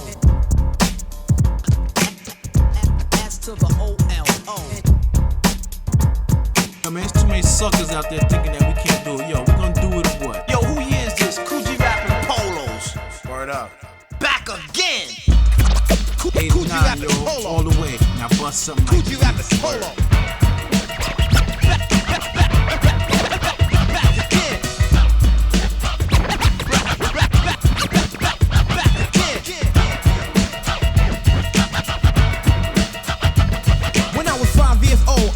S to the O-L-O. I mean, there's too many suckers out there thinking that we can't do it. Yo, we gonna do it or what? Yo, who is this? Coogee rapping polos. Word up. Back again. Coogee rapping polo. All the way. Now bust something like Coogee rapping polo.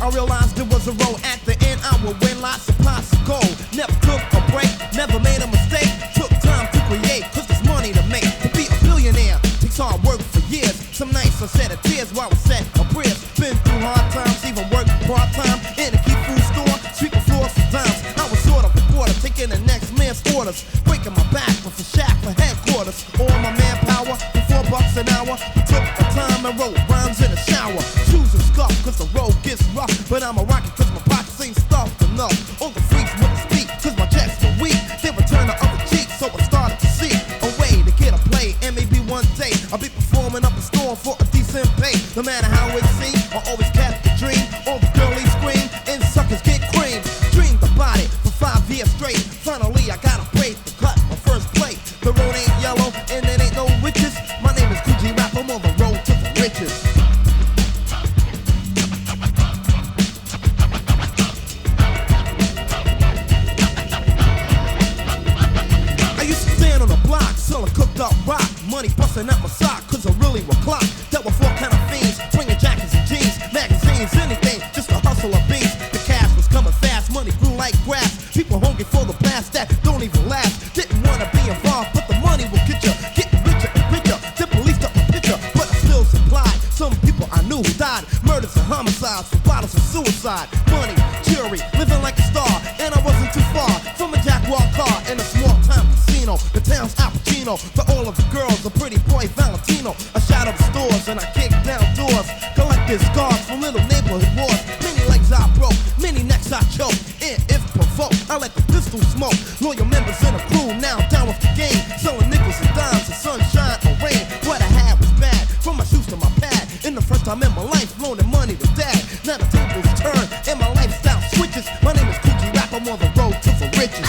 I realized there was a road at the end. I would win lots of pots of gold. Never took a break, never made a mistake. Took time to create, cause there's money to make. To be a billionaire takes hard work for years. Some nights I shed a tears while I set a prayers. Been through hard times, even worked part-time in a key food store, sweeping floors for dimes. I was sort of a reporter, taking the next man's orders. Breaking my back with a shack for headquarters. All my manpower for $4 an hour. Took my time and wrote rhymes in the shower. Shoes are scuffed cause the road gets rough. But I'm a rocket cause my pockets ain't stuffed enough. All the freaks wouldn't speak cause my checks were weak. They returned the other cheek, so I started to see a way to get a play. And maybe one day I'll be performing up a storm for a decent pay. No matter how it seems, I always catch the dream. All the girlies scream and suckers get cream. Dreamed about it for 5 years straight. Finally I got a break to cut my first plate. The road ain't yellow and it ain't no witches. My name is Coogee Rap, I'm on the road to the riches. Selling cooked up rock, money busting out my sock, cause I really was clocked. Dealt with 4 kind of fiends, bringing jackets and jeans, magazines, anything, just to hustle a beast. The cash was coming fast, money grew like grass. People hungry for the blast that don't even last. Didn't wanna be involved, but the money will get you. Getting richer and richer, the police got my picture, but I still supplied. Some people I knew who died, murders and homicides, for bottles of suicide. Money, jewelry, living like a star, and I wasn't too far from a Jaguar car in a small town casino. The town's Al Pacino, for all of the girls, a pretty boy Valentino. I shot up stores and I kicked down doors, collected scars from little neighborhood wars. Many legs I broke, many necks I choked, and if provoked, I let the pistol smoke. Loyal members in a crew, now down with the game, selling nickels and dimes in sunshine or rain. What I had was bad, from my shoes to my pad. In the first time in my life, loaning money to dad. Now the tables turn and my lifestyle switches. My name is Coogee Rap, I'm on the road to the riches.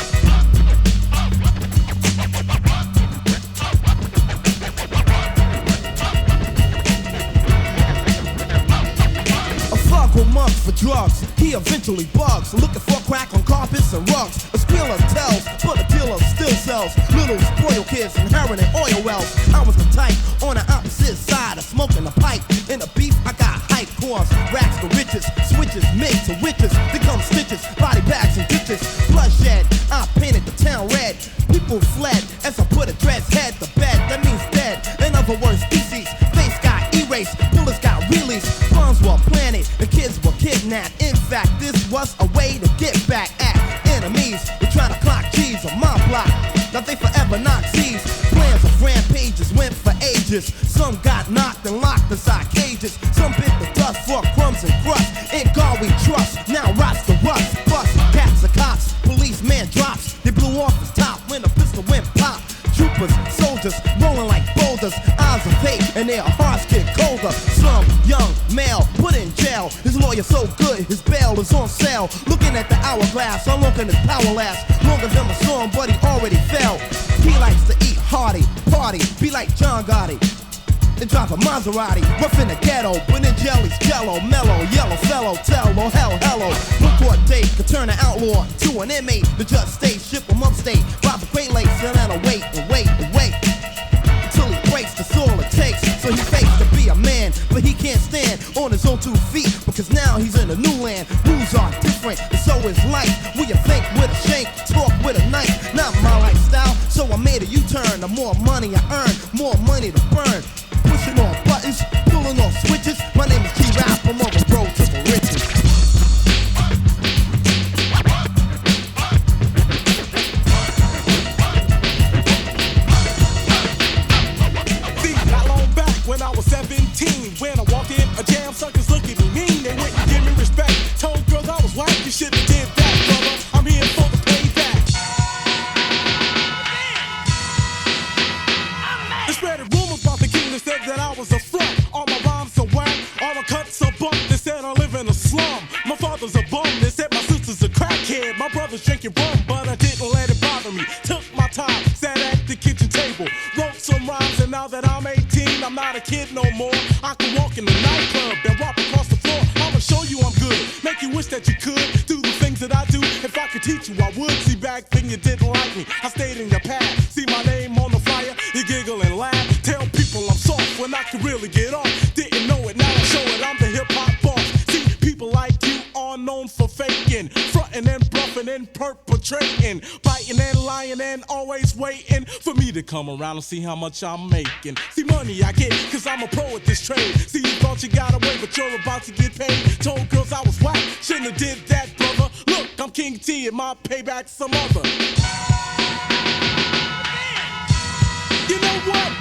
for drugs, he eventually bugs. Looking for crack on carpets and rugs. A squealer tells, but a dealer still sells. Little spoiled kids inheriting oil wells. I was the type on the opposite side of smoking a pipe. In the beef, I got hype cores, racks to riches, switches made to witches. They come stitches, body bags and ditches. Bloodshed, I painted the town red. People fled as I put a dread's head to bed. That means dead. In other words, species. Face got erased, bullets got released. Bombs were planted, the kids were kidnapped. In fact, this was a way to get back at enemies. We're trying to clock G's on my block. Now they forever knock Z's. Plans of rampages went for ages. Some got knocked and locked inside cages. Some bit the dust for crumbs and crust. In God we trust, now rots the rust. Bust, cats and cops, policeman drops. They blew off his top when the pistol went pop. Troopers, soldiers, rolling like boulders. Eyes of hate and their hearts get colder. Some young male put in jail. His lawyer so good, his bail is on sale. Looking at the hourglass, how long can his power last? Longer than my song, but he already fell. He likes to eat hearty, party, be like John Gotti. And drive a Maserati, rough in the ghetto, but in jelly's jello, mellow, yellow fellow, tell, oh hell, hello. No court date could turn an outlaw to an inmate. The judge stays, ship him upstate, rob the Great Lakes, and then I'll wait and wait and wait until he breaks, that's all it takes. So he fakes to be a man, but he can't stand on his own 2 feet, because now he's in a new land. Rules are different, and so is life. Will you think with a shank, talk with a knife? Not my lifestyle, so I made a U-turn. The more money I earn, more money to burn. Pushing on buttons, pulling on switches. My name is T.R.O.Y, I'm on the road to the riches. See, not long back when I was 17, when I walked in a jam, suckers looked at me mean. They wouldn't give me respect. Told girls I was white, you shouldn't have did that, brother. I'm here for the payback. They spread rumors about the king that said that I was a front. All my rhymes are whack, all my cuts are bump. They said I live in a slum. My father's a bum. They said my sister's a crackhead. My brother's drinking rum, but I didn't let it bother me. Took my time, sat at the kitchen table, wrote some rhymes, and now that I'm 18, I'm not a kid no more. I can walk in the nightclub and walk across the floor. I'ma show you I'm good, make you wish that you could do the things that I do. If I could teach you, I would. See, back then you didn't like me, I stayed in your past. See my name on the flyer, you giggle and laugh. Tell people I'm soft when I can really get off. Didn't know it, now I show it, I'm the hip-hop boss. See, people like you are known for faking, fronting and bluffing and perpetrating, biting and lying and always waiting for me to come around and see how much I'm making. See, money I get, cause I'm a pro at this trade. See, you thought you got away, but you're about to get paid. Told girls I was whack, shouldn't have did that, brother. Look, I'm King T and my payback's some other. You know what?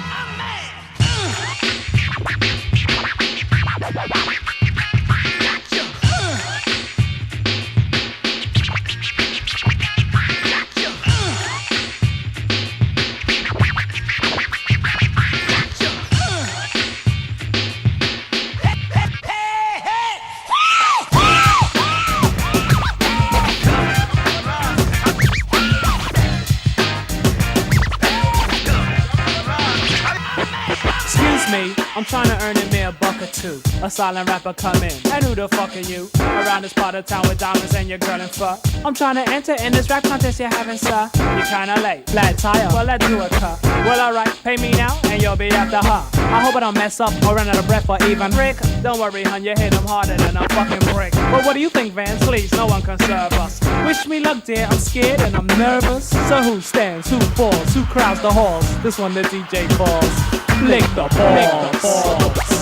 I'm trying to earn me a buck or two. A silent rapper come in, and who the fuck are you? Around this part of town with diamonds and your girl and fuck. I'm trying to enter in this rap contest you're having, sir. You're kinda late, flat tire, well let's do a cut. Well alright, pay me now, and you'll be after her. I hope I don't mess up or run out of breath or even Rick. Don't worry, hun, you hit him harder than a fucking brick. But what do you think, Vance? Please, no one can serve us. Wish me luck, dear, I'm scared and I'm nervous. So who stands, who falls, who crowds the halls? This one the DJ calls. Lick the balls.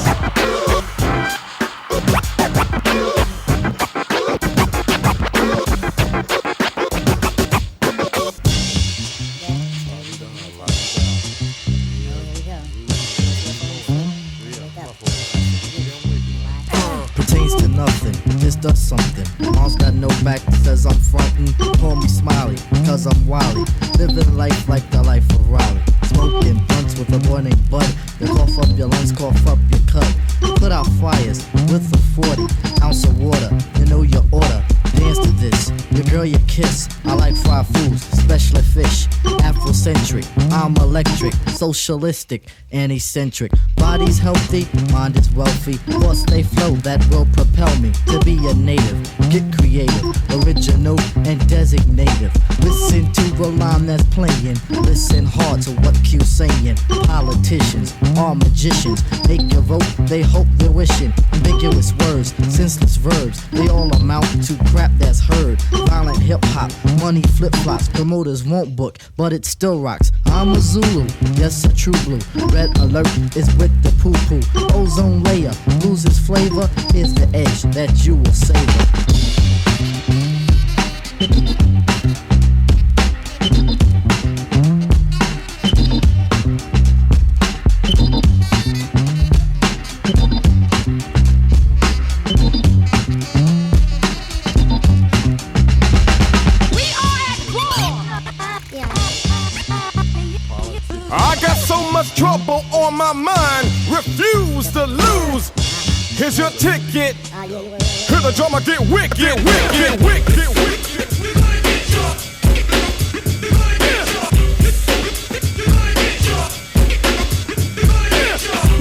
Pertains to nothing, just does something. Mom's got no back, says I'm frontin'. Call me Smiley, cause I'm wily. Living life like the life of Riley. Smoking blunts with a boy named Bud. You cough up your lungs, cough up your cut. Put out fires with a 40 ounce of water. You know your order. dance to this. The girl you kiss, I like fried foods, especially fish. Afrocentric, I'm electric, socialistic, and eccentric. Body's healthy, mind is wealthy. Thoughts they flow that will propel me to be a native. Get creative, original, and designative. Listen to the line that's playing. Listen hard to what Q's saying. Politicians are magicians. Make your vote, they hope they're wishing. Ambiguous words, senseless verbs, they all amount to crap that's heard. Violent hip-hop, money flip-flops. Promoters won't book, but it still rocks. I'm a Zulu, yes, a true blue. Red alert is with the poo-poo. Ozone layer loses flavor. Here's the edge that you will savor. I got so much trouble on my mind, refuse to lose. Here's your ticket. Hear the drummer get wicked, wicked, wicked, wicked.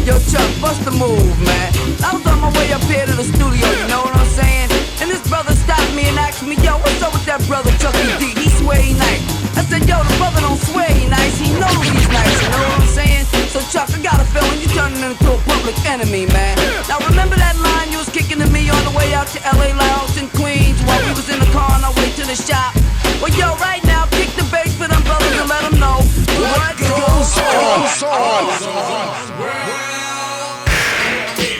Yo, Chuck, what's the move, man? I was on my way up here to the studio, you know what I'm saying? And this brother stopped me and asked me, yo, what's up with that brother Chucky D? He swear he nice. I said, yo, the brother don't swear he nice, he knows he's nice, you know what I'm saying? So Chuck, I got a feeling you turning into a public enemy, man. Now remember that line you was kicking to me on the way out to LA Lounge in Queens while we was in the car on our way to the shop? Well, yo, right now, kick the bass for them brothers and let them know what goes on.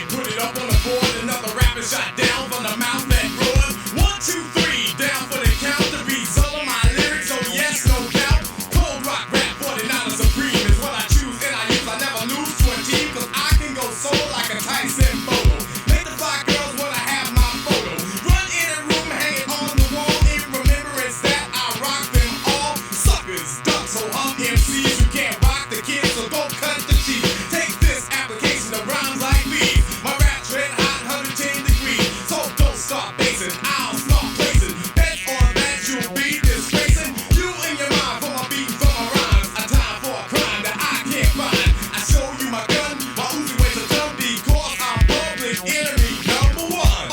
Put it up on the board, another rapper shot down from the mouth that roared. 1, 2, 3, down for the count. The beats all of my lyrics, so yes, no doubt. Cold rock rap, 49 supreme is what I choose and I use. I never lose to a team, cause I can go solo like a Tyson photo. Make the fly girls wanna have my photo. Run in a room, hanging on the wall in remembrance that I rock them all. Suckers, ducks, so MCs who can't rock the kids, so go cut the cheese. Take this application of rhymes like these. My rap's red hot, 110 degrees. So don't start basing, I'll start placing. Bet on that you'll be disgracing. You in your mind for my beat, for my rhymes. A time for a crime that I can't find. I show you my gun, my Uzi weighs a ton because I'm public enemy number one.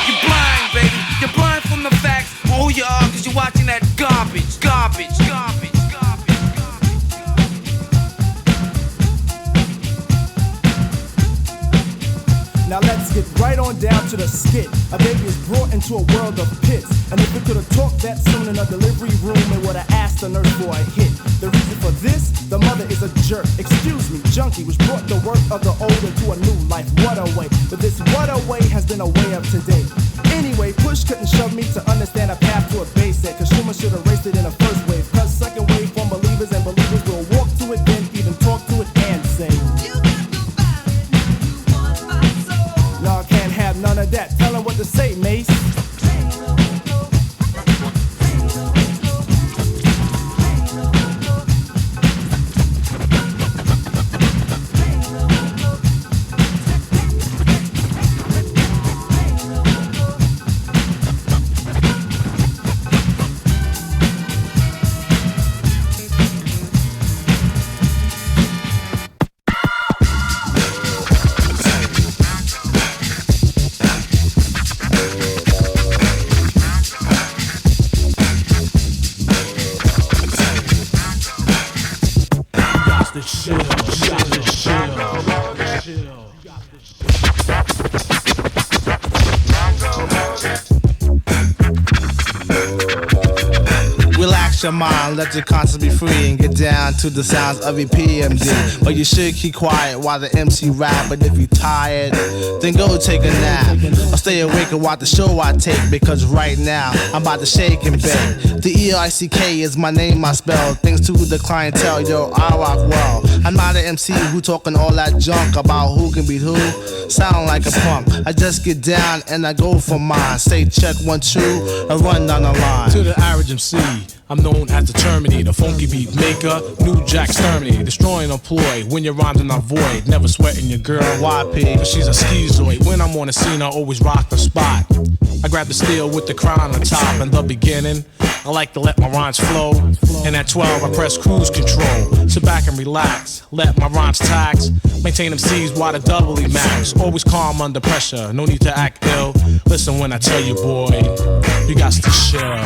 You're blind, baby. You're blind from the facts. Oh, you are, cause you're watching that garbage, garbage, garbage, garbage. Now let's get right on down to the skit. A baby is brought into a world of pits. And if we could have talked that soon in a delivery room, it would have asked the nurse for a hit. The reason for this, the mother is a jerk. Excuse me, junkie, which brought the work of the old into a new life. What a way. But this what a way has been a way of today. Anyway, push couldn't shove me to understand a path to a base set. Cause Schumann should have raced it in a first wave. Cause second wave from believers and believers will walk to it, then even talk to it and say, no, I can't have none of that. Tell him what to say, Mace. Relax your mind, let your conscience be free and get down to the sounds of EPMD. But you should keep quiet while the MC rap. But if you tired, then go take a nap. Or stay awake and watch the show I take, because right now I'm about to shake and bake. The E-I-C-K is my name, I spell. Thanks to the clientele, yo, I rock well. I'm not an MC who talking all that junk about who can beat who. Sound like a punk. I just get down and I go for mine. Say check 1, 2, and run down the line. To the average MC, I'm known known as the Terminator, funky beat maker, New Jack Exterminator, destroying employ when your rhymes are not void. Never sweating your girl, YP, cause she's a schizoid. When I'm on the scene, I always rock the spot. I grab the steel with the crown on top. In the beginning, I like to let my rhymes flow. And at 12, I press cruise control. Sit back and relax, let my rhymes tax. Maintain them C's while the doubly max. Always calm under pressure, no need to act ill. Listen when I tell you, boy, you got to chill.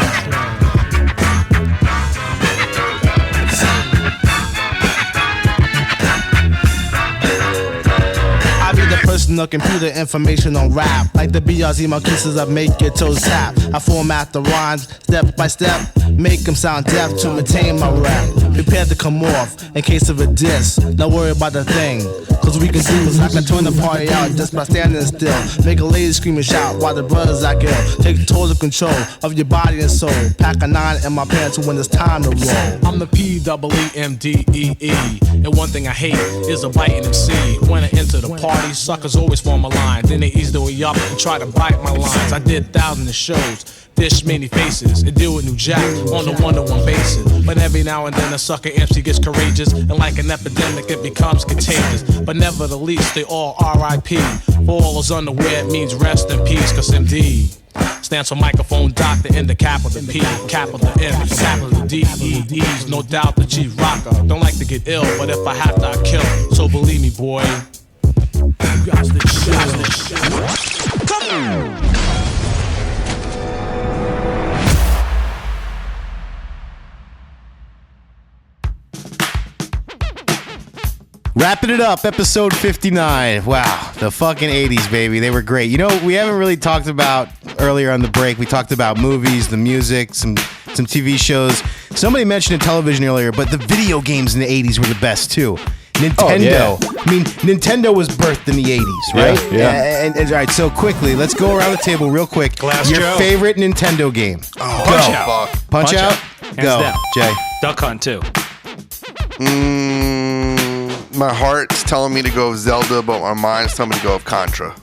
Personal computer information on rap. Like the BRZ Marquises, I make your toes tap. I format the rhymes step by step, make them sound deaf to maintain my rap. Prepare to come off in case of a diss. Don't worry about the thing, cause we can do is I can turn the party out just by standing still. Make a lady scream and shout while the brothers act ill. Take total control of your body and soul. Pack a 9 in my pants when it's time to roll. I'm the P-E-E-M-D-E-E. And one thing I hate is a biting MC. When I enter the party, suckers always form a line. Then they ease their way up and try to bite my lines. I did thousands of shows, dish many faces, and deal with New Jack on the one-to-one basis. But every now and then a sucker MC gets courageous, and like an epidemic it becomes contagious. But never the least, they all R.I.P. For all those unaware, it means rest in peace, cause MD stands for microphone doctor in the capital P, capital M, capital D, E, E's, no doubt the chief rocker. Don't like to get ill, but if I have to, I kill. So believe me, boy, you guys the shit. Come on. Wrapping it up, episode 59. Wow, the fucking 80s, baby. They were great. You know, we haven't really talked about, earlier on the break, we talked about movies, the music, some TV shows. Somebody mentioned television earlier, but the video games in the 80s were the best, too. Nintendo. Oh, yeah. I mean, Nintendo was birthed in the 80s, right? Yeah. And all right, so quickly, let's go around the table real quick. Your favorite Nintendo game. Oh, Punch Out? Go. Down. Jay. Duck Hunt 2. My heart's telling me to go with Zelda, but my mind's telling me to go with Contra.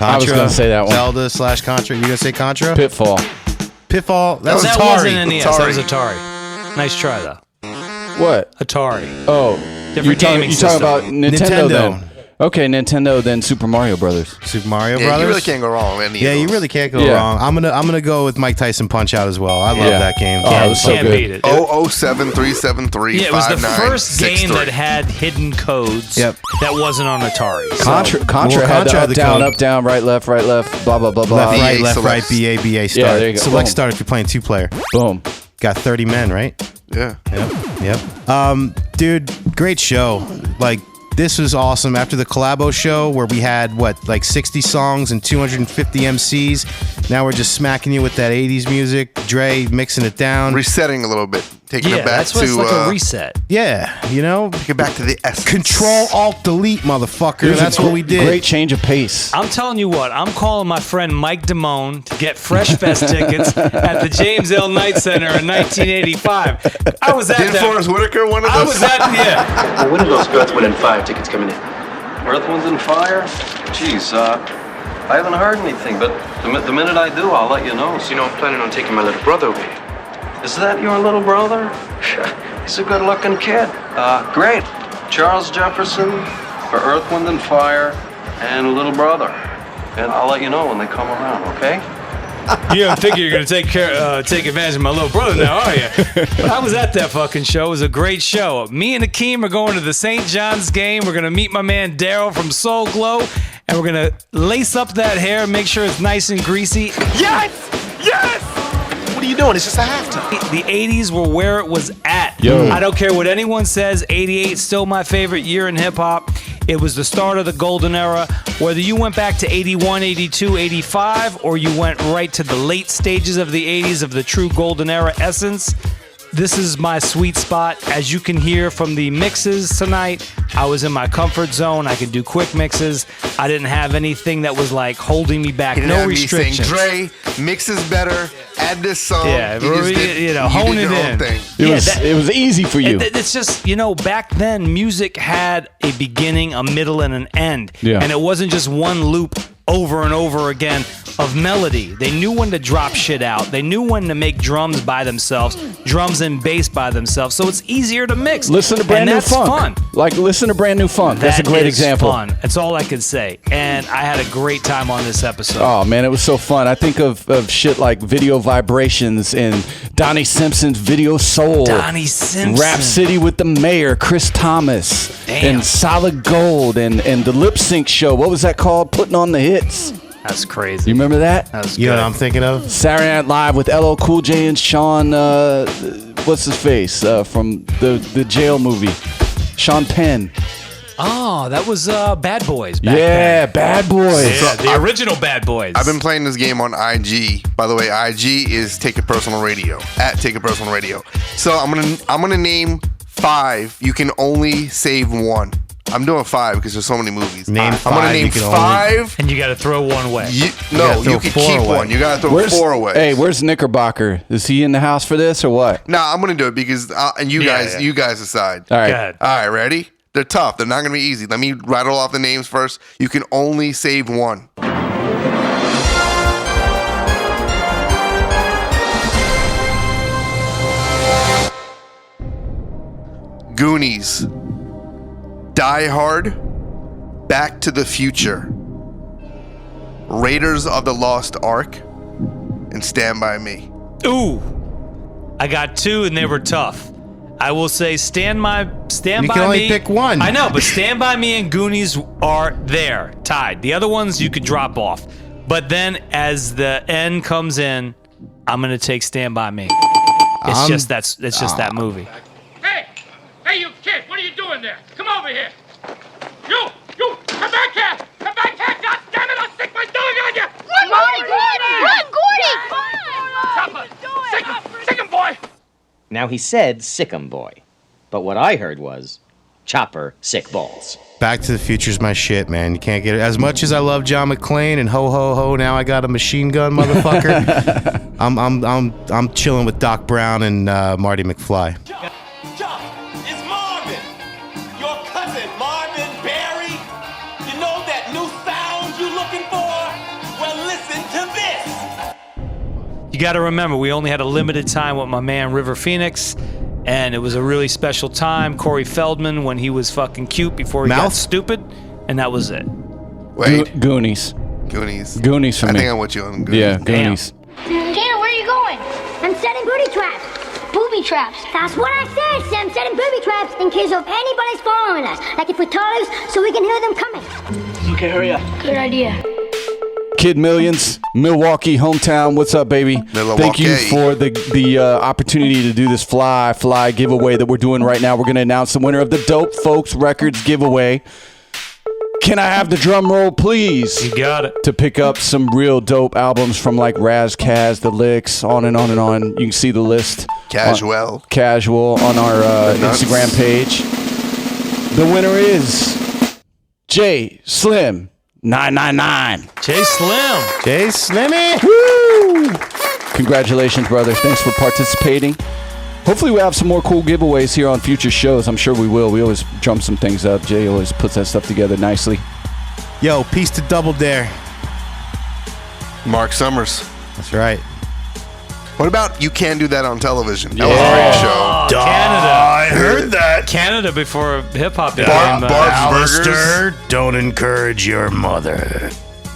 I was going to say that one. Zelda/Contra. You going to say Contra? Pitfall. That was that Atari. wasn't NES. That was Atari. Nice try, though. What? Atari. Oh. Different gaming system. You're talking about Nintendo then. Okay, Nintendo, then Super Mario Brothers. Super Mario Brothers? You really can't go wrong with any of those. You really can't go wrong. I'm gonna go with Mike Tyson Punch Out as well. I love that game. Oh, it was so good. Beat it. 007373. Yeah, it was the first game that had hidden codes that wasn't on Atari. Contra had the up, down, right, left, blah, blah, blah, blah. Left, right, BA, start. Yeah, there you go. Select start if you're playing 2-player. Boom. Got 30 men, right? Yeah. Yep. Dude, great show. Like, this was awesome. After the collabo show where we had, 60 songs and 250 MCs. Now we're just smacking you with that 80s music. Dre mixing it down. Resetting a little bit. Taking it back to... That's like a reset. Yeah, you know? Take it back to the essence. Control-Alt-Delete, motherfucker. That's what we did. Great change of pace. I'm telling you what. I'm calling my friend Mike Damone to get Fresh Fest tickets at the James L. Knight Center in 1985. I was at that. Did Forrest Whitaker one of those? I was at, yeah. When are those Earth, Wind, and Fire tickets coming in? Earth, Wind, and Fire? Jeez, I haven't heard anything, but the minute I do, I'll let you know. So, I'm planning on taking my little brother with me. Is that your little brother? He's a good-looking kid. Great. Charles Jefferson for Earth, Wind, and Fire, and little brother. And I'll let you know when they come around, okay? You don't think you're going to take advantage of my little brother now, are you? But I was at that fucking show. It was a great show. Me and Akeem are going to the St. John's game. We're going to meet my man Daryl from Soul Glow, and we're going to lace up that hair, make sure it's nice and greasy. Yes! Yes! What are you doing? It's just a halftime. The 80s were where it was at. Yo. I don't care what anyone says. 88 is still my favorite year in hip-hop. It was the start of the golden era. Whether you went back to 81, 82, 85, or you went right to the late stages of the 80s of the true golden era essence, this is my sweet spot. As you can hear from the mixes tonight, I was in my comfort zone. I could do quick mixes. I didn't have anything that was like holding me back. No restrictions. Dre, mix is better. Add this song. Yeah, hone it in. It was easy for you. It's just, back then music had a beginning, a middle, and an end. Yeah. And it wasn't just one loop over and over again of melody. They knew when to drop shit out. They knew when to make drums by themselves, drums and bass by themselves. So it's easier to mix. Listen to Brand New that's Funk. Fun. Like, listen to Brand New Funk. That's a great example. Fun. That's all I could say. And I had a great time on this episode. Oh, man, it was so fun. I think of shit like Video Vibrations and Donnie Simpson's Video Soul. Donnie Simpson. Rap City with the Mayor, Chris Thomas. Damn. And Solid Gold and the Lip Sync Show. What was that called? Putting on the Hits. That's crazy. You remember that? That was You good. know what I'm thinking of? Saturday Night Live with LL Cool J and Sean, what's his face, from the jail movie. Sean Penn. Oh, that was Bad Boys. Back Yeah, then. Bad Boys. Yeah, the original Bad Boys. I've been playing this game on IG. By the way, IG is Take It Personal Radio, at Take It Personal Radio. So I'm gonna name 5. You can only save 1. I'm doing 5 because there's so many movies. Name I'm gonna 5, name you can 5. And you got to throw one away. No, you can keep away. 1. You gotta throw 4 away. Hey, where's Knickerbocker? Is he in the house for this or what? Nah, I'm gonna do it because and you Yeah, guys, yeah. you guys decide. All right. Go ahead. All right, ready? They're tough. They're not gonna be easy. Let me rattle off the names first. You can only save 1. Goonies, Die Hard, Back to the Future, Raiders of the Lost Ark, and Stand By Me. Ooh, I got 2 and they were tough. I will say Stand By Me. You can only pick one. I know, but Stand By Me and Goonies are there, tied. The other ones you could drop off. But then as the end comes in, I'm gonna take Stand By Me. It's just that movie. Hey, you kid, what are you doing there? Come over here. You, come back here. Come back here, God damn it, I'll stick my dog on you. Run, Gordy! Chopper, sick him, boy. Now he said sick 'em boy, but what I heard was Chopper sick balls. Back to the Future's my shit, man. You can't get it. As much as I love John McClane and ho ho ho, now I got a machine gun, motherfucker. I'm chilling with Doc Brown and Marty McFly. It's Marvin, your cousin Marvin Barry. You know that new sound you looking for? Well, listen to this. You got to remember, we only had a limited time with my man River Phoenix, and it was a really special time. Corey Feldman when he was fucking cute before he got stupid, and that was it. Wait. Goonies. Goonies for me. I think I'm with you on Goonies. Yeah, Goonies. Tanner, where are you going? I'm setting booty traps. Booby traps. That's what I said, Sam. Setting booby traps in case of anybody's following us. Like if we turn loose so we can hear them coming. Okay, hurry up. Good idea. Kid Millions, Milwaukee, hometown. What's up, baby? Thank you for the opportunity to do this fly giveaway that we're doing right now. We're going to announce the winner of the Dope Folks Records giveaway. Can I have the drum roll, please? You got it. To pick up some real dope albums from like Raz Kaz, The Licks, on and on and on. You can see the list. Casual on our Instagram page. The winner is J Slim 999. J Slim. J Slimmy. Woo! Congratulations, brother. Thanks for participating. Hopefully we'll have some more cool giveaways here on future shows. I'm sure we will. We always drum some things up. Jay always puts that stuff together nicely. Yo, peace to Double Dare. Mark Summers. That's right. What about You Can Do That on Television? That Yeah. was a great show. Canada. I heard that. Canada before hip hop became. Alistair, don't encourage your mother.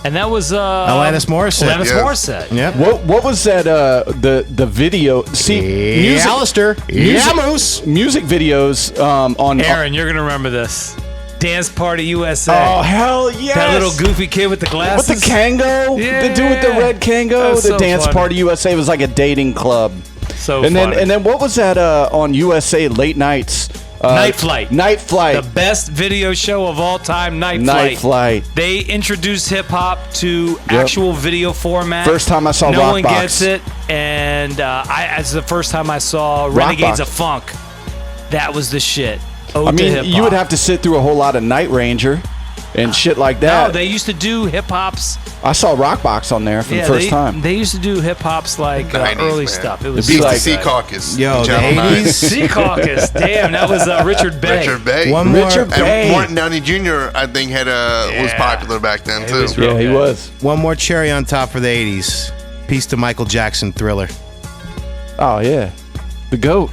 And that was Alanis Morissette. Alanis Morissette. Yep. What was that? The video. See, music, Alistair. music videos on. Aaron, you're gonna remember this. Dance Party USA. Oh hell yes! That little goofy kid with the glasses. With the Kango, Yeah. the dude with the red Kango, That's the so Dance funny. Party USA was like a dating club. So and funny. then what was that on USA late nights? Night Flight. Night Flight. The best video show of all time, Night Night Flight. They introduced hip hop to actual video format. First time I saw No Rock one Box. gets it, and it's the first time I saw Renegades Box. of Funk. That was the shit. Ode I to mean, hip you would hop. have to sit through a whole lot of Night Ranger. and shit like that. No, they used to do hip hops. I saw Rockbox on there for the first time. They used to do hip hops like 90s, early man. stuff. It The was BTC Sea Caucus. Yo, the Channel 80s? 9. Sea Caucus. Damn, that was Richard Bay. Richard Bay. One more. And Morton Downey Jr. I think was popular back then too. Yeah, he was. One more cherry on top for the 80s. Peace to Michael Jackson, Thriller. Oh yeah, the GOAT.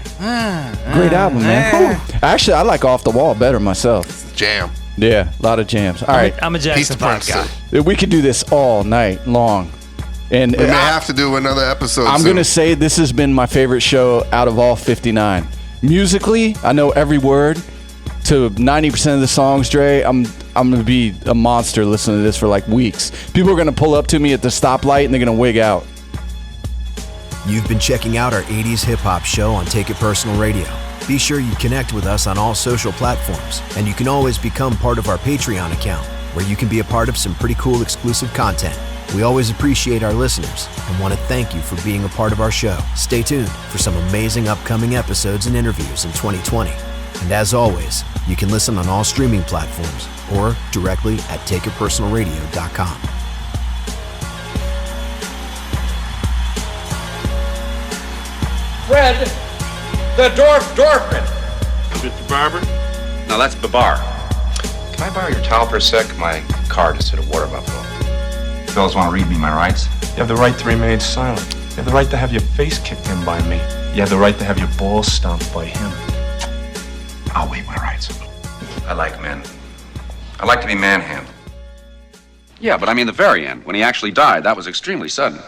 Great album, man. Actually, I like Off the Wall better myself. Jam. Yeah, a lot of jams. All right, I'm a Jackson 5 guy. We could do this all night long. And We may have to do another episode. I'm going to say this has been my favorite show out of all 59. Musically, I know every word to 90% of the songs, Dre. I'm going to be a monster listening to this for like weeks. People are going to pull up to me at the stoplight and they're going to wig out. You've been checking out our 80s hip hop show on Take It Personal Radio. Be sure you connect with us on all social platforms, and you can always become part of our Patreon account, where you can be a part of some pretty cool exclusive content. We always appreciate our listeners and want to thank you for being a part of our show. Stay tuned for some amazing upcoming episodes and interviews in 2020. And as always, you can listen on all streaming platforms or directly at takeitpersonalradio.com. Fred, the Dorfman. Mr. Barber? No, that's Babar. Can I borrow your towel for a sec? My car just hit a water buffalo. Fellas want to read me my rights? You have the right to remain silent. You have the right to have your face kicked in by me. You have the right to have your balls stomped by him. I'll waive my rights. I like men. I like to be manhandled. Yeah, but I mean the very end, when he actually died, that was extremely sudden.